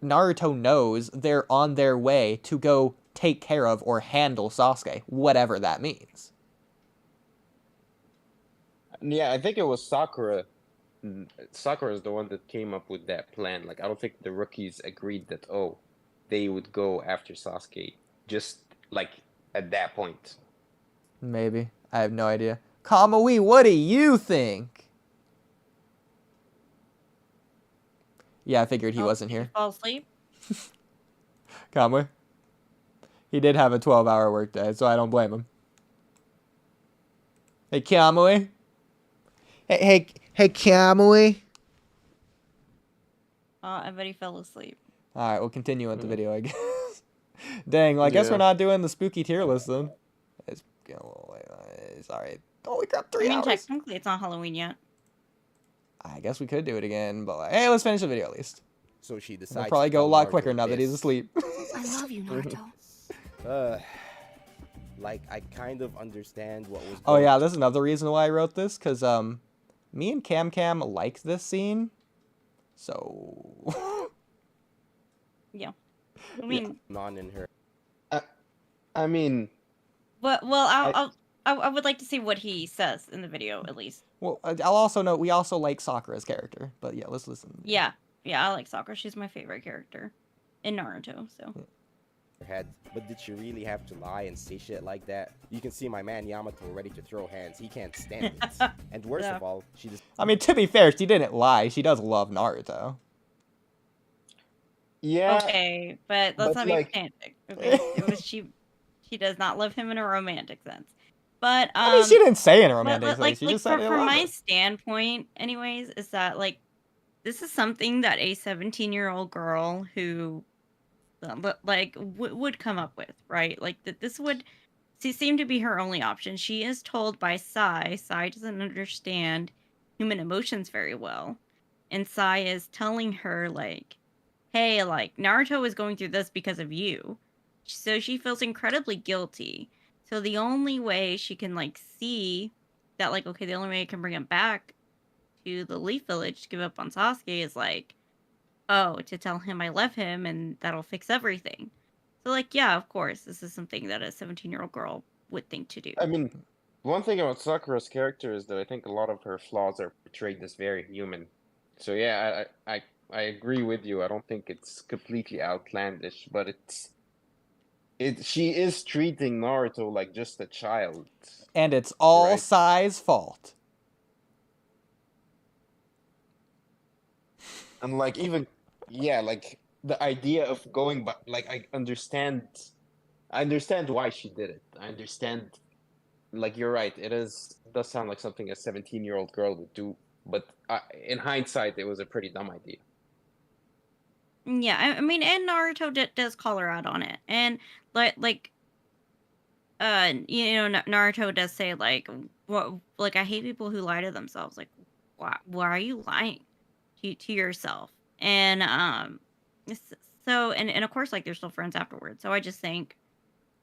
Naruto knows they're on their way to go take care of or handle Sasuke, whatever that means. Yeah, I think it was Sakura. Sakura is the one that came up with that plan. Like, I don't think the rookies agreed that, they would go after Sasuke just, like, at that point. Maybe. I have no idea. Kamui, what do you think? Yeah, I figured he wasn't here. Fall asleep? Kamui. He did have a 12-hour workday, so I don't blame him. Hey, Kamui. Hey, Kamui. I bet he fell asleep. Alright, we'll continue with the video, I guess. Dang, well, I guess we're not doing the spooky tier list, then. It's alright. Holy crap, 3 hours. Technically, it's not Halloween yet. I guess we could do it again, but, like, hey, let's finish the video at least. So she decides. We'll probably go a lot quicker now that he's asleep. I love you, Naruto. Like, I kind of understand what was. Oh yeah, that's another reason why I wrote this, because me and Cam like this scene, so. Yeah, I mean, non in her. I mean. But I would like to see what he says in the video at least. Well, I'll also note we also like Sakura's character, but yeah, let's listen. Yeah, I like Sakura. She's my favorite character in Naruto. So. Head, but did she really have to lie and say shit like that? You can see my man Yamato ready to throw hands. He can't stand it. And worst of all, she just... I mean, to be fair, she didn't lie. She does love Naruto. Yeah. Okay, but let's not be pedantic. Okay? It was she She does not love him in a romantic sense. But I mean, she didn't say in a but, romantic sense. like She just said, "I from love my him." standpoint, anyways, is that like this is something that a 17-year-old girl who like would come up with, right? Like that this would seem to be her only option. She is told by Sai. Sai doesn't understand human emotions very well, and Sai is telling her like, "Hey, like Naruto is going through this because of you," so she feels incredibly guilty. So the only way she can like see that, like, okay, the only way I can bring him back to the Leaf Village to give up on Sasuke is like, oh, to tell him I love him and that'll fix everything. So, like, yeah, of course, this is something that a 17-year-old girl would think to do. I mean, one thing about Sakura's character is that I think a lot of her flaws are portrayed as very human. So yeah, I agree with you. I don't think it's completely outlandish, but she is treating Naruto like just a child. And it's all Right. Sai's fault. And like even like the idea of going back, like I understand why she did it. I understand, like you're right, does sound like something a 17-year-old girl would do, but in hindsight it was a pretty dumb idea. Yeah, I mean, and Naruto does call her out on it. And like Naruto does say like, what, like, I hate people who lie to themselves. Like, why are you lying to yourself? And so and of course, like, they're still friends afterwards. So I just think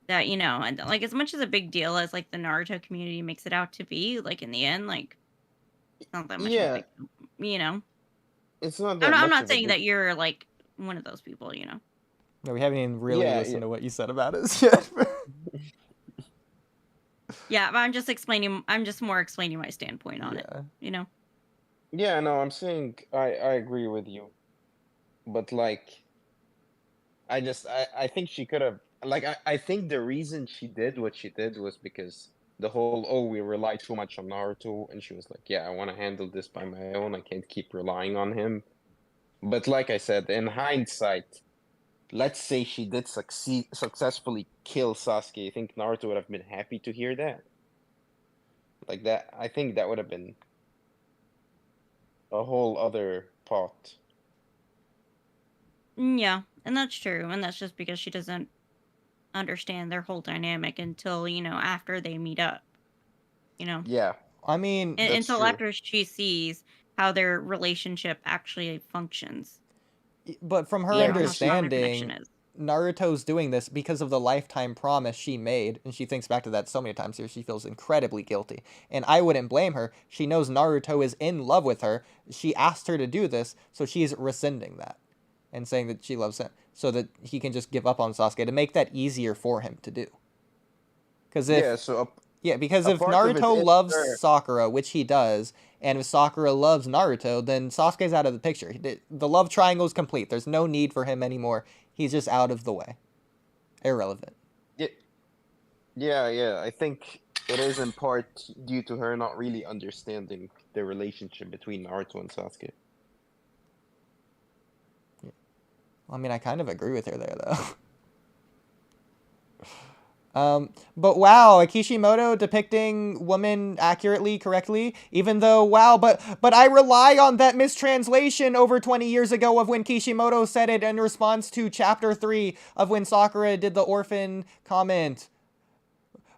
that, and like, as much as a big deal as like the Naruto community makes it out to be, like, in the end, like, it's not that much of a big deal, It's not that I'm much not of a saying big- that you're like one of those people, No, we haven't even really Yeah, listened yeah. to what you said about us yet. Yeah, but I'm just more explaining my standpoint on it, Yeah, no, I'm saying I agree with you, but like I think she could have, like, I think the reason she did what she did was because the whole, we rely too much on Naruto, and she was like, yeah, I want to handle this by my own. I can't keep relying on him. But like I said, in hindsight, let's say she did successfully kill Sasuke. I think Naruto would have been happy to hear that. Like that, I think that would have been a whole other pot. Yeah, and that's true, and that's just because she doesn't understand their whole dynamic until, after they meet up, Yeah, I mean, that's until true. after she sees how their relationship actually functions. but from her How strong their connection understanding, is. Naruto's doing this because of the lifetime promise she made, and she thinks back to that so many times here, she feels incredibly guilty. And I wouldn't blame her. She knows Naruto is in love with her. She asked her to do this, so she's rescinding that and saying that she loves him so that he can just give up on Sasuke to make that easier for him to do. Because because if part of it Naruto is loves her- Sakura, which he does, and if Sakura loves Naruto, then Sasuke's out of the picture. The love triangle is complete. There's no need for him anymore. He's just out of the way. Irrelevant. Yeah. I think it is in part due to her not really understanding the relationship between Naruto and Sasuke. I mean, I kind of agree with her there, though. But wow, a Kishimoto depicting women accurately, correctly, even though, wow, but I rely on that mistranslation over 20 years ago of when Kishimoto said it in response to chapter 3 of when Sakura did the orphan comment.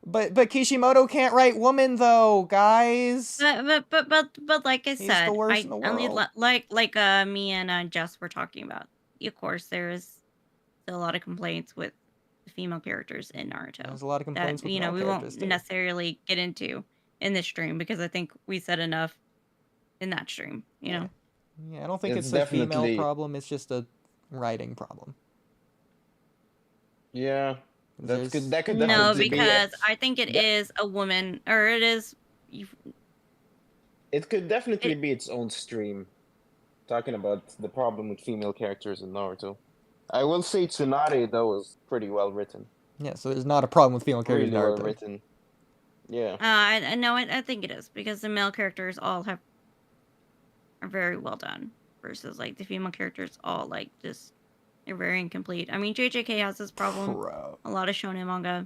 But Kishimoto can't write woman, though, guys. But like I He's said, the worst in the only world. like me and Jess were talking about. Of course, there's still a lot of complaints with the female characters in Naruto. There's a lot of complaints that with male we characters, won't too. necessarily get into in this stream because I think we said enough in that stream. Yeah, I don't think It's it's a female definitely- problem. It's just a writing problem. Yeah, that could No, definitely be because I think it is a woman, or it is. It could definitely be its own stream, talking about the problem with female characters in Naruto. I will say Tsunade, though, is pretty well written. Yeah, so there's not a problem with female characters Really in well Naruto. written. Yeah. I know. I think it is because the male characters all are very well done versus like the female characters all they're very incomplete. I mean, JJK has this problem. Bro. A lot of shonen manga.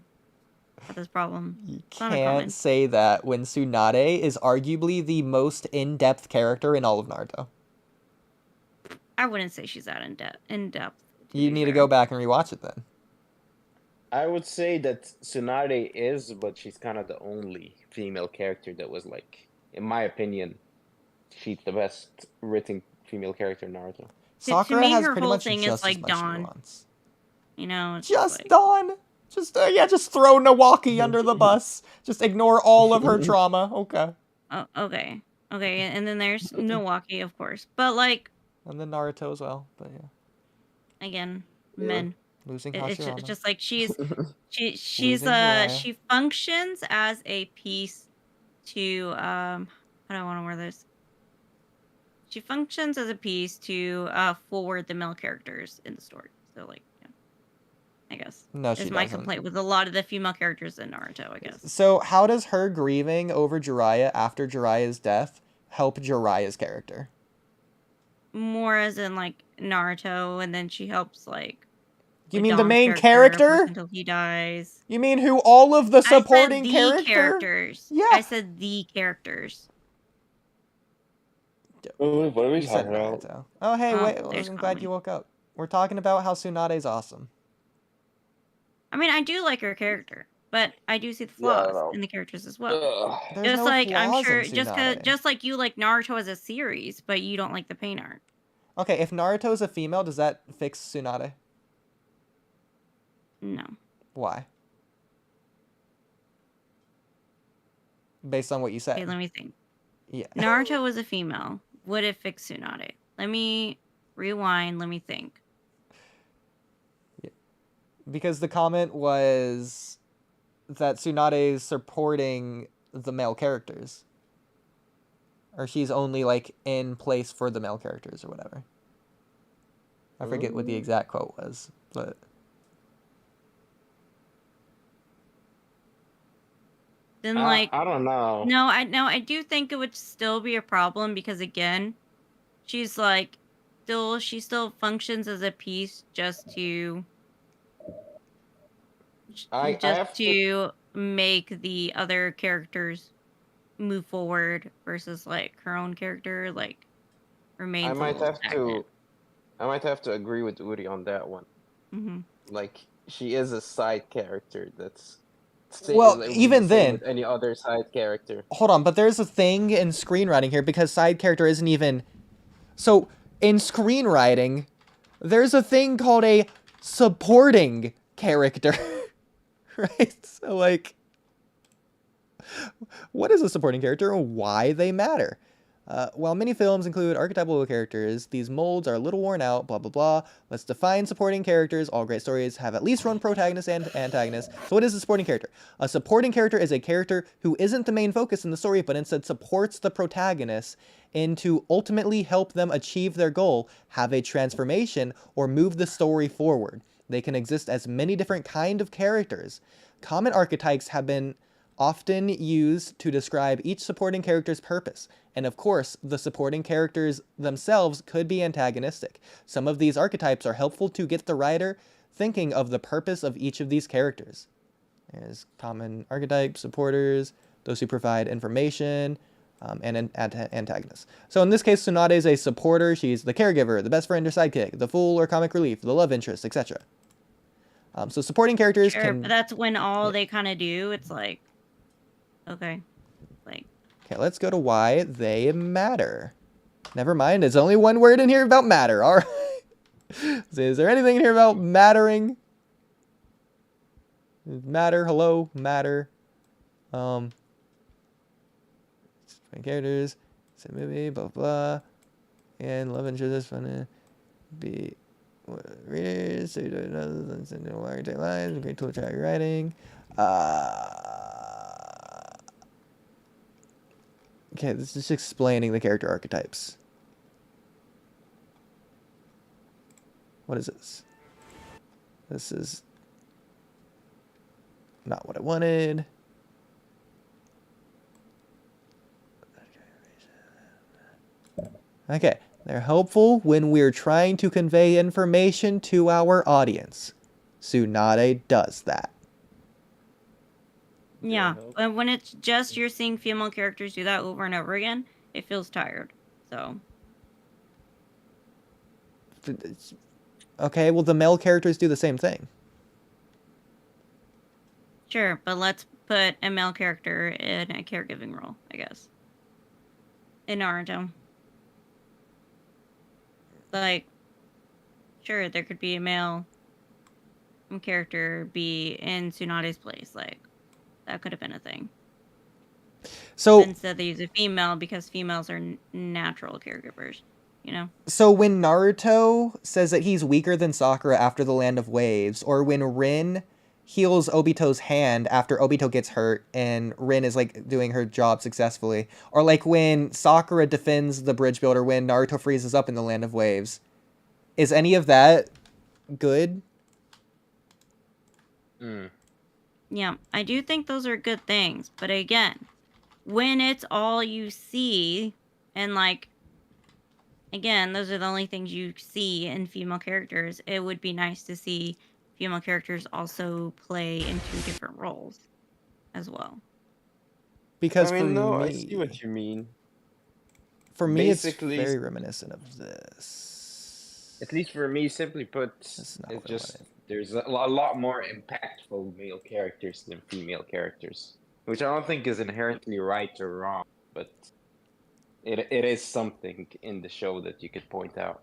at this problem. You It's not uncommon. can't say that when Tsunade is arguably the most in-depth character in all of Naruto. I wouldn't say she's that in depth. You need to go back and rewatch it then. I would say that Tsunade is, but she's kind of the only female character that was like, in my opinion, she's the best written female character in Naruto. Sakura me, has her pretty whole much thing is just as like much Dawn. nuance. You know, it's Just like, Dawn. Just just throw Nawaki under the bus. Just ignore all of her trauma. Okay. oh, okay, and then there's Milwaukee, of course, but like, And then Naruto as well. But yeah, again, men. losing It's Hashirama. just like she's Losing Jiraiya. she functions as a piece to how do I want to word this? She functions as a piece to forward the male characters in the story. So like, yeah, I guess No, she is my doesn't. complaint with a lot of the female characters in Naruto. I guess. So how does her grieving over Jiraiya after Jiraiya's death help Jiraiya's character? More as in like Naruto, and then she helps like. You with mean the Dom's main of course, character? until he dies. You mean who all of the supporting I said the characters? Yeah. I said the characters. What are we You said talking about? Naruto. Oh, hey, Oh, wait. there's I'm glad Kamui. you woke up. We're talking about how Tsunade's awesome. I mean, I do like her character, but I do see the Yeah, I flaws know. in the characters as well. Ugh. There's Just no like I'm flaws sure, in Tsunade. just like you like Naruto as a series, but you don't like the paint art. Okay, if Naruto is a female, does that fix Tsunade? No, Why? Based on what you said. okay, let me think. Yeah. Naruto was a female. Would it fix Tsunade? Let me rewind. Let me think. Because the comment was that Tsunade is supporting the male characters. Or she's only, like, in place for the male characters or whatever. I forget what the exact quote was, but... Then like I don't know. no, I do think it would still be a problem because again, she's like she still functions as a piece just to I have to make the other characters move forward versus like her own character like remains. I a might little have stagnant. I might have to agree with Oodie on that one. Mhm. Like, she is a side character that's... Well, it would be even the same then- with any other side character. Hold on, but there's a thing in screenwriting here because side character isn't even... So, in screenwriting, there's a thing called a supporting character. Right? So, like... What is a supporting character and why they matter? While many films include archetypal characters, these molds are a little worn out, blah, blah, blah. Let's define supporting characters. All great stories have at least one protagonist and antagonist. So what is a supporting character? A supporting character is a character who isn't the main focus in the story, but instead supports the protagonist and to ultimately help them achieve their goal, have a transformation, or move the story forward. They can exist as many different kind of characters. Common archetypes have been often used to describe each supporting character's purpose. And of course, the supporting characters themselves could be antagonistic. Some of these archetypes are helpful to get the writer thinking of the purpose of each of these characters. There's common archetype, supporters, those who provide information, and antagonists. So in this case, Tsunade is a supporter. She's the caregiver, the best friend or sidekick, the fool or comic relief, the love interest, etc. So supporting characters Sure, can... but that's when all they kind of do. It's like, okay, like. Okay, let's go to why they matter. Never mind, it's only one word in here about matter. All right. So is there anything in here about mattering? Matter, hello, matter. Characters, it's a movie, blah, blah. And love interest is fun to be readers, so you don't know the longer take lines, great tool to track your writing. Okay, this is just explaining the character archetypes. What is this? This is not what I wanted. Okay, they're helpful when we're trying to convey information to our audience. Tsunade does that. Yeah, but when it's just you're seeing female characters do that over and over again, it feels tired. So. Okay, well the male characters do the same thing. Sure, but let's put a male character in a caregiving role, I guess. In Naruto. Like, sure, there could be a male character be in Tsunade's place. Like, that could have been a thing. So instead they use a female because females are natural caregivers, you know? So when Naruto says that he's weaker than Sakura after the Land of Waves, or when Rin heals Obito's hand after Obito gets hurt and Rin is like doing her job successfully, or like when Sakura defends the bridge builder when Naruto freezes up in the Land of Waves, is any of that good? Yeah, I do think those are good things, but again, when it's all you see, and like, again, those are the only things you see in female characters, it would be nice to see female characters also play in 2 different roles as well. Because I mean, for no, me, I see what you mean. For me, Basically, it's very reminiscent of this. At least for me, simply put, it's just there's a lot more impactful male characters than female characters, which I don't think is inherently right or wrong, but it is something in the show that you could point out.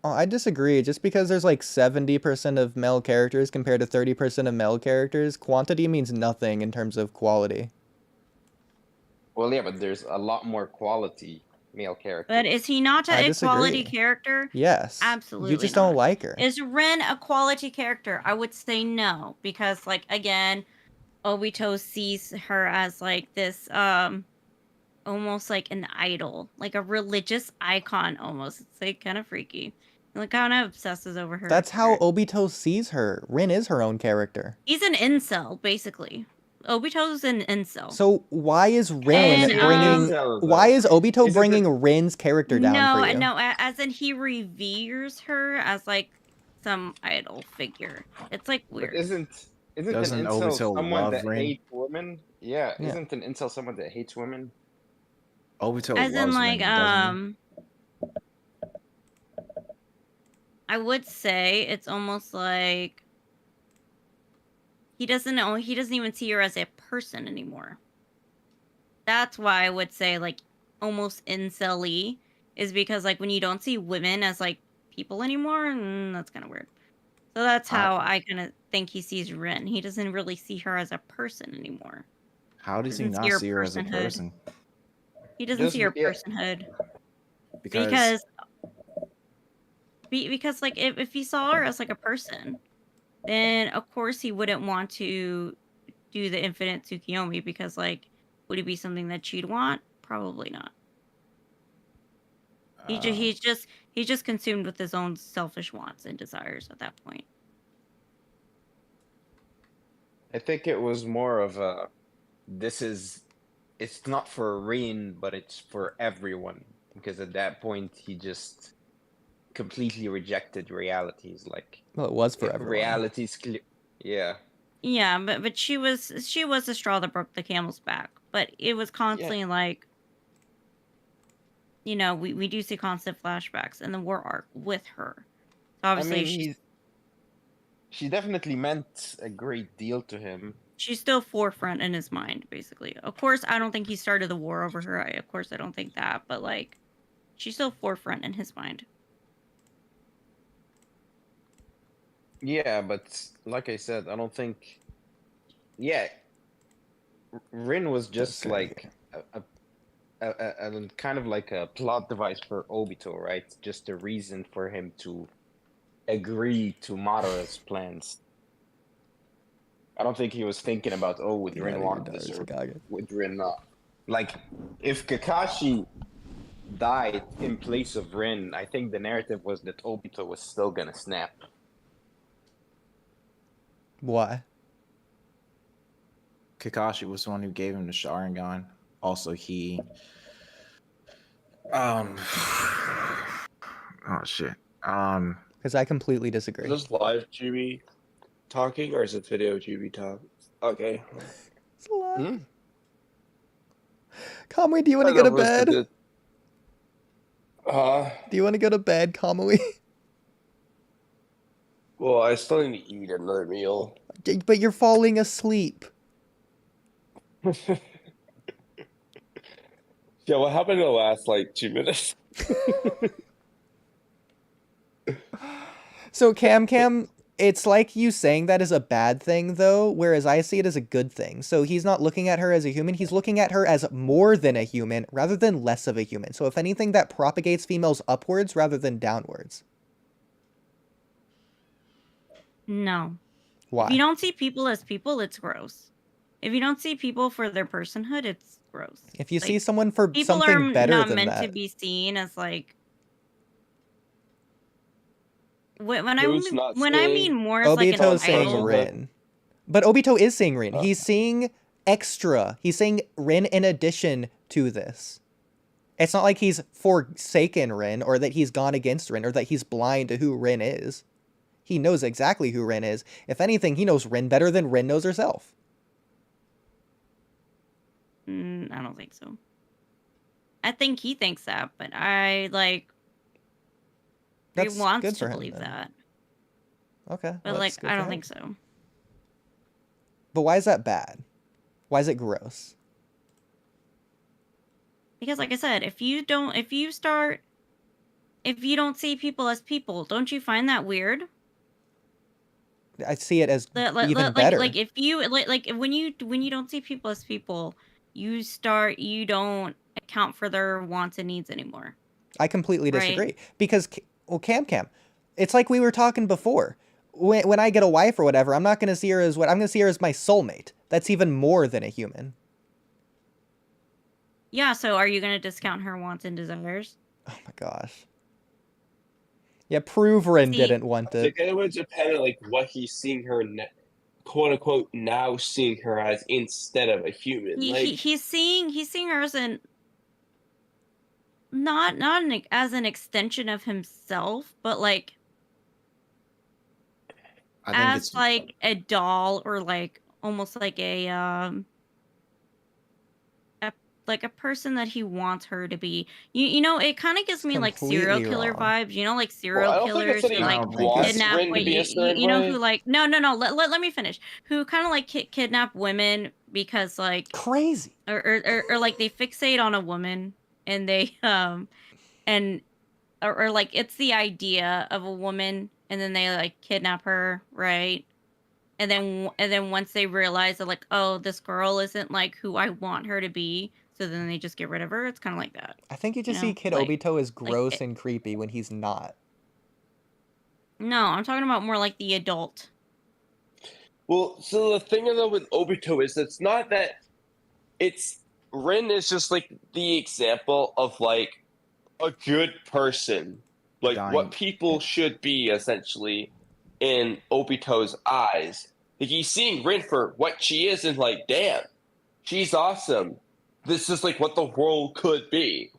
Oh, I disagree. Just because there's like 70% of male characters compared to 30% of male characters, quantity means nothing in terms of quality. Well, yeah, but there's a lot more quality male characters. But is Hinata I a disagree. quality character? Yes. Absolutely You just not. don't like her. Is Rin a quality character? I would say no, because like again, Obito sees her as like this almost like an idol, like a religious icon almost. It's like kind of freaky. Like kind of obsesses over her. That's how Obito sees her. Rin is her own character. He's an incel, basically. Obito's an incel. So why is Rin And, bringing? Why is Obito bringing Rin's character down for you? No, as in he reveres her as like some idol figure. It's like weird. But isn't Doesn't an incel Obito someone love that Rin? hates women? Yeah, Yeah. isn't an incel someone that hates women? Obito As in loves like Rin, doesn't he? I would say it's almost like he doesn't even see her as a person anymore. That's why I would say like almost incel-y is because like when you don't see women as like people anymore, that's kind of weird. So that's how I kind of think he sees Rin. He doesn't really see her as a person anymore. How does he Doesn't not see her as a personhood. person? He doesn't see her personhood because like if he saw her as like a person, then of course he wouldn't want to do the infinite Tsukiyomi because like would it be something that she'd want? Probably not. He's just consumed with his own selfish wants and desires at that point. I think it was more of a it's not for Rin, but it's for everyone. Because at that point he just completely rejected realities. Like, well, it was for everyone. Reality's clear. Yeah. Yeah, but she was the straw that broke the camel's back. But it was constantly like, you know, we do see constant flashbacks in the war arc with her. So obviously, I mean, she definitely meant a great deal to him. She's still forefront in his mind, basically. Of course, I don't think he started the war over her. Of course, I don't think that. But like, she's still forefront in his mind. Yeah, but like I said, I don't think. Yeah, Rin was just like a kind of like a plot device for Obito, right? Just a reason for him to agree to Madara's plans. I don't think he was thinking about, oh, would Rin want this or would Rin not? Like, if Kakashi died in place of Rin, I think the narrative was that Obito was still gonna snap. Why? Kakashi was the one who gave him the Sharingan. Also, he... Oh, shit. Because I completely disagree. Is this live GB talking or is it video GB talk? Okay. It's a lot. Hmm? Kamui, do you want to go to bed? Do you want to go to bed, Kamui? Well, I still need to eat another meal. But you're falling asleep. Yeah, what happened in the last, 2 minutes? So Cam, it's like you saying that is a bad thing, though, whereas I see it as a good thing. So he's not looking at her as a human, he's looking at her as more than a human, rather than less of a human. So if anything, that propagates females upwards rather than downwards. No. Why? If you don't see people as people, it's gross. If you don't see people for their personhood, it's gross. If you see someone for people something are better not than meant that. to be seen as when I Who's not mean more as like an Obito's saying idol. Rin. But Obito is seeing Rin. He's seeing extra. He's seeing Rin in addition to this. It's not like he's forsaken Rin, or that he's gone against Rin, or that he's blind to who Rin is. He knows exactly who Rin is. If anything, he knows Rin better than Rin knows herself. I don't think so. I think he thinks that, but he That's wants good to for him, believe then. that. Okay. But well, that's good I for don't him. think so. But why is that bad? Why is it gross? Because like I said, if you don't see people as people, don't you find that weird? I see it as even like, better. Like if you like when you don't see people as people, you don't account for their wants and needs anymore. I completely Right. disagree. Because, well, Cam, it's like we were talking before. When I get a wife or whatever, I'm not going to see her as I'm going to see her as my soulmate. That's even more than a human. Yeah, so are you going to discount her wants and desires? Oh my gosh. Yeah, prove Rin didn't want I it. think it would depend on what he's seeing her, quote unquote, now seeing her as instead of a human. He's seeing her as not as an extension of himself, but as a doll, or almost like a person that he wants her to be. You know, it kind of gives me serial killer vibes. You know, serial killers who kidnap you know, who let me finish. Who kind of kidnap women because crazy, or they fixate on a woman, and they or it's the idea of a woman, and then they kidnap her, right? And then once they realize that oh, this girl isn't who I want her to be, so then they just get rid of her. It's kind of like that. I think you just see Kid Obito as gross and creepy when he's not. No, I'm talking about more the adult. Well, so the thing though with Obito is it's not that Rin is just the example of a good person, what people should be essentially in Obito's eyes. He's seeing Rin for what she is, and damn, she's awesome. This is what the world could be.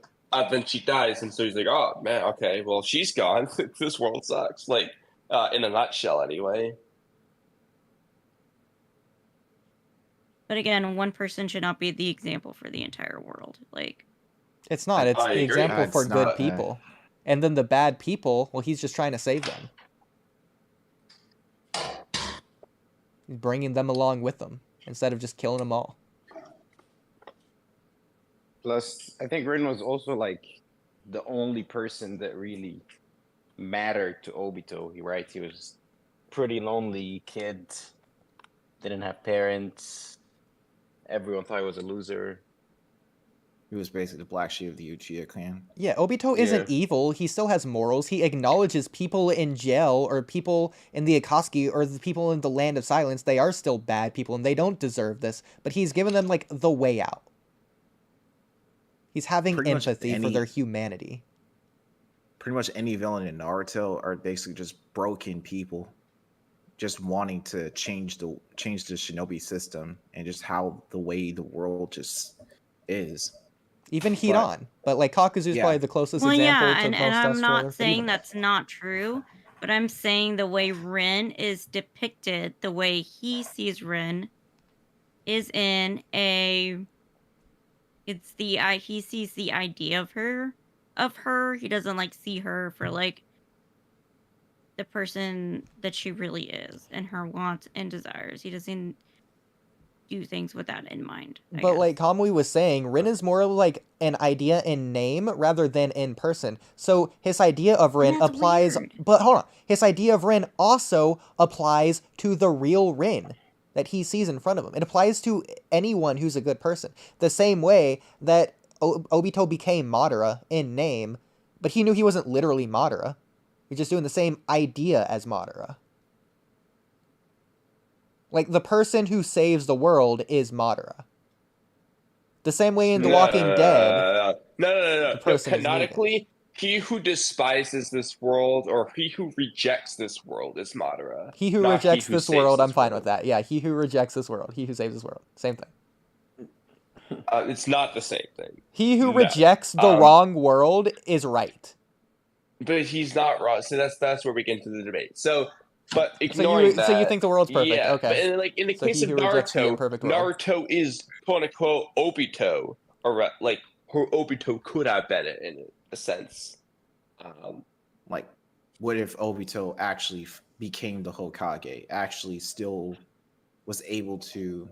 Then she dies, and so he's oh man, okay, well she's gone. This world sucks. In a nutshell, anyway. But again, one person should not be the example for the entire world. It's not. It's the example for good not, people. And then the bad people, well, he's just trying to save them. He's bringing them along with him instead of just killing them all. Plus, I think Rin was also the only person that really mattered to Obito. Right? He was pretty lonely kid, didn't have parents. Everyone thought he was a loser. He was basically the black sheep of the Uchiha clan. Yeah, Obito isn't evil. He still has morals. He acknowledges people in jail, or people in the Akatsuki, or the people in the Land of Silence. They are still bad people, and they don't deserve this. But he's given them, the way out. He's having empathy for their humanity. Pretty much any villain in Naruto are basically just broken people, just wanting to change the shinobi system and just how the way the world just is. Even Hidan, but Kakuzu's probably the closest example to and I'm not saying that's not true, but I'm saying the way Rin is depicted, the way he sees Rin, is in a. It's the he sees the idea of her. He doesn't like see her for like the person that she really is and her wants and desires. He doesn't do things with that in mind. But like Kamui was saying, Rin is more like an idea in name rather than in person. So his idea of Rin applies, weird. but hold on, his idea of Rin also applies to the real Rin that he sees in front of him. It applies to anyone who's a good person. The same way that Obito became Madara in name, but he knew he wasn't literally Madara. He's just doing the same idea as Madara. Like, the person who saves the world is Madara. The same way in The Walking Dead. No. The person is Canonically, he who despises this world or he who rejects this world is Madara. He who not rejects he who this saves world, I'm this fine world. with that. Yeah, he who rejects this world. He who saves this world. Same thing. It's not the same thing. He who No. rejects the wrong world is right. But he's not wrong. So that's where we get into the debate. So, but ignoring that. So you think the world's perfect? Yeah, Okay. but in the So case he of who rejects the Naruto, imperfect world. Naruto is quote unquote Obito, or like who Obito could have been in a sense. Like, what if Obito actually became the Hokage? Actually, still was able to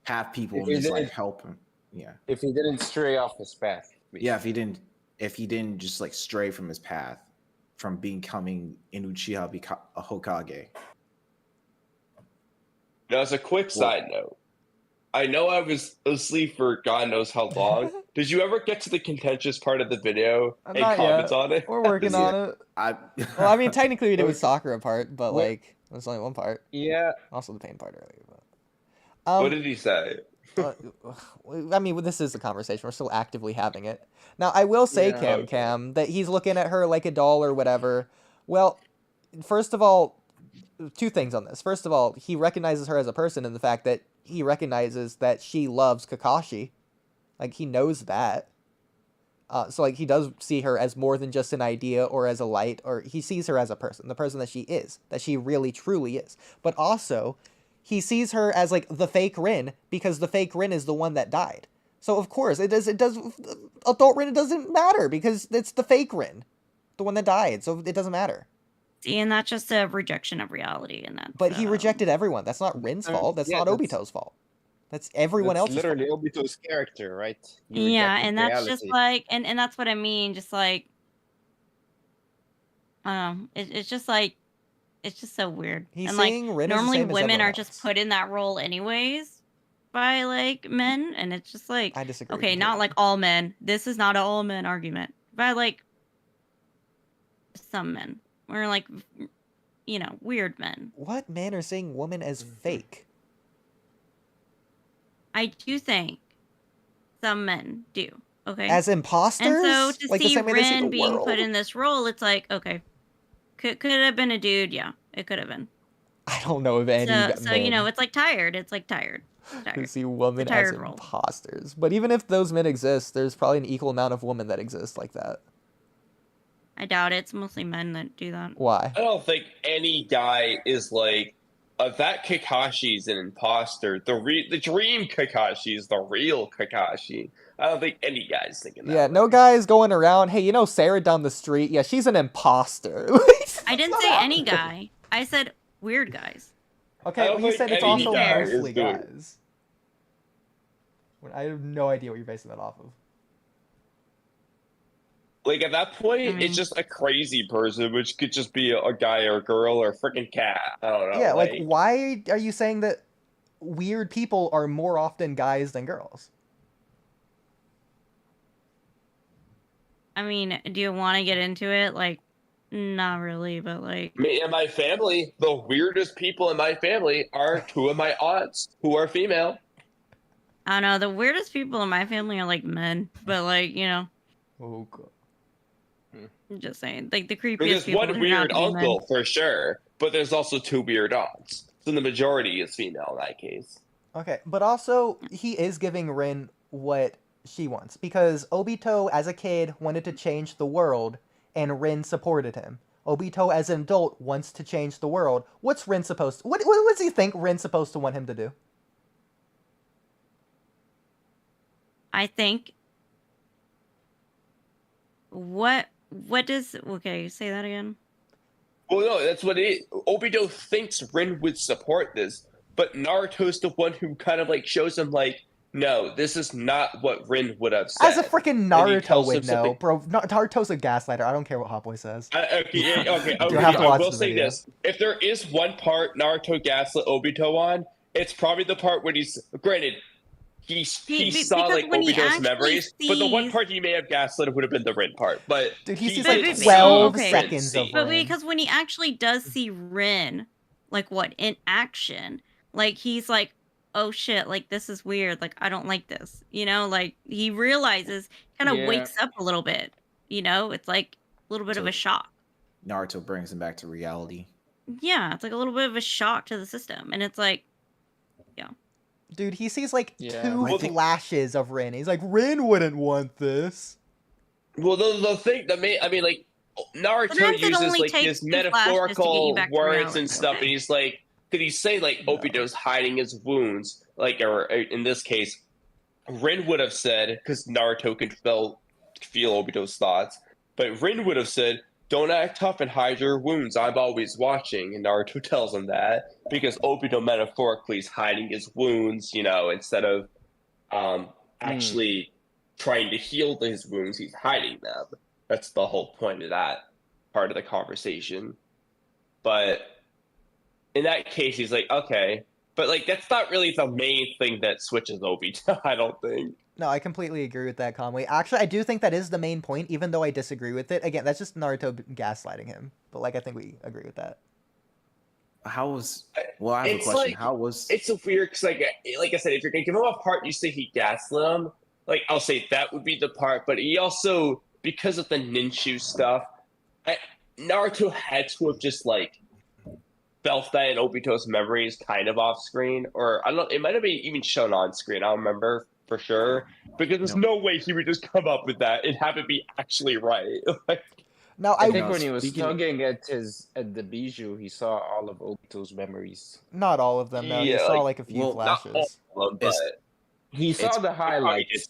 have people in his life help him. Yeah. If he didn't stray off his path. Yeah, if he didn't just like stray from his path, from becoming in Uchiha a Hokage. Now, as a quick side note, I know I was asleep for God knows how long. Did you ever get to the contentious part of the video and Not comment yet. on it? We're working on it. Well, I mean, technically we did with Sakura part, but like, there's only one part. Yeah. Also the pain part earlier. But, what did he say? I mean, this is the conversation. We're still actively having it. Now, I will say, Cam, that he's looking at her like a doll or whatever. Well, first of all, two things on this. First of all, he recognizes her as a person in the fact that he recognizes that she loves Kakashi. Like, he knows that. So, like, he does see her as more than just an idea or as a light, or he sees her as a person, the person that she is, that she really, truly is. But also, he sees her as, like, the fake Rin, because the fake Rin is the one that died. So, of course, it does, adult Rin, it doesn't matter, because it's the fake Rin, the one that died, so it doesn't matter. See, and that's just a rejection of reality, and that. But he rejected everyone. That's not Rin's fault. That's not Obito's fault. That's everyone else's fault. Literally Obito's character, right? Yeah, and that's just like, and that's what I mean. Just like, it's just like, it's just so weird. He's and like, saying Rin is the normally same as women everyone are just put in that role anyways by like men, and it's just like, I disagree. okay, not like all men. This is not an all men argument. By like some men, or like, you know, weird men. What men are saying woman as fake? I do think some men do. Okay. As imposters? And so to like see the same way they see Rin the being world? put in this role, it's like, okay, could have been a dude. Yeah, it could have been. I don't know if any So you know, it's like tired. It's like tired. who see women as role. imposters. But even if those men exist, there's probably an equal amount of women that exist like that. I doubt it. It's mostly men that do that. Why? I don't think any guy is like, that Kakashi's an imposter. The dream Kakashi is the real Kakashi. I don't think any guy's thinking that. Yeah, no guy's going around, hey, you know Sarah down the street? Yeah, she's an imposter. I didn't say any guy. I said weird guys. Okay, well, you said it's any also guy mostly is doing- guys. I have no idea what you're basing that off of. Like, at that point, it's just a crazy person, which could just be a guy or a girl or a freaking cat. I don't know. Yeah, like, why are you saying that weird people are more often guys than girls? I mean, do you want to get into it? Like, not really, but like. Me and my family, the weirdest people in my family are two of my aunts who are female. I don't know. The weirdest people in my family are like men, but like, you know. Oh, God. I'm just saying, like the creepiest There's people. one turn out weird to be men. uncle for sure, but there's also two weird aunts. So the majority is female in that case. Okay, but also, he is giving Rin what she wants. Because Obito, as a kid, wanted to change the world, and Rin supported him. Obito, as an adult, wants to change the world. What's Rin supposed to... What does he think Rin's supposed to want him to do? I think what does okay, say that again? Well, no, that's what it is. Obito thinks Rin would support this, but Naruto's the one who kind of like shows him like, no, this is not what Rin would have said. As a freaking Naruto would know, bro. Naruto's a gaslighter. I don't care what Hotboy says. Okay, I will say this. If there is one part Naruto gaslit Obito on, it's probably the part when he's, granted, he saw like Obito's memories, but the one part he may have gaslit would have been the Rin part. But dude, he sees like 12 seconds of But Rin. because when he actually does see Rin, like what, in action, like he's like, oh shit, like this is weird, like I don't like this, you know, like he realizes, kind of wakes up a little bit, you know, it's like a little bit of a shock. Naruto brings him back to reality. Yeah, it's like a little bit of a shock to the system, and it's like, yeah. Dude, he sees like 2 flashes of Rin. He's like, Rin wouldn't want this. Well, the thing, I mean, like, Naruto uses like his metaphorical words and stuff, and he's like, did he say like Obito's hiding his wounds? Like, or in this case, Rin would have said, because Naruto can feel Obito's thoughts, but Rin would have said, don't act tough and hide your wounds. I'm always watching. And Naruto tells him that because Obito metaphorically is hiding his wounds, you know, instead of actually trying to heal his wounds, he's hiding them. That's the whole point of that part of the conversation. But in that case, he's like, okay. But, like, that's not really the main thing that switches Obito, I don't think. No, I completely agree with that, Kamui. Actually, I do think that is the main point, even though I disagree with it. Again, that's just Naruto gaslighting him. But, like, I think we agree with that. How was... Well, I have a question. Like, how was... It's a weird... Because, like I said, if you're going to give him a part, you say he gaslit him. Like, I'll say that would be the part. But he also, because of the ninja stuff, Naruto had to have just, like, felt that in Obito's memories kind of off screen, or I don't know, it might have been even shown on screen. I don't remember for sure, because there's no way he would just come up with that and have it be actually right. Now, I think when he was tugging at the bijou, he saw all of Obito's memories. Not all of them, though. He saw like a few flashes. Not all of them, but he saw the highlights.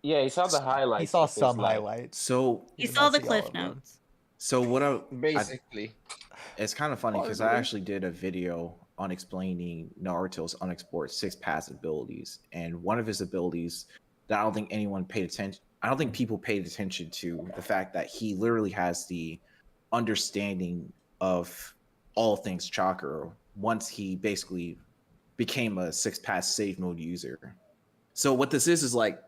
Yeah, he saw the highlights. He saw some highlights. So he saw the cliff notes. So what basically. It's kind of funny because I actually did a video on explaining Naruto's unexplored 6 passive abilities, and one of his abilities that I don't think anyone paid attention. I don't think people paid attention to the fact that he literally has the understanding of all things chakra once he basically became a 6-pass save mode user. So what this is like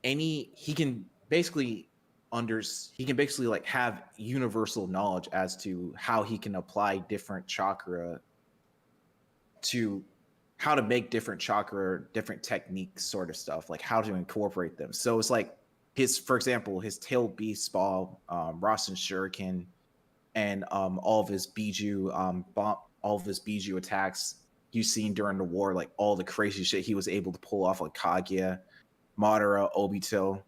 he can basically like have universal knowledge as to how he can apply different chakra to how to make different chakra, different techniques, sort of stuff, like how to incorporate them. So it's like for example, his tailed beast ball, Rasen Shuriken, and all of his bijou, all of his bijou attacks you've seen during the war, like all the crazy shit he was able to pull off, like Kaguya, Madara, Obito.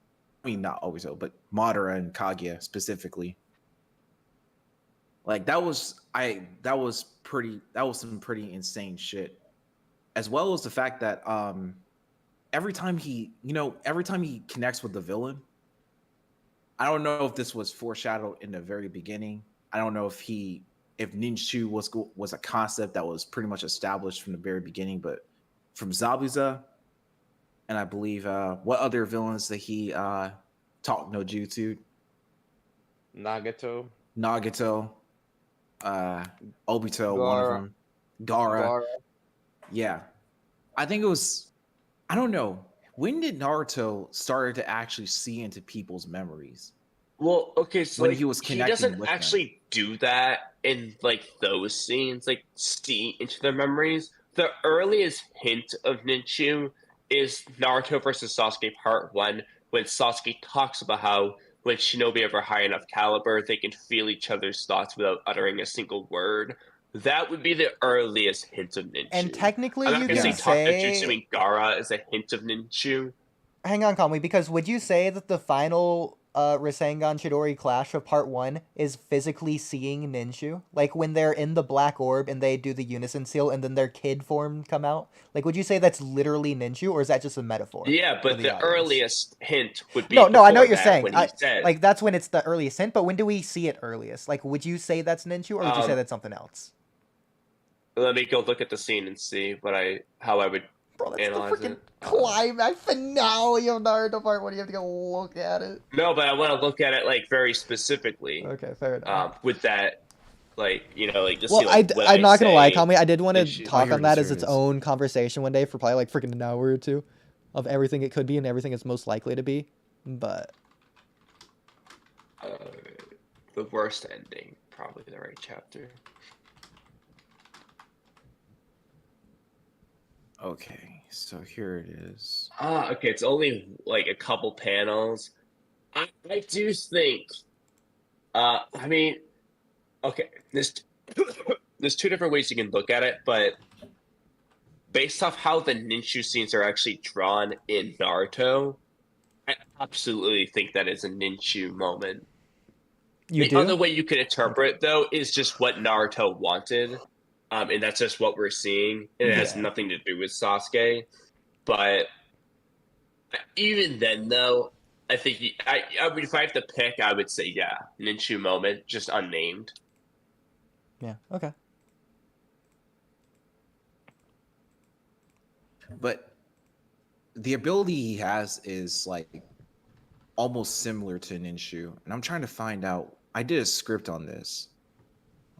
I mean, not Obito, but Madara and Kaguya specifically. Like that was some pretty insane shit. As well as the fact that every time he connects with the villain, I don't know if this was foreshadowed in the very beginning. I don't know if ninju was a concept that was pretty much established from the very beginning, but from Zabuza, and I believe what other villains that he taught no jutsu? Nagato, Obito, one of them, Gaara. Yeah, I think it was. I don't know. When did Naruto start to actually see into people's memories? Well, okay, so when like, he was connecting doesn't with actually do that in like those scenes, like see into their memories. The earliest hint of ninju is Naruto versus Sasuke Part 1, when Sasuke talks about how when shinobi have a high enough caliber, they can feel each other's thoughts without uttering a single word. That would be the earliest hint of ninju. And technically, I'm not you gonna can say Jutsu and Gaara is a hint of ninju. Hang on, Kamui, because would you say that the final Rasengan Chidori Clash of Part 1 is physically seeing Ninshu? Like when they're in the black orb and they do the unison seal and then their kid form come out? Like would you say that's literally Ninshu or is that just a metaphor? Yeah, for but the audience? earliest hint would be No, I know before what you're that, saying. when he said, like that's when it's the earliest hint, but when do we see it earliest? Like would you say that's Ninshu or would you say that's something else? let me go look at the scene and see how I would Bro, that's analyze the freaking it. climax finale of Naruto Part 1. You have to go look at it. No, but I want to look at it like very specifically. Okay, fair enough. With that, like just Well, see like what I'm not gonna lie, say. Kamui. I did want to Ninshu. talk on that as Here it its is. own conversation one day for probably like freaking an hour or two, of everything it could be and everything it's most likely to be. But The worst ending, probably the right chapter. Okay, so here it is. Okay, it's only like a couple panels. I do think. I mean, okay, there's two different ways you can look at it, but based off how the Ninshu scenes are actually drawn in Naruto, I absolutely think that is a Ninshu moment. the other way you can interpret though is just what Naruto wanted, and that's just what we're seeing. And it has nothing to do with Sasuke. But even then, though, I think I would, if I have to pick, I would say Ninshu moment, just unnamed. yeah, okay. But the ability he has is like almost similar to Ninshu, and I'm trying to find out. I did a script on this.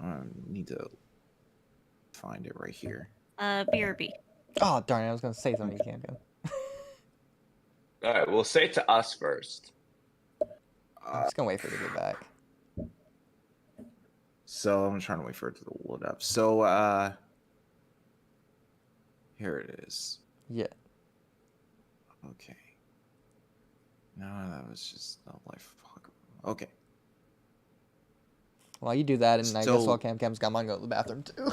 I need to find it right here. BRB. Oh darn it! I was gonna say something you can't do. All right, we'll say it to us first. I'm just gonna wait for it to get back. So I'm trying to wait for it to load up. So here it is. Yeah. Okay. No, that was just no life. Okay. While you do that, and I guess So- while Cam's got mine, go to the bathroom too.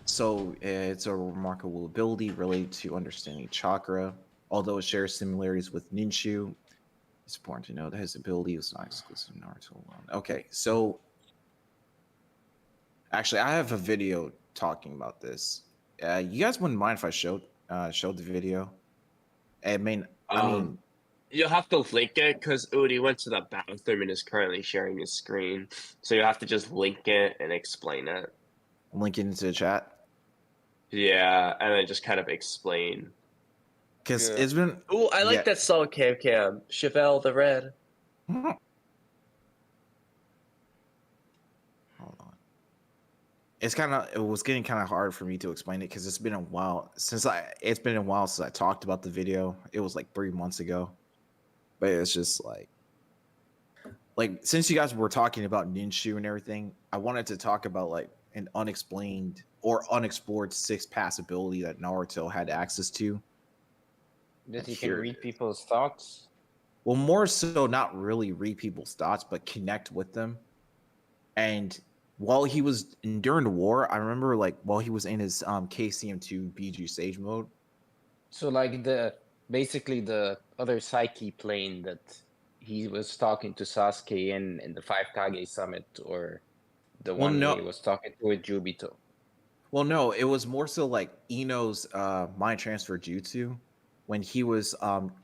So it's a remarkable ability related to understanding chakra. Although it shares similarities with Ninshu, it's important to know that his ability was not exclusive to Naruto alone. Okay, so actually, I have a video talking about this. You guys wouldn't mind if I showed the video? I mean, You'll have to link it because Oodie went to the bathroom and is currently sharing his screen. So you have to just link it and explain it. link it into the chat. Yeah, and then just kind of explain. Because it's been. Oh, I like that song, Cam. Chevelle the Red. Hold on. It was getting kind of hard for me to explain it because it's been a while since I talked about the video. It was like 3 months ago, but it's just like since you guys were talking about Ninshu and everything, I wanted to talk about like an unexplained or unexplored 6-pass ability that Naruto had access to. That you can read people's thoughts? Well, more so not really read people's thoughts, but connect with them. And while he was during the war, I remember while he was in his KCM2 BG Sage mode. So like basically the other Psyche plane that he was talking to Sasuke in the 5 Kage summit, or the one he was talking to with Jubito. Well, no, it was more so like Ino's mind transfer jutsu when he was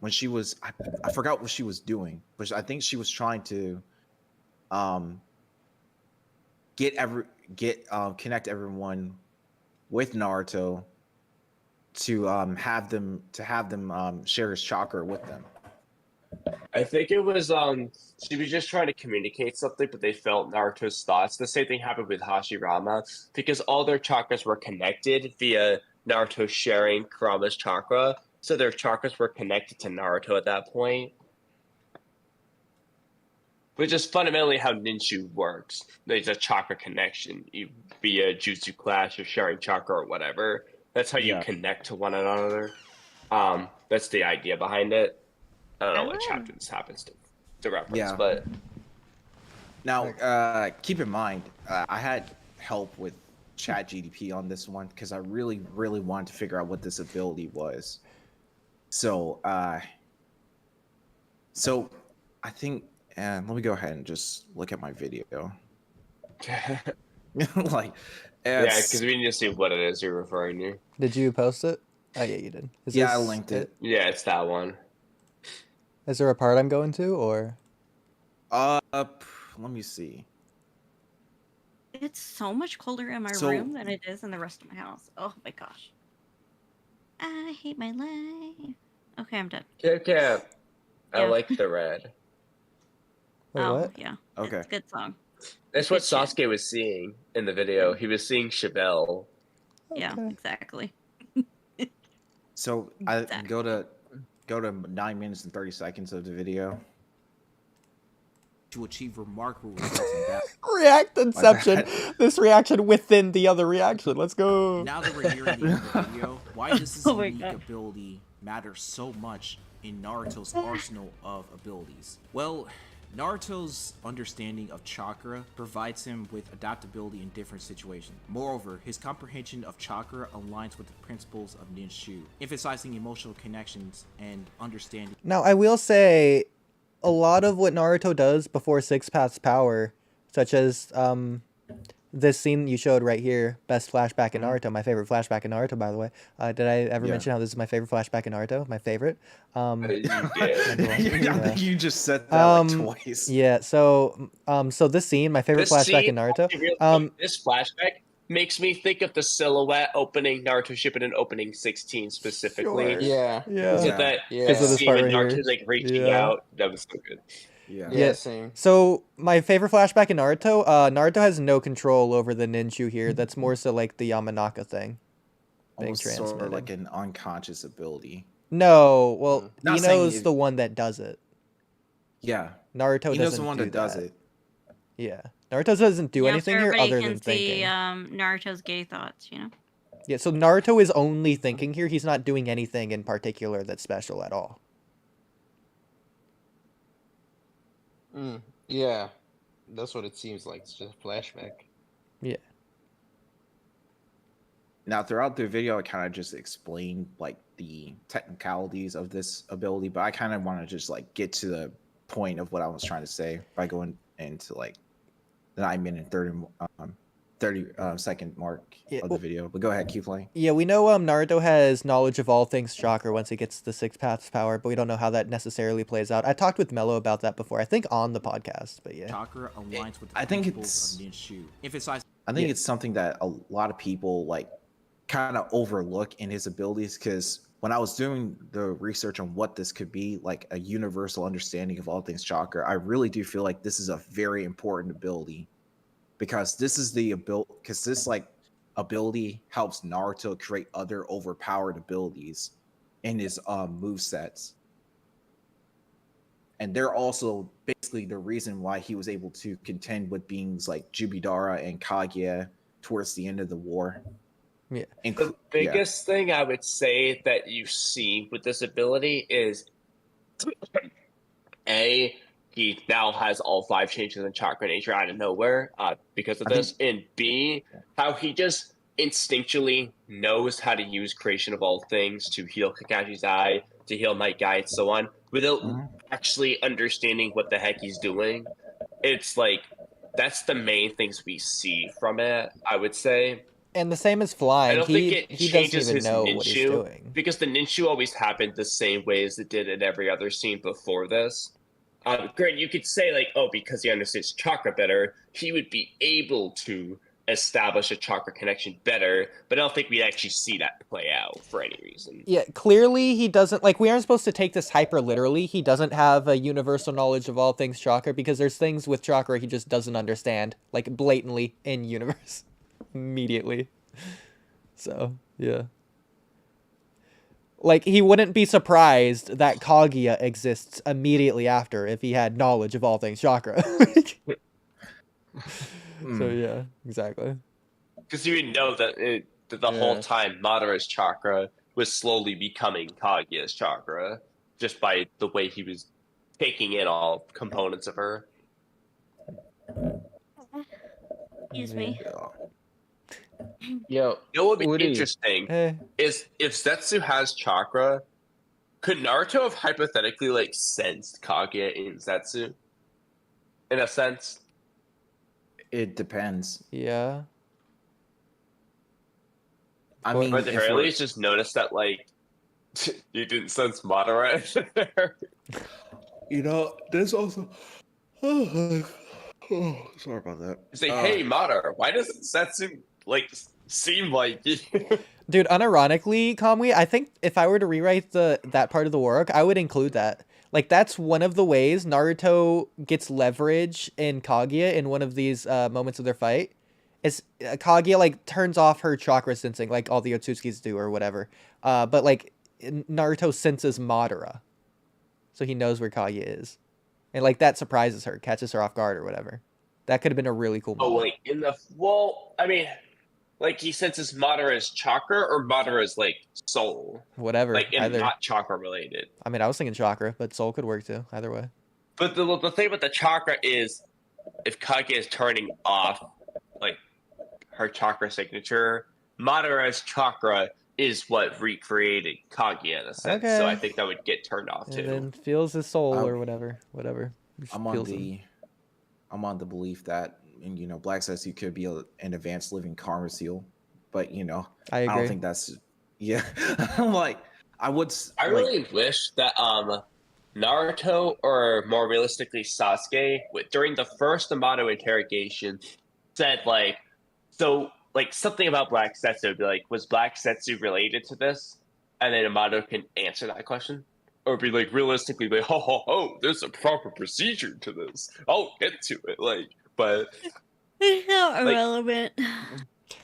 when she was I forgot what she was doing, but I think she was trying to connect everyone with Naruto to have them share his chakra with them. I think it was she was just trying to communicate something, but they felt Naruto's thoughts. The same thing happened with Hashirama because all their chakras were connected via Naruto sharing Kurama's chakra, so their chakras were connected to Naruto at that point. Which is fundamentally how Ninshu works. There's a chakra connection via Jutsu Clash or sharing chakra or whatever. That's how you connect to one another. That's the idea behind it. I don't know what chapter this happens to reference, but now keep in mind, I had help with ChatGDP on this one because I really, really wanted to figure out what this ability was. So So, I think, and let me go ahead and just look at my video. Like, Yeah, because we need to see what it is you're referring to. Did you post it? Oh yeah, you did. Is yeah, I this linked it. Yeah, it's that one. Is there a part I'm going to, or? Let me see. It's so much colder in my So- room than it is in the rest of my house. Oh my gosh. I hate my life. Okay, I'm done. Yeah. I Yeah. like the red. Wait, oh, what? yeah. Okay. It's a good song. That's what Good shit. Sasuke was seeing in the video. He was seeing Chevelle. Yeah, Okay. exactly. So I Exactly. go to 9 minutes and 30 seconds of the video. To achieve remarkable results in battle. React Inception. This reaction within the other reaction. Let's go. Now that we're nearing the end of the video, why does this Oh my unique God. ability matter so much in Naruto's arsenal of abilities? Well, Naruto's understanding of chakra provides him with adaptability in different situations. Moreover, his comprehension of chakra aligns with the principles of Ninshu, emphasizing emotional connections and understanding. Now, I will say, a lot of what Naruto does before Six Paths Power, such as this scene you showed right here, best flashback in Naruto, my favorite flashback in Naruto, by the way. Did I ever Yeah. mention how this is my favorite flashback in Naruto? My favorite. You did. I think you just said that like twice. Yeah. So, so this scene, my favorite This flashback scene, in Naruto. real quick, this flashback makes me think of the silhouette opening Naruto Shippuden opening 16 specifically. Sure. Yeah. Yeah. So Yeah. that Yeah. Because of this scene part when right Naruto's here. like reaching Yeah. out, that was so good. Yeah. Yeah, same. So my favorite flashback in Naruto, Naruto has no control over the Ninshu here. That's more so like the Yamanaka thing being Almost sort transmitted. of like an unconscious ability. No, well, Not saying Ino's it- the one that does it. Yeah. Naruto He knows doesn't the one do that does it. Yeah, Naruto doesn't do Yeah, anything so here everybody other can than see, thinking. Naruto's gay thoughts, you know? Yeah, so Naruto is only thinking here. He's not doing anything in particular that's special at all. Yeah. That's what it seems like. It's just a flashback. Yeah. Now, throughout the video, I kind of just explained like the technicalities of this ability, but I kind of want to just like get to the point of what I was trying to say by going into like the 9 minute 30 second mark Yeah, of the video. But go ahead, keep playing. Yeah, we know Naruto has knowledge of all things chakra once he gets the Six Paths Power, but we don't know how that necessarily plays out. I talked with Mello about that before, I think on the podcast, but yeah. Chakra aligns with the I think principles of Ninshu, emphasizing. I think it's something that a lot of people like kind of overlook in his abilities, because when I was doing the research on what this could be, like a universal understanding of all things chakra, I really do feel like this is a very important ability, because this is the ability, because this like ability helps Naruto create other overpowered abilities in his move sets. And they're also basically the reason why he was able to contend with beings like Jubidara and Kaguya towards the end of the war. Yeah. The biggest thing I would say that you see with this ability is A, he now has all 5 changes in chakra nature out of nowhere because of this. And B, how he just instinctually knows how to use creation of all things to heal Kakashi's eye, to heal Night Guy, and so on, without actually understanding what the heck he's doing. It's like, that's the main things we see from it, I would say. And the same as I flying, don't think it he doesn't changes even his know what he's Ninshu, doing. because the Ninshu always happened the same way as it did in every other scene before this. Granted, you could say, like, oh, because he understands chakra better, he would be able to establish a chakra connection better, but I don't think we'd actually see that play out for any reason. Yeah, clearly he doesn't, like, we aren't supposed to take this hyper literally. He doesn't have a universal knowledge of all things chakra, because there's things with chakra he just doesn't understand, like, blatantly in universe. Immediately. So, yeah. Like, he wouldn't be surprised that Kaguya exists immediately after if he had knowledge of all things chakra. So, yeah, exactly. Because you would know that the whole time Madara's chakra was slowly becoming Kaguya's chakra, just by the way he was taking in all components of her. Excuse me. Yo, It would be Oodie. interesting is if Zetsu has chakra, Could Naruto have hypothetically like sensed Kaguya in Zetsu? In a sense? It depends. Yeah. I Or- mean, Or at the if very we're- least, just notice that like you didn't sense Madara there. you know, there's also. Oh, sorry about that. Say, hey Madara, why doesn't Zetsu like seem like you? Dude, unironically, Kamui, I think if I were to rewrite that part of the war arc, I would include that. Like, that's one of the ways Naruto gets leverage in Kaguya in one of these moments of their fight. Is Kaguya, like, turns off her chakra sensing, like all the Otsutskis do or whatever. But, like, Naruto senses Madara. So he knows where Kaguya is. And, like, that surprises her, catches her off guard or whatever. That could have been a really cool moment. Oh wait, I mean, like he senses Madara's chakra or Madara's like soul, Whatever. like and either. not chakra related. I mean, I was thinking chakra, but soul could work too. Either way. But the thing about the chakra is, if Kaguya is turning off like her chakra signature, Madara's chakra is what recreated Kaguya in a sense. So I Okay. think that would get turned off And too. then feels his soul Um, or whatever. Just I'm on feels him. the belief that, and you know, Black Zetsu could be an advanced living karma seal, but you know, I I agree. don't think that's. Yeah, I'm like, I would. I really wish that Naruto, or more realistically Sasuke, during the first Amato interrogation, said like, so like something about Black Zetsu, be like, was Black Zetsu related to this? And then Amato can answer that question, or be like, realistically, like, ho, there's a proper procedure to this. I'll get to it, like, but It's not Like- irrelevant.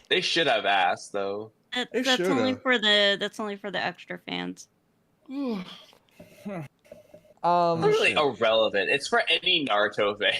they should have asked though. That's only for the extra fans. Not really irrelevant. It's for any Naruto fan.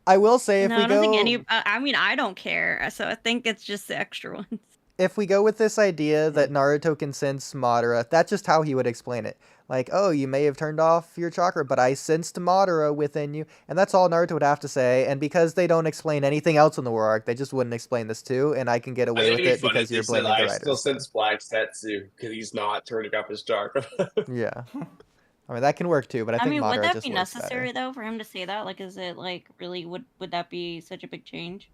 I will say if No, we I don't go think any. I mean, I don't care. So I think it's just the extra ones. if we go with this idea that Naruto can sense Madara, that's just how he would explain it. Like, oh, you may have turned off your chakra, but I sensed Madara within you, and that's all Naruto would have to say. And because they don't explain anything else in the war arc, they just wouldn't explain this too, and I can get away with it because you're blaming the I writers. still sense Black Zetsu because he's not turning off his chakra. Yeah. I mean, that can work too, but I think mean, Madara would that just be works necessary better. though for him to say that? Like, is it like really would that be such a big change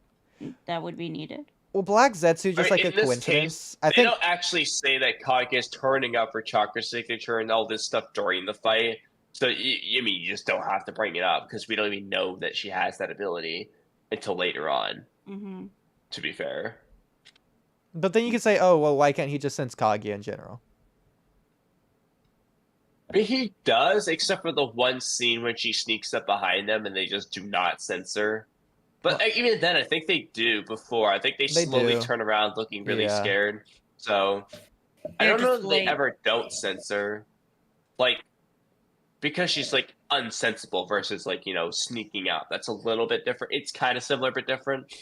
that would be needed? Well, Black Zetsu just I mean, like a in this coincidence. case, I they think don't actually say that Kaguya is turning up her chakra signature and all this stuff during the fight. So you mean you just don't have to bring it up because we don't even know that she has that ability until later on. Mm-hmm. To be fair, but then you could say, oh, well, why can't he just sense Kaguya in general? I mean, he does, except for the one scene when she sneaks up behind them and they just do not censor. But even then, I think they do before. I think they slowly do. turn around looking really Yeah. scared. So I They're don't know just if they like- ever don't censor. Like, because she's like unsensible versus like, you know, sneaking out. That's a little bit different. It's kind of similar but different.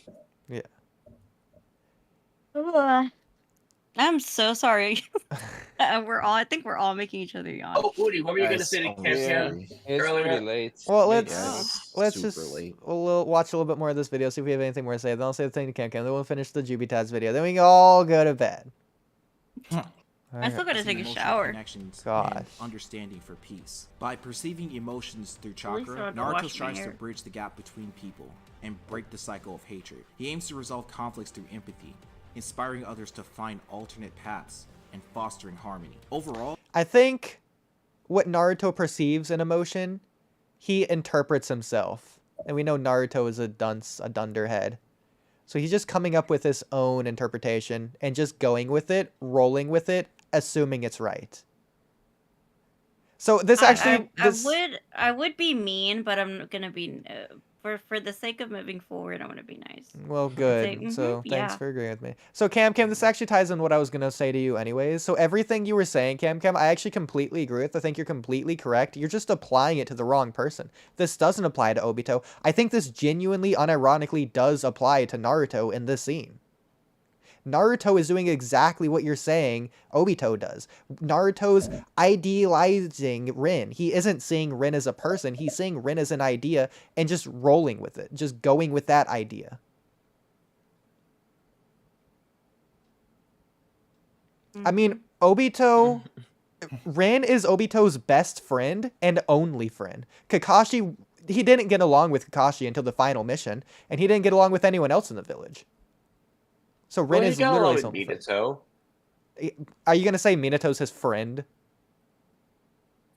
I'm so sorry. I think we're all making each other yawn. Oh, Oodie, what were you going to That's say to almost Cam? very- It's Earlier. pretty late. Well, Late, let's super just late. we'll watch a little bit more of this video, see if we have anything more to say. Then I'll say the thing to Cam Cam. Then we'll finish the Juby Taz video. Then we can all go to bed. I still gotta take a shower. Connections Gosh. and understanding for peace. By perceiving emotions through least I chakra, don't Naruto wash my strives to hair. bridge the gap between people and break the cycle of hatred. He aims to resolve conflicts through empathy, inspiring others to find alternate paths and fostering harmony. Overall, I think what Naruto perceives in emotion, he interprets himself. And we know Naruto is a dunce, a dunderhead. So he's just coming up with his own interpretation and just going with it, rolling with it, assuming it's right. So this actually... I would be mean, but I'm gonna be for the sake of moving forward. I want to be nice. Well, good. Say, So mhm, thanks yeah. for agreeing with me. So Cam, this actually ties in what I was going to say to you anyways. So everything you were saying, Cam, I actually completely agree with. I think you're completely correct. You're just applying it to the wrong person. This doesn't apply to Obito. I think this genuinely, unironically does apply to Naruto in this scene. Naruto is doing exactly what you're saying Obito does. Naruto's idealizing Rin. He isn't seeing Rin as a person. He's seeing Rin as an idea and just rolling with it. Just going with that idea. I mean, Obito Rin is Obito's best friend and only friend. Kakashi, he didn't get along with Kakashi until the final mission, and he didn't get along with anyone else in the village. So Rin is literally his only friend. Minato. Are you gonna say Minato's his friend?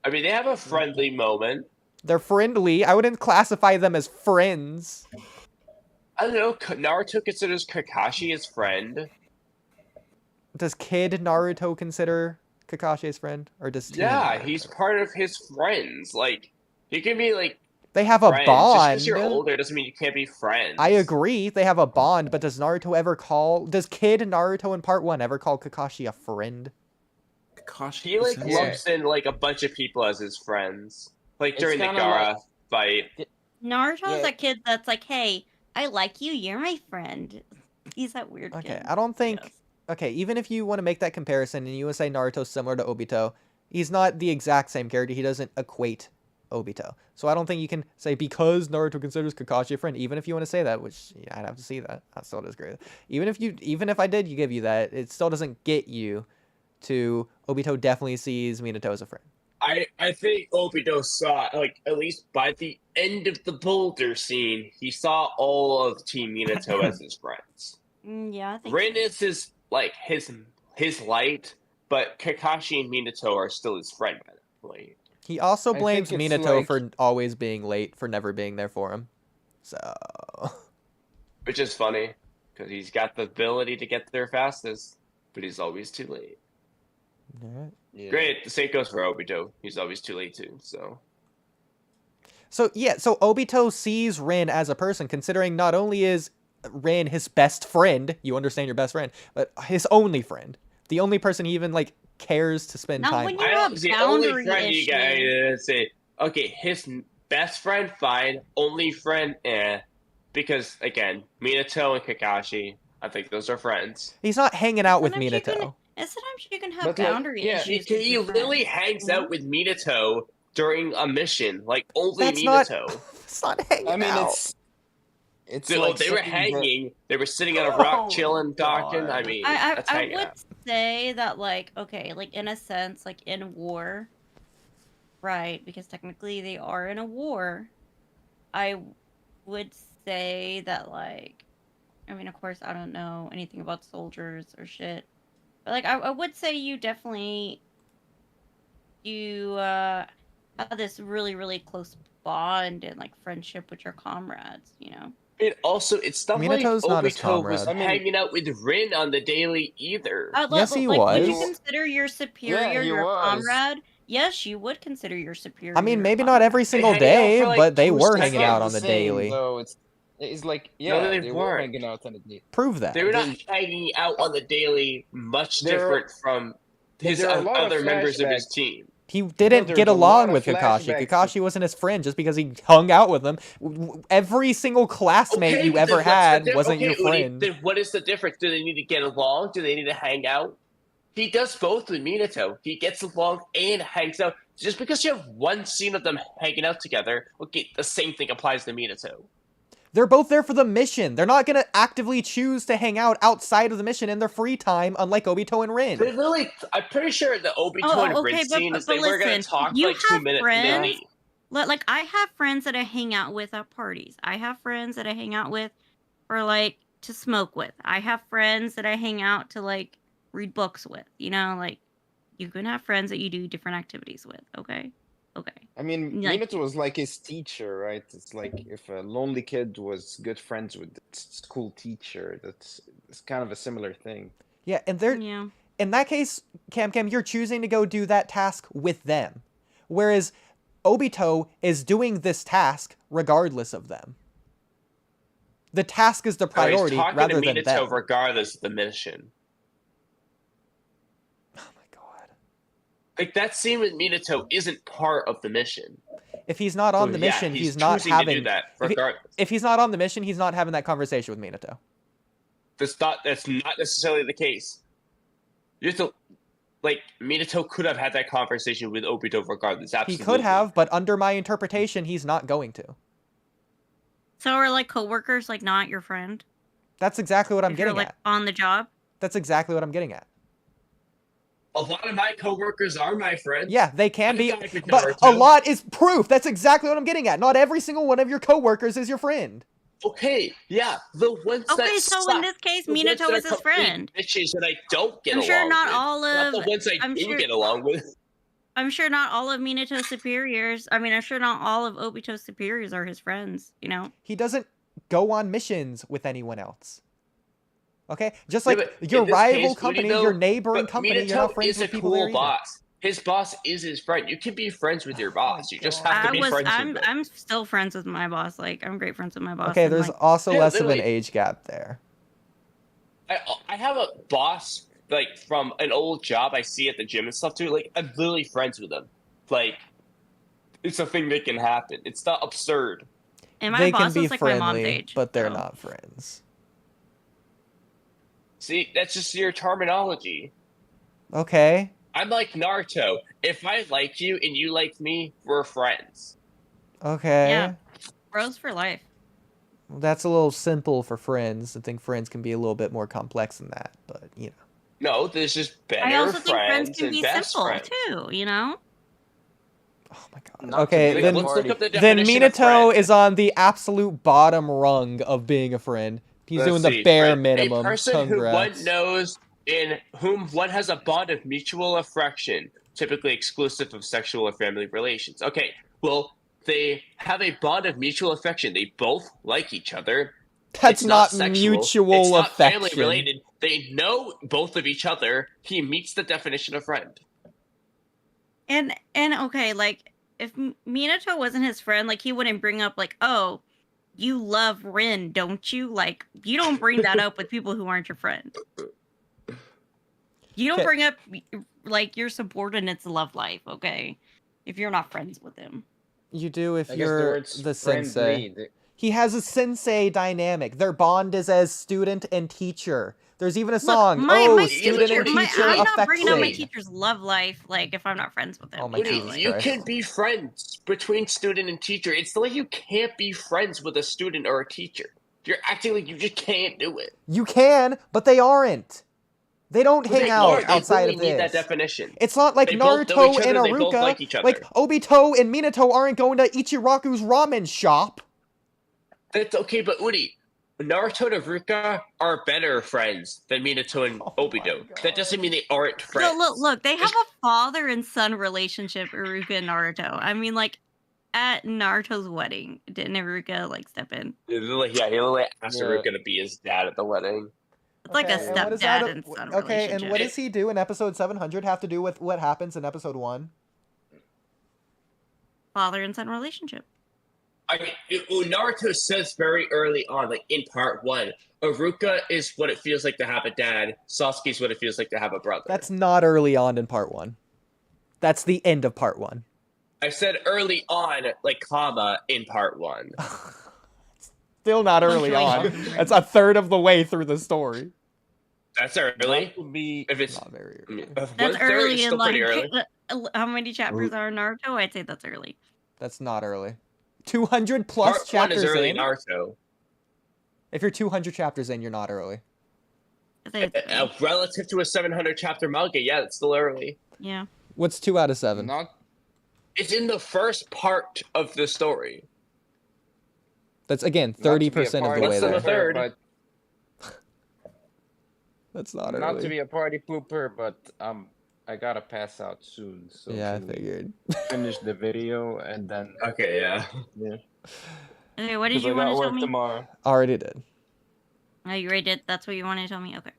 I mean, they have a friendly moment. They're friendly. I wouldn't classify them as friends. I don't know. Naruto considers Kakashi his friend. Does Kid Naruto consider Kakashi his friend, or does Teen Yeah, Naruto? he's part of his friends. Like, he can be like. They have a friends. bond. Just because you're older doesn't mean you can't be friends. I agree, they have a bond, but does Naruto ever call... Does Kid Naruto in Part 1 ever call Kakashi a friend? Kakashi. He like lumps in like a bunch of people as his friends. Like during the kinda Gaara fight. Naruto's a kid that's like, hey, I like you, you're my friend. He's that weird Okay, kid. I don't think... Yes. Okay, even if you want to make that comparison and you would say Naruto's similar to Obito, he's not the exact same character. He doesn't equate Obito. So I don't think you can say because Naruto considers Kakashi a friend, even if you want to say that, which yeah, I'd have to see that. I still disagree. Even if I did give you that, it still doesn't get you to Obito definitely sees Minato as a friend. I think Obito saw, like, at least by the end of the boulder scene, he saw all of Team Minato as his friends. Yeah, I think Rin is his, like, his light, but Kakashi and Minato are still his friend by that point. He also I blames think it's Minato like- for always being late, for never being there for him. So... Which is funny, because he's got the ability to get there fastest, but he's always too late. Alright. Yeah. Great, the same goes for Obito. He's always too late too, so... So, yeah, so Obito sees Rin as a person, considering not only is Rin his best friend, you understand your best friend, but his only friend. The only person he even, like, cares to spend Now, time when with. you I don't have see only boundary friend you issues. gotta say, okay, his best friend, fine. Only friend, because, again, Minato and Kakashi, I think those are friends. He's not hanging out with Sometimes you can- Minato. And sometimes you can have But, like, boundary Yeah, issues. he with your literally friends, hangs you know? out with Minato during a mission. Like, only That's not... Minato. It's not hanging I mean, out. it's Dude, like they were saying that- hanging. They were sitting on a rock, Oh, chilling, talking. I God. mean, I that's hanging would out. say that, like, okay, like, in a sense, like, in war, right, because technically they are in a war, I would say that, like, I mean, of course, I don't know anything about soldiers or shit, but, like, I would say you definitely, have this really, really close bond and, like, friendship with your comrades, you know? And also, it's not Minato's like not his Obito was comrade. hanging out with Rin on the daily either. Yes, he Would you was. consider your superior he your was. comrade? Yes, you would consider your superior. I mean, your maybe not comrade. every single hanging out day, for, like, but they 2 were seconds. hanging out on the same, daily. Though. It's like, No, yeah, they they were weren't. hanging out on the date. Prove that. They were not hanging out on the daily much There are- different from his there are a lot of other members of his flashbacks. team. He didn't there's get a lot along of with Kakashi. flashbacks. Kakashi wasn't his friend just because he hung out with him. Every single classmate you but ever then what's the had di- wasn't okay, your Oodie, friend. Then what is the difference? Do they need to get along? Do they need to hang out? He does both with Minato. He gets along and hangs out. Just because you have one scene of them hanging out together, okay, the same thing applies to Minato. They're both there for the mission. They're not going to actively choose to hang out outside of the mission in their free time, unlike Obito and Rin. They literally, I'm pretty sure the Obito Oh, and okay, Rin but- scene but is they were going to listen, talk for you like 2 have minutes and then friends- leave. Like, I have friends that I hang out with at parties. I have friends that I hang out with for, like, to smoke with. I have friends that I hang out to, like, read books with. You know, like, you can have friends that you do different activities with, okay? Okay. I mean, Like- Minato was like his teacher, right? It's like if a lonely kid was good friends with its school teacher, it's kind of a similar thing. Yeah, and they're Yeah. in that case, Cam, you're choosing to go do that task with them. Whereas Obito is doing this task regardless of them. The task is the Oh, he's priority talking rather to than Minato them. regardless of the mission. Oh my god. Like, that scene with Minato isn't part of the mission. If he's not on So, the yeah, mission, he's not choosing to do having that if he- regardless. if he's not on the mission, he's not having that conversation with Minato. That's not necessarily the case. You have to, like, Minato could have had that conversation with Obito regardless. He Absolutely. could have, but under my interpretation, he's not going to. So are, like, coworkers, like, not your friend? That's exactly what I'm If you're, getting like, at. on the job? That's exactly what I'm getting at. A lot of my coworkers are my friends. Yeah, they can I be, got it, but a Naruto. lot is proof. That's exactly what I'm getting at. Not every single one of your coworkers is your friend. Okay, yeah, the ones that Okay, so suck, in this case, the ones Minato that is are his complete friend. bitches that I don't get I'm along sure not with, all not the of. ones I do get along with. I'm sure not all of Minato's superiors. I mean, I'm sure not all of Obito's superiors are his friends. You know. He doesn't go on missions with anyone else. Okay, just Yeah, like but your in this rival case, company, Minato- your neighboring but company, Minato you're not friends is with a people cool there either. boss. His boss is his friend. You can be friends with your boss. You just have to be friends with them. I'm still friends with my boss. Like, I'm great friends with my boss. Okay, and, there's like, also Yeah, less of an literally. age gap there. I have a boss like from an old job I see at the gym and stuff too. Like I'm literally friends with them. Like it's a thing that can happen. It's not absurd. and my They boss can be is like my mom's friendly, age, but they're so. not friends. See, that's just your terminology. Okay. I'm like Naruto. If I like you and you like me, we're friends. Okay. Yeah. Bros for life. That's a little simple for friends. I think friends can be a little bit more complex than that, but you know. No, there's just better I also think friends friends can and be best simple friends. too. You know. Oh my god. Not to Okay, be then Let's look up the then definition of Minato friend. is on the absolute bottom rung of being a friend. He's Let's doing the see, bare friend. minimum. A person who Congrats. one knows in whom one has a bond of mutual affection, typically exclusive of sexual or family relations. Okay, well, they have a bond of mutual affection. They both like each other. That's It's not not sexual. mutual It's not affection. family related. They know both of each other. He meets the definition of friend. And okay, like if Minato wasn't his friend, like he wouldn't bring up like, oh, you love Rin, don't you? Like you don't bring that up with people who aren't your friend. You don't Okay. bring up like your subordinate's love life, okay? If you're not friends with him. You do if I guess the you're words the friendly, sensei. He has a sensei dynamic. Their bond is as student and teacher. There's even a song. my student and teacher I'm not bringing up my affection. teacher's love life, like if I'm not friends with him. Oh my you know, Jesus like- You Christ. can be friends between student and teacher. It's like you can't be friends with a student or a teacher. You're acting like you just can't do it. You can, but they aren't. They don't But hang they out are. They outside really of need that this. definition. It's not like They both know Naruto each and other, they both Aruka. like each other. Like Obito and Minato aren't going to Ichiraku's ramen shop. That's okay, but Oodie, Naruto and Aruka are better friends than Minato and Obito. That doesn't mean they aren't friends. Look, they have a father and son relationship, Iruka and Naruto. I mean, like, at Naruto's wedding, didn't Iruka, like, step in? He literally asked Aruka to be his dad at the wedding. It's like a Okay, and what is that stepdad and son okay, relationship. and what does he do in episode 700 have to do with what happens in episode 1? Father and son relationship. I mean, Naruto says very early on, like in part 1, Aruka is what it feels like to have a dad. Sasuke is what it feels like to have a brother. That's not early on in part 1. That's the end of part 1. I said early on, like comma, in part 1. Still not early on. That's a third of the way through the story. That's early. Be If it's Not very early. That's early is in, still like, pretty early. how many chapters are in Naruto? I'd say that's early. That's not early. 200 plus Part 1 chapters is early in. Naruto. If you're 200 chapters in, you're not early. I'd say it's early. Relative to a 700 chapter manga, yeah, it's still early. Yeah. What's 2 out of 7? not It's in the first part of the story. That's again not to be a 30% of party the way Less than a there. third. but That's not not to early. be a party pooper, but I gotta pass out soon. So Yeah, I can we figured. finish the video and then Okay, yeah. Okay, what did 'cause you I want got to tell work me? tomorrow. Already did. Oh, you already did? That's what you wanted to tell me? Okay.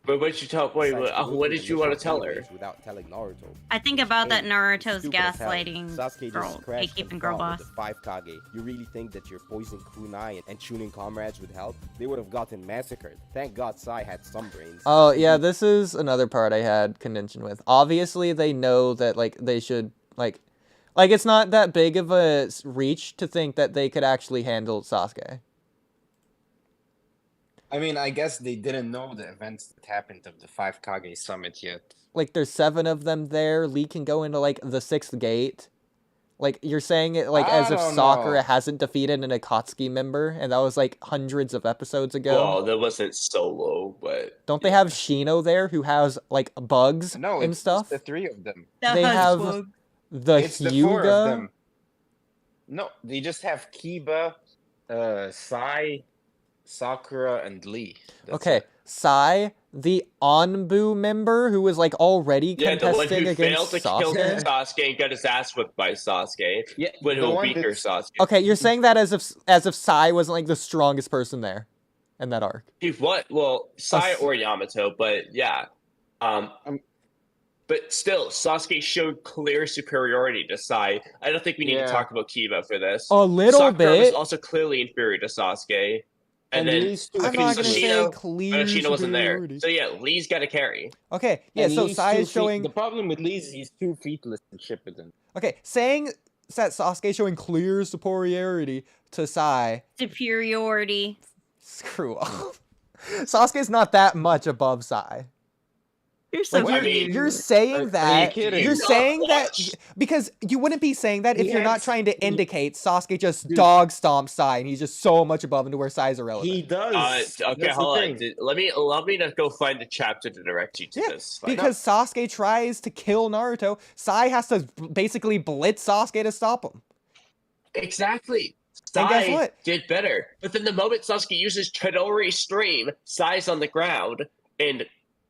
But what did you tell? Wait, what did you want to tell her? Without telling Naruto. I think about that Hey, Naruto's stupid as hell. gaslighting Sasuke girl, just crashed gatekeeping and girl fought boss. with the 5 Kage. You really think that your poison kunai and tuning comrades would help? They would have gotten massacred. Thank God Sai had some brains. Oh, yeah, this is another part I had contention with. Obviously, they know that, like, they should, like, it's not that big of a reach to think that they could actually handle Sasuke. I mean, I guess they didn't know the events that happened of the 5 Kage summit yet. Like, there's 7 of them there. Lee can go into, like, the 6th gate. Like, you're saying it like I as if don't Sakura know. hasn't defeated an Akatsuki member, and that was like hundreds of episodes ago. Well, that wasn't solo, but Don't they have Shino there who has like bugs No, and it's stuff? just the 3 of them. They have the It's the 4 of Hyuga. them. No, they just have Kiba, Sai, Sakura, and Lee. That's Okay, it. Sai, the Anbu member who was like already yeah, the one contesting who failed against to kill Sasuke. Sasuke and got his ass whipped by Sasuke. Yeah, When the a one weaker that's- Sasuke. Okay, you're saying that as if Sai wasn't like the strongest person there in that arc. He what? Well, Sai s- or Yamato, but yeah. But still, Sasuke showed clear superiority to Sai. I don't think we need to Yeah. talk about Kiba for this. A little Sakura was bit. also clearly inferior to Sasuke. And And then Lee's too I'm not gonna say Shino, clear Shino wasn't there. superiority. So yeah, Lee's got to carry. Okay, yeah, And so Lee's Sai too is showing. The problem with Lee's, he's too feetless in Shippuden. Okay, saying that Sasuke showing clear superiority to Sai. Superiority. Screw off. Sasuke's not that much above Sai. You're so Like, I mean, you're saying that. kidding? You're Not saying that much. because you wouldn't be saying that if He you're not has- trying to he- indicate Sasuke just Dude. dog stomps Sai and he's just so much above him to where Sai's irrelevant. He does. Okay, That's hold the on. thing. Let me not go find the chapter to direct you to Yeah, this. because Sasuke tries to kill Naruto, Sai has to basically blitz Sasuke to stop him. Exactly. And guess Sai what? did better. But then the moment Sasuke uses Chidori Stream, Sai's on the ground, and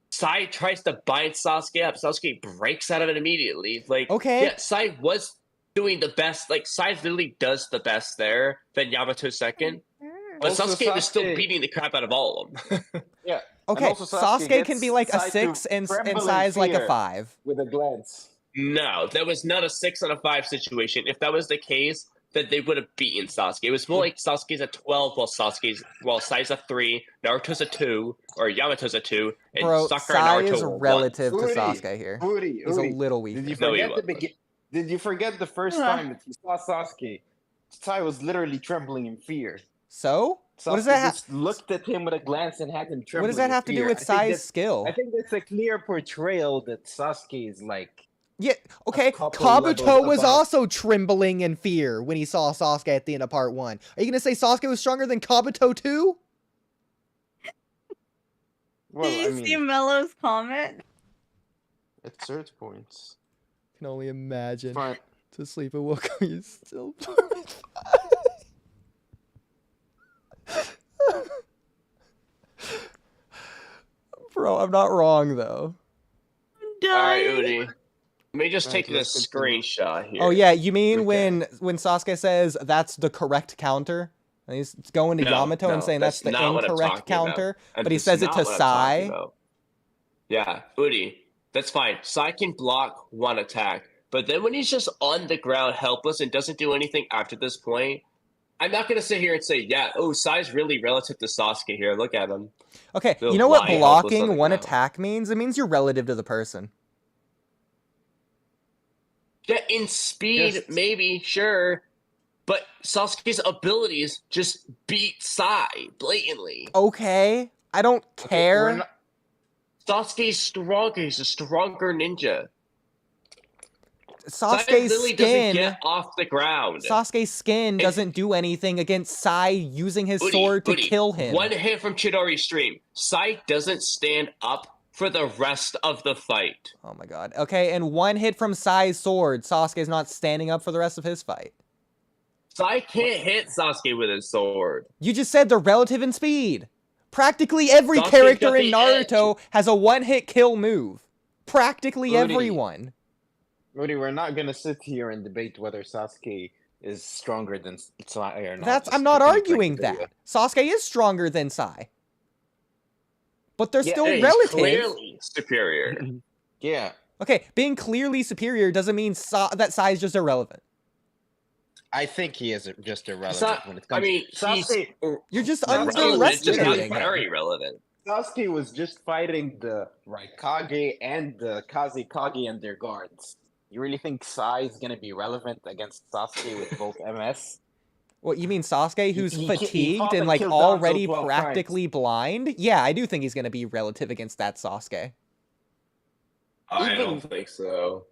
Sai tries to bind Sasuke up. Sasuke breaks out of it immediately. Like, Okay. yeah, Sai was doing the best. Like, Sai literally does the best there. Then Yamato second. But Also, Sasuke was still Sasuke- beating the crap out of all of them. Yeah. Okay, also Sasuke Sasuke can gets be like a Sai to 6 and tremble in Sai's like a fear. 5. With a glance. No, that was not a 6 on a 5 situation. If that was the case, then they would have beaten Sasuke. It was more like Sasuke's a 12 while Sai's a 3, Naruto's a 2, or Yamato's a 2, and Bro, Sakura Sai and Naruto is were 1. relative to Oodie, Sasuke here. Oodie, He's a Oodie. little weak. Did you No, he forget the wasn't. begin? Did you forget the first Huh. time that you saw Sasuke? Sai was literally trembling in fear. So? Sasuke What does that just looked at him with a glance and had him trembling. What does that in have to do fear. with I think Sai's that's- skill? I think that's a clear portrayal that Sasuke is like. Yeah, okay, couple Kabuto levels was above. also trembling in fear when he saw Sasuke at the end of part 1. Are you gonna say Sasuke was stronger than Kabuto too? Well, Did I you see mean, Mello's comment? at certain points. Can only imagine. Fine. To sleep at Walky is still Bro, I'm not wrong though. Alright, Udi. Let me just Right, take let's this continue. screenshot here. Oh yeah, you mean Okay. when Sasuke says that's the correct counter? And he's going to No, Yamato and no, saying that's the not what I'm incorrect talking about. counter, And but he that's says it not to what I'm Sai. talking about. Yeah, Udi, that's fine. Sai can block one attack, but then when he's just on the ground helpless and doesn't do anything after this point, I'm not going to sit here and say, yeah, oh, Sai's really relative to Sasuke here. Look at him. Okay, They'll you know what lie helpless on blocking the one ground. attack means? It means you're relative to the person. Yeah, in speed, Just- maybe, sure. But Sasuke's abilities just beat Sai blatantly. Okay, I don't Okay, care. we're not- Sasuke's stronger. He's a stronger ninja. Sai Sasuke's literally doesn't skin. get off the ground. Sasuke's skin doesn't do anything against Sai using his Udi, sword to Udi, kill him. One hit from Chidori Stream. Sai doesn't stand up for the rest of the fight. Oh my god. Okay, and one hit from Sai's sword, Sasuke's not standing up for the rest of his fight. Sai can't hit Sasuke with his sword. You just said they're relative in speed. Practically every Sasuke's character got in the Naruto has a one-hit kill move. Practically Udi. everyone. Rudy, we're not gonna sit here and debate whether Sasuke is stronger than Sai or not. That's Just I'm not quickly break arguing the that. video. Sasuke is stronger than Sai. But they're Yeah, still He's relative. clearly superior. Yeah. Okay, being clearly superior doesn't mean that Sai is just irrelevant. I think he is just irrelevant Sa- when it I comes. mean, Sasuke, You're just No, Relevant, just underestimating not him. very relevant. Sasuke was just fighting the Raikage and the Kazekage and their guards. You really think Sai is gonna be relevant against Sasuke with both MS? What, you mean Sasuke, who's he fatigued fought and and like killed Danzo already 12 practically blind? Yeah, I do think he's gonna be relative against that Sasuke. I Even- don't think so.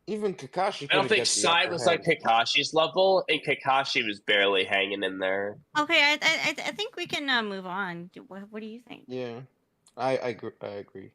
Even Kakashi. I don't could've think got the Sai upper was hand. like Kakashi's level, and Kakashi was barely hanging in there. Okay, I think we can move on. What do you think? Yeah, I agree.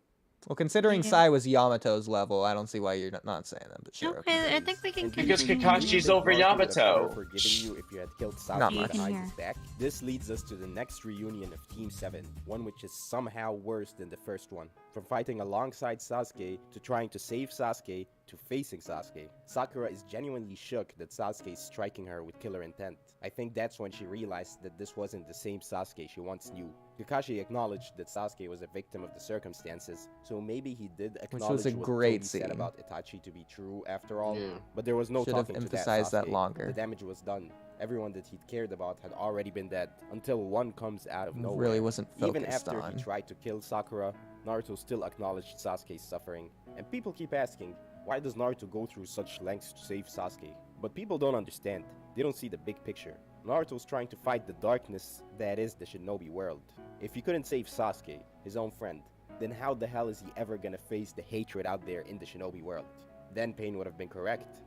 Well, considering Yeah. Sai was Yamato's level, I don't see why you're not saying that, but sure. Okay, I think we can And do you Because think Kakashi's Naruto over would have ever Yamato. forgiven you if you had killed Not Sasuke much. behind his back? This leads us to the next reunion of Team 7, one which is somehow worse than the first one. From fighting alongside Sasuke, to trying to save Sasuke, to facing Sasuke. Sakura is genuinely shook that Sasuke is striking her with killer intent. I think that's when she realized that this wasn't the same Sasuke she once knew. Kakashi acknowledged that Sasuke was a victim of the circumstances, so maybe he did acknowledge was a what great Toby said scene. about Itachi to be true after all. Yeah. But there was no Should have talking to emphasized that Sasuke. longer. The damage was done. Everyone that he'd cared about had already been dead, until one comes out of nowhere. Really wasn't Even focused after on. he tried to kill Sakura, Naruto still acknowledged Sasuke's suffering. And people keep asking, why does Naruto go through such lengths to save Sasuke? But people don't understand. They don't see the big picture. Naruto's trying to fight the darkness that is the shinobi world. If he couldn't save Sasuke, his own friend, then how the hell is he ever gonna face the hatred out there in the shinobi world? Then Pain would have been correct.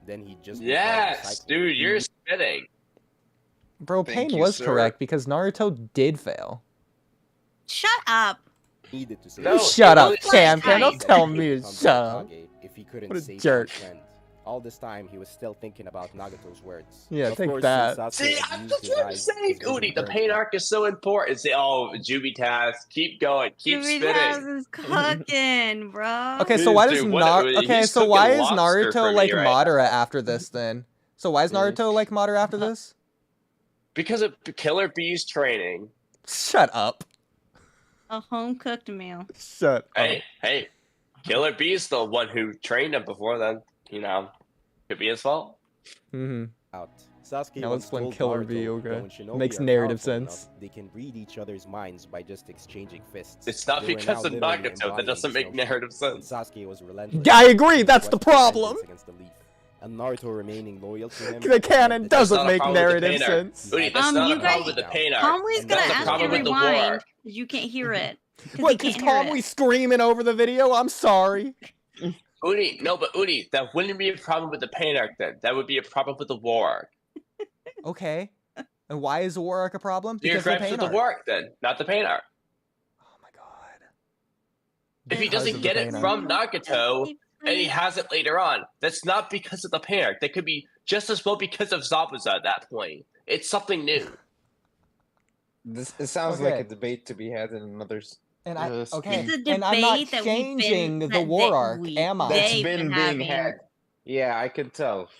Then he'd just be part of the Yes, cycle. dude, you're spitting. Bro, Thank Pain you, was sir. correct because Naruto did fail. Shut up. Needed to save No, Shut it up, was Cam. Cam, Don't tell me to Become the shut up. Hokage if he couldn't What a save jerk. his friend. All this time, he was still thinking about Nagato's words. Yeah, Of take course, that. since Sasuke See, had I'm used just his trying to eyes, say, his vision Oodie, the turned pain black. arc is so important. Say, oh, Jubitas, keep going, keep Jimmy spitting. Taz is cooking, bro. Okay, so why does Dude, what- Okay, he's so why cooking is lobster for Naruto me like right Madara after this then? So why is Naruto like Madara after this? Because of Killer Bee's training. Shut up. A home cooked meal. Shut Hey, Killer Bee's the one who trained him before then. You know, could be his fault. Mm-hmm. Out. Sasuke Now once let's blame told Killer Naruto Bee, that okay. when shinobi Makes are narrative powerful sense. enough, they can read each other's minds by just exchanging fists. It's not They were because now of literally Nagato. That embodying doesn't this make notion. narrative And sense. Sasuke was relentless. I agree, that's He the questioned problem. vengeance against the Leaf. And Naruto remaining loyal to him. The canon That's doesn't not a make problem with the narrative pain arc. sense. Oodie, that's not you a problem guys- with the pain arc. Kamui's gonna That's the ask you problem to with the rewind war. because you can't hear it. What, he because can't hear Kamui it. screaming over the video? I'm sorry. Oodie, no, but Oodie, that wouldn't be a problem with the pain arc then. That would be a problem with the war arc. Okay. And why is the war arc a problem? Your Because of the gripes pain with the arc. war arc then, not the pain arc. Oh my god. If he Because doesn't of get the it pain arc. from Nagato, and he has it later on, that's not because of the pain arc. That could be just as well because of Zabuza at that point. It's something new. It sounds like Okay. a debate to be had in another. And I Yes. okay, It's a and I'm not debate that we've been- changing the that war they- arc, we- am I? That's They've been been being having- had. Yeah, I can tell.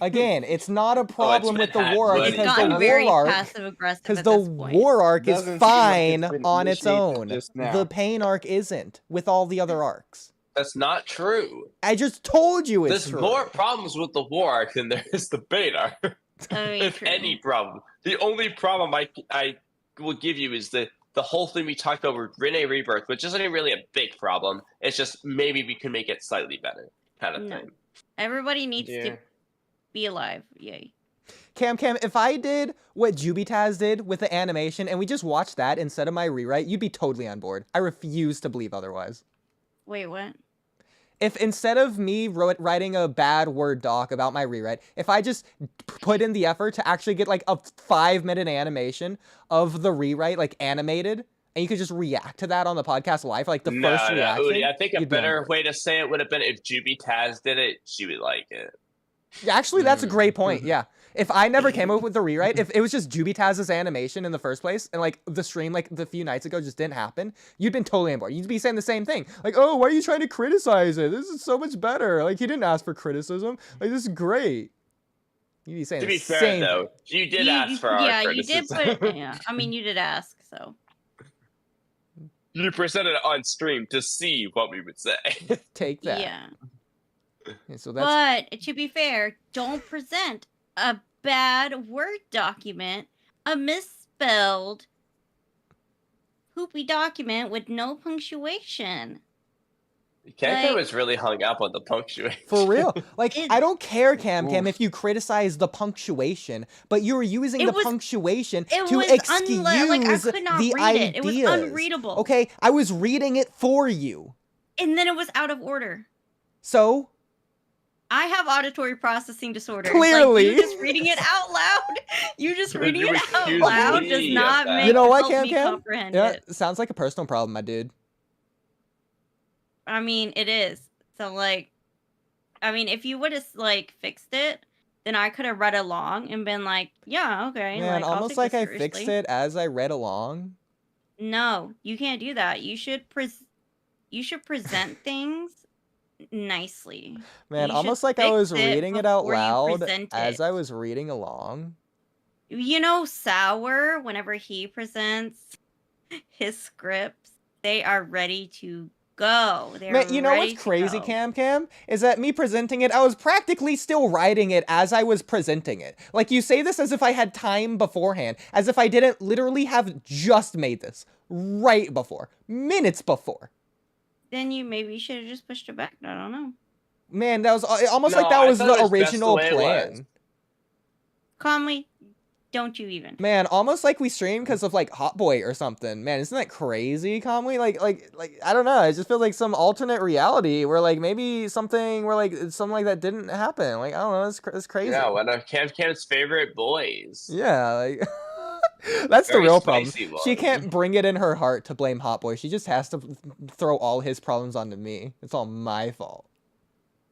Again, it's not a problem with the been war arc had, It's buddy. because gotten the very war arc passive aggressive because at the this point. war arc is Doesn't seem like fine it's been on its initiated own. just now. The pain arc isn't with all the other arcs. That's not true. I just told you it's There's true. more problems with the war arc than there is the pain arc. Very If true. any problem. The only problem I will give you is the whole thing we talked about with Rene Rebirth, which isn't really a big problem. It's just maybe we can make it slightly better, kind of No. thing. Everybody needs Yeah. to be alive. Yay. Cam, if I did what Jubitaz did with the animation and we just watched that instead of my rewrite, you'd be totally on board. I refuse to believe otherwise. Wait, what? If instead of me writing a bad Word doc about my rewrite, if I just put in the effort to actually get like a 5-minute animation of the rewrite, like animated, and you could just react to that on the podcast live, like the first reaction. Oodie, I think a you'd be on better board. way to say it would have been if Juby Taz did it, she would like it. Actually, that's a great point. Yeah. If I never came up with the rewrite, if it was just Jubitaz's animation in the first place, and like the stream like the few nights ago just didn't happen, you'd been totally on board. You'd be saying the same thing. Like, oh, why are you trying to criticize it? This is so much better. Like, he didn't ask for criticism. Like, this is great. You'd be saying To the be fair, same though, you did ask for our yeah, you did criticism. put. Yeah, I mean, you did ask, so. You presented it on stream to see what we would say. Take that. Yeah. Okay, so that's But to be fair, don't present a bad Word document, a misspelled poopy document with no punctuation. Kanka Like- was really hung up on the punctuation. for real. Like, It- I don't care, Cam, Oof. if you criticize the punctuation, but you were using It the was- punctuation It to was excuse like I could not the read ideas. it. It was unreadable. Okay, I was reading it for you. And then it was out of order. So, I have auditory processing disorder. Clearly. Like, you just reading it out loud. You just Would reading you it out accuse loud me does of not that? make You know what, help me Cam? comprehend Yeah, it. sounds like a personal problem, my dude. I mean, it is. So like, I mean, if you would have like fixed it, then I could have read along and been like, yeah, okay. Man, like, I'll almost take like this I fixed seriously. it as I read along. No, you can't do that. You should present things nicely. Man, You almost should like I was fix it reading it out before you loud present as it. I was reading along. You know, Sour, whenever he presents his scripts, they are ready to go. They're Man, you know ready what's to crazy, go. Cam? Is that me presenting it, I was practically still writing it as I was presenting it. Like, you say this as if I had time beforehand, as if I didn't literally have just made this right before, minutes before. Then you maybe should have just pushed it back. I don't know. Man, that was almost No, like that I was thought the it was best the original way it plan. was. Kamui, don't you even. Man, almost like we streamed because of like Hot Boy or something. Man, isn't that crazy, Kamui? Like I don't know. It just feels like some alternate reality where like maybe something where like something like that didn't happen. Like I don't know. It's crazy. Yeah, one of Cam's favorite boys. Yeah, like that's the Very real problem. spicy She one. can't bring it in her heart to blame Hot Boy. She just has to throw all his problems onto me. It's all my fault.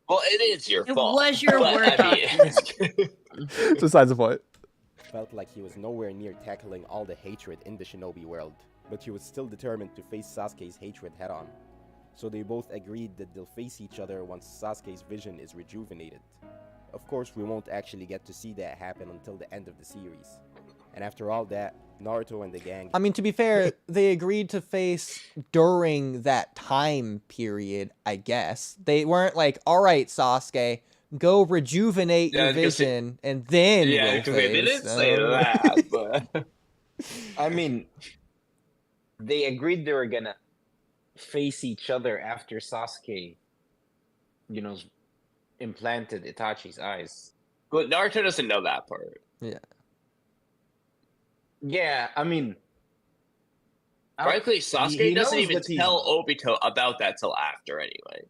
Well, it is your It fault. was your but, work I mean, Besides the point. Felt like he was nowhere near tackling all the hatred in the shinobi world, but he was still determined to face Sasuke's hatred head-on. So they both agreed that they'll face each other once Sasuke's vision is rejuvenated. Of course, we won't actually get to see that happen until the end of the series. And after all that, Naruto and the gang... I mean, to be fair, they agreed to face during that time period, I guess. They weren't like, all right, Sasuke, go rejuvenate your vision, and then yeah, we'll because they face. didn't say that, but... I mean, they agreed they were gonna face each other after Sasuke, you know, implanted Itachi's eyes. Well, Naruto doesn't know that part. Yeah. Yeah, I mean... Frankly, Sasuke he doesn't knows even that he's- tell Obito about that till after, anyway.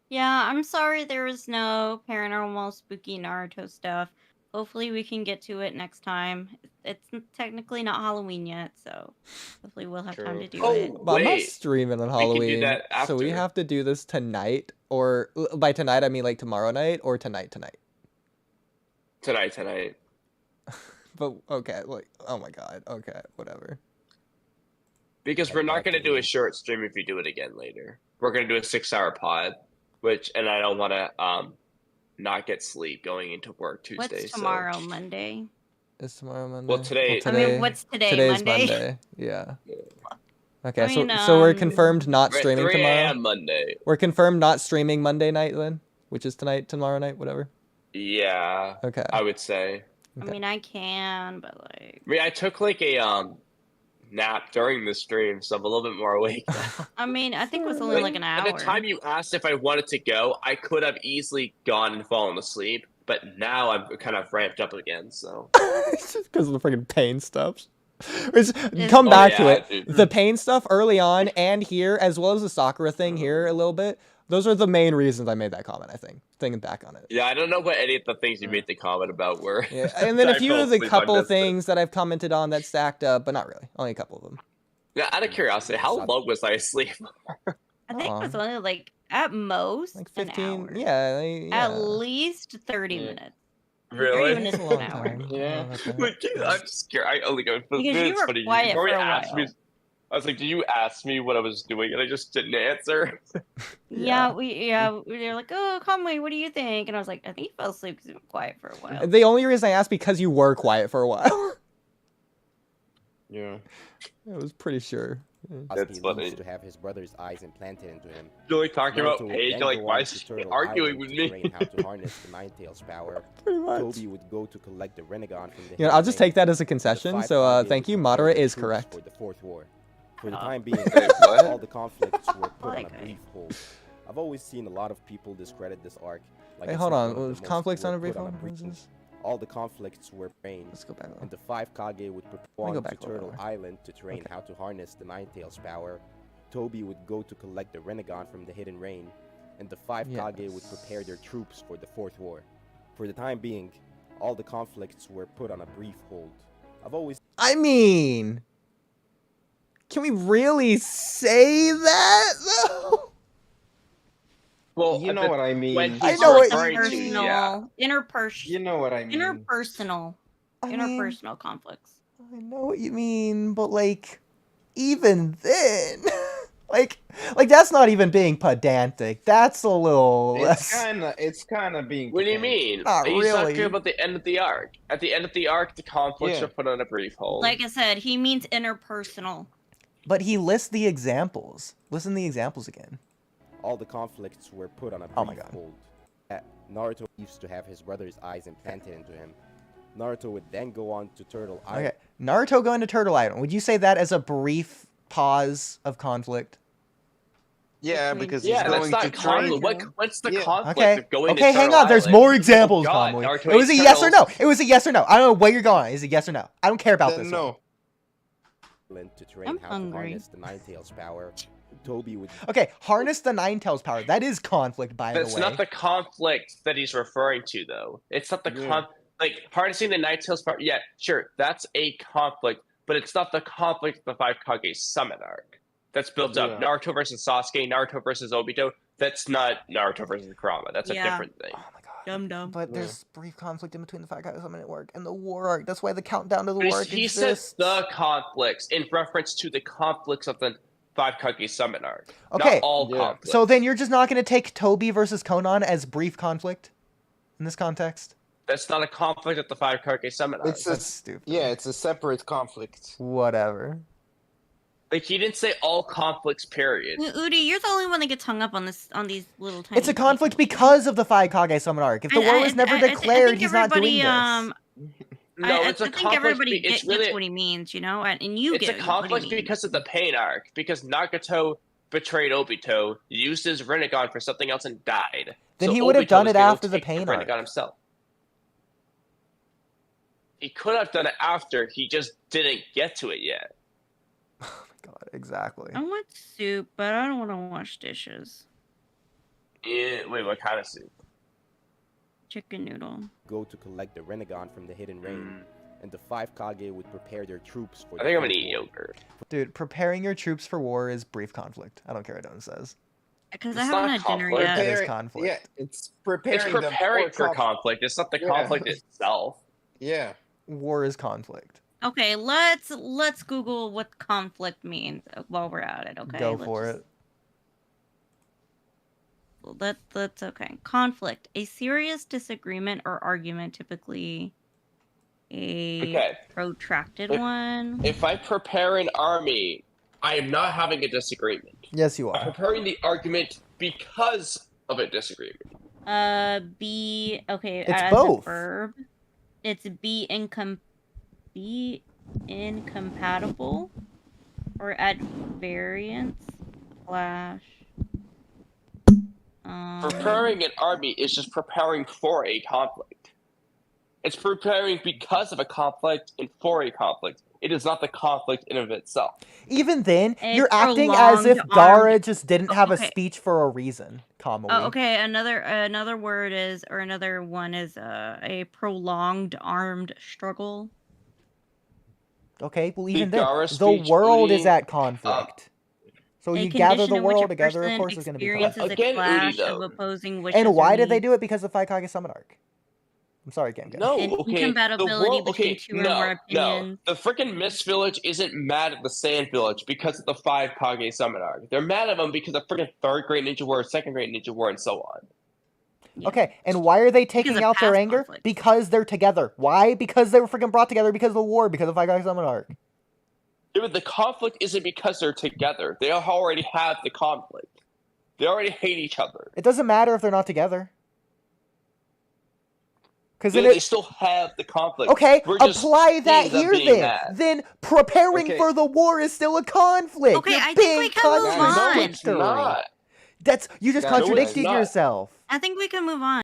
Yeah, I'm sorry there was no paranormal spooky Naruto stuff. Hopefully we can get to it next time. It's technically not Halloween yet, so hopefully we'll have time to do it. But I'm not streaming on We can do Halloween, that so we after. have to do this tonight, or by tonight I mean like tomorrow night, or tonight. Tonight. But okay, like oh my god, okay, whatever. Because we're not going to do a short stream if we do it again later. We're going to do a 6-hour pod, and I don't want to not get sleep going into work Tuesday. What's tomorrow, Monday? Is tomorrow Monday? Well, today. I mean, what's today, Today's Monday? Yeah. Okay, I mean, so we're confirmed not we're at streaming 3 tomorrow. a.m. Monday. We're confirmed not streaming Monday night then, which is tomorrow night, whatever. Yeah. Okay. I would say. I mean, I can, but like... I mean, I took like a nap during the stream, so I'm a little bit more awake now. I mean, I think it was only like an hour. At the time you asked if I wanted to go, I could have easily gone and fallen asleep, but now I'm kind of ramped up again, so... It's just because of the freaking pain stuff. Come back to it. Dude. The pain stuff early on and here, as well as the Sakura thing here a little bit, those are the main reasons I made that comment, I think. Thinking back on it. Yeah, I don't know what any of the things you made the comment about were. Yeah, and then a I few fell of the asleep, I couple missed it. things that I've commented on that stacked up, but not really. Only a couple of them. Yeah, out of curiosity, how long was I asleep? I think it was only like, at most, like an 15. hour. Yeah, yeah. At least 30 minutes. Really? 30 minutes to an hour. Yeah. Like, dude, I'm scared. I only go for Because you were funny. quiet Rory for a asked me. while. I was like, "Did you ask me what I was doing?" And I just didn't answer. Yeah, we were like, oh, Kamui, what do you think? And I was like, I think he fell asleep because he was quiet for a while. The only reason I asked because you were quiet for a while. Yeah. I was pretty sure. That's Sasuke funny. needs to have his brother's eyes implanted into him. You're like talking about Naruto would Paige. then You're like, go why on is to she Turtle arguing Island with to me? train how to harness the Nine-Tails power. Pretty much. Toby would go to collect the Renegon from the You know, I'll just Hidden take that as a Ring. concession. The So, five thank you. Kage Moderate would is prepare correct. For the Fourth War. For the Oh. time being, what? all the conflicts were put on a Okay. brief hold. I've always seen a lot of people discredit this arc. Like Wait, it's hold not on. one of the Was most conflicts on a were brief put hold? What is brief- this? All the conflicts were brain, Let's go back. and the five Kage would go prepare to back a little Turtle more. Island to train how to harness the Nine-Tails power. Toby would go to collect the Renegon from the Hidden Rain, and the 5 Kage would prepare their troops for the 4th war. For the time being, all the conflicts were put on a brief hold. I mean, can we really say that though? Well, you know what I mean. I know what you mean. You know what I mean. Interpersonal conflicts. I know what you mean, but like, even then, like that's not even being pedantic. That's a little. It's kind of being. What do you mean? Not He's really. talking about the end of the arc. At the end of the arc, the conflicts are put on a brief hold. Like I said, he means interpersonal. But he lists the examples. Listen to the examples again. All the conflicts were put on a brief hold. Naruto used to have his brother's eyes implanted into him. Naruto would then go on to Turtle Island. Okay, Naruto going to Turtle Island. Would you say that as a brief pause of conflict? Yeah, because that's not conflict. What's the conflict of going to Okay, Turtle hang on. There's Island? more examples, Oh, God, Kamui. Naruto It was a ate yes or no. turtles. It was a yes or no. I don't know where you're going. Is it yes or no? I don't care about this. No. To train how to harness the Nine Tails power. Toby would. Okay, harness the Nine Tails power. That is conflict, by the way. That's not the conflict that he's referring to, though. It's not the like harnessing the Nine Tails power. Yeah, sure, that's a conflict, but it's not the conflict of the 5 Kage summit arc. That's built up. Naruto versus Sasuke, Naruto versus Obito. That's not Naruto versus Kurama. That's a different thing. Oh my god. Dumb. But there's brief conflict in between the 5 Kage summit arc and the war arc. That's why the countdown to the war arc He exists. says the conflicts in reference to the conflicts of the 5 Kage summit arc. Okay. Not all conflicts. So then you're just not going to take Toby versus Konan as brief conflict in this context? That's not a conflict at the 5 Kage summit arc. That's stupid. Yeah, it's a separate conflict. Whatever. Like, he didn't say all conflicts, period. Oodie, you're the only one that gets hung up on these little tiny. It's a conflict because of the 5 Kage summon arc. If the war was never declared, he's not doing this. No, it's a think conflict. everybody It's gets really what he means, you know, and you it's get a what conflict he means. because of the pain arc. Because Nagato betrayed Obito, used his Rinnegan for something else, and died. Then So he would have Obito done was it able after to the take pain Rinnegan arc. himself. He could have done it after. He just didn't get to it yet. God, exactly. I want soup, but I don't want to wash dishes. Yeah, wait, what kind of soup? Chicken noodle. Go to collect the Rinnegan from the Hidden Rain, and the 5 Kage would prepare their troops for I think I'm gonna eat yogurt. Dude, preparing your troops for war is brief conflict. I don't care what anyone says. Because I haven't had dinner yet. It is conflict. Yeah, it's preparing, for conflict. It's not the conflict itself. Yeah. War is conflict. Okay, let's Google what conflict means while we're at it. Okay, Go for it. That's okay. Conflict: a serious disagreement or argument, typically a protracted one. If I prepare an army, I am not having a disagreement. Yes, you I'm are. preparing the argument because of a disagreement. Be okay. It's as both. A verb. It's be incompatible or at variance / Preparing an army is just preparing for a conflict. It's preparing because of a conflict and for a conflict. It is not the conflict in of itself. Even then, A you're acting as if prolonged Gaara just didn't have a okay. speech for a reason, Kamui. Oh, okay. Another word is, or another one is a prolonged armed struggle. Okay, well even The then, Gaara the speech, world is Oodie, at conflict. So A you gather condition the in which world a together, of person course it's going to be experiences conflict. a Again, clash Oodie, of though. opposing wishes. And why or did they needs. do it? Because of 5 Kage summon arc. I'm sorry, Gamga. No, An okay. incompatibility the world, between two or more opinions. No. The freaking Mist Village isn't mad at the Sand Village because of the 5 Kage summon arc. They're mad at them because of freaking 3rd grade ninja war, 2nd grade ninja war, and so on. Yeah. Okay, and why are they taking of out their past anger? conflicts. Because they're together. Why? Because they were freaking brought together because of the war, because of 5 Kage summon arc. Dude, the conflict isn't because they're together. They already have the conflict. They already hate each other. It doesn't matter if they're not together. Because They still have the conflict. Okay, We're just apply that seeing them here being then. mad. Then preparing Okay. for the war is still a conflict. Okay, You're I think we being can move on. No, it's not. That's you just No, it's contradicted not. yourself. I think we can move on.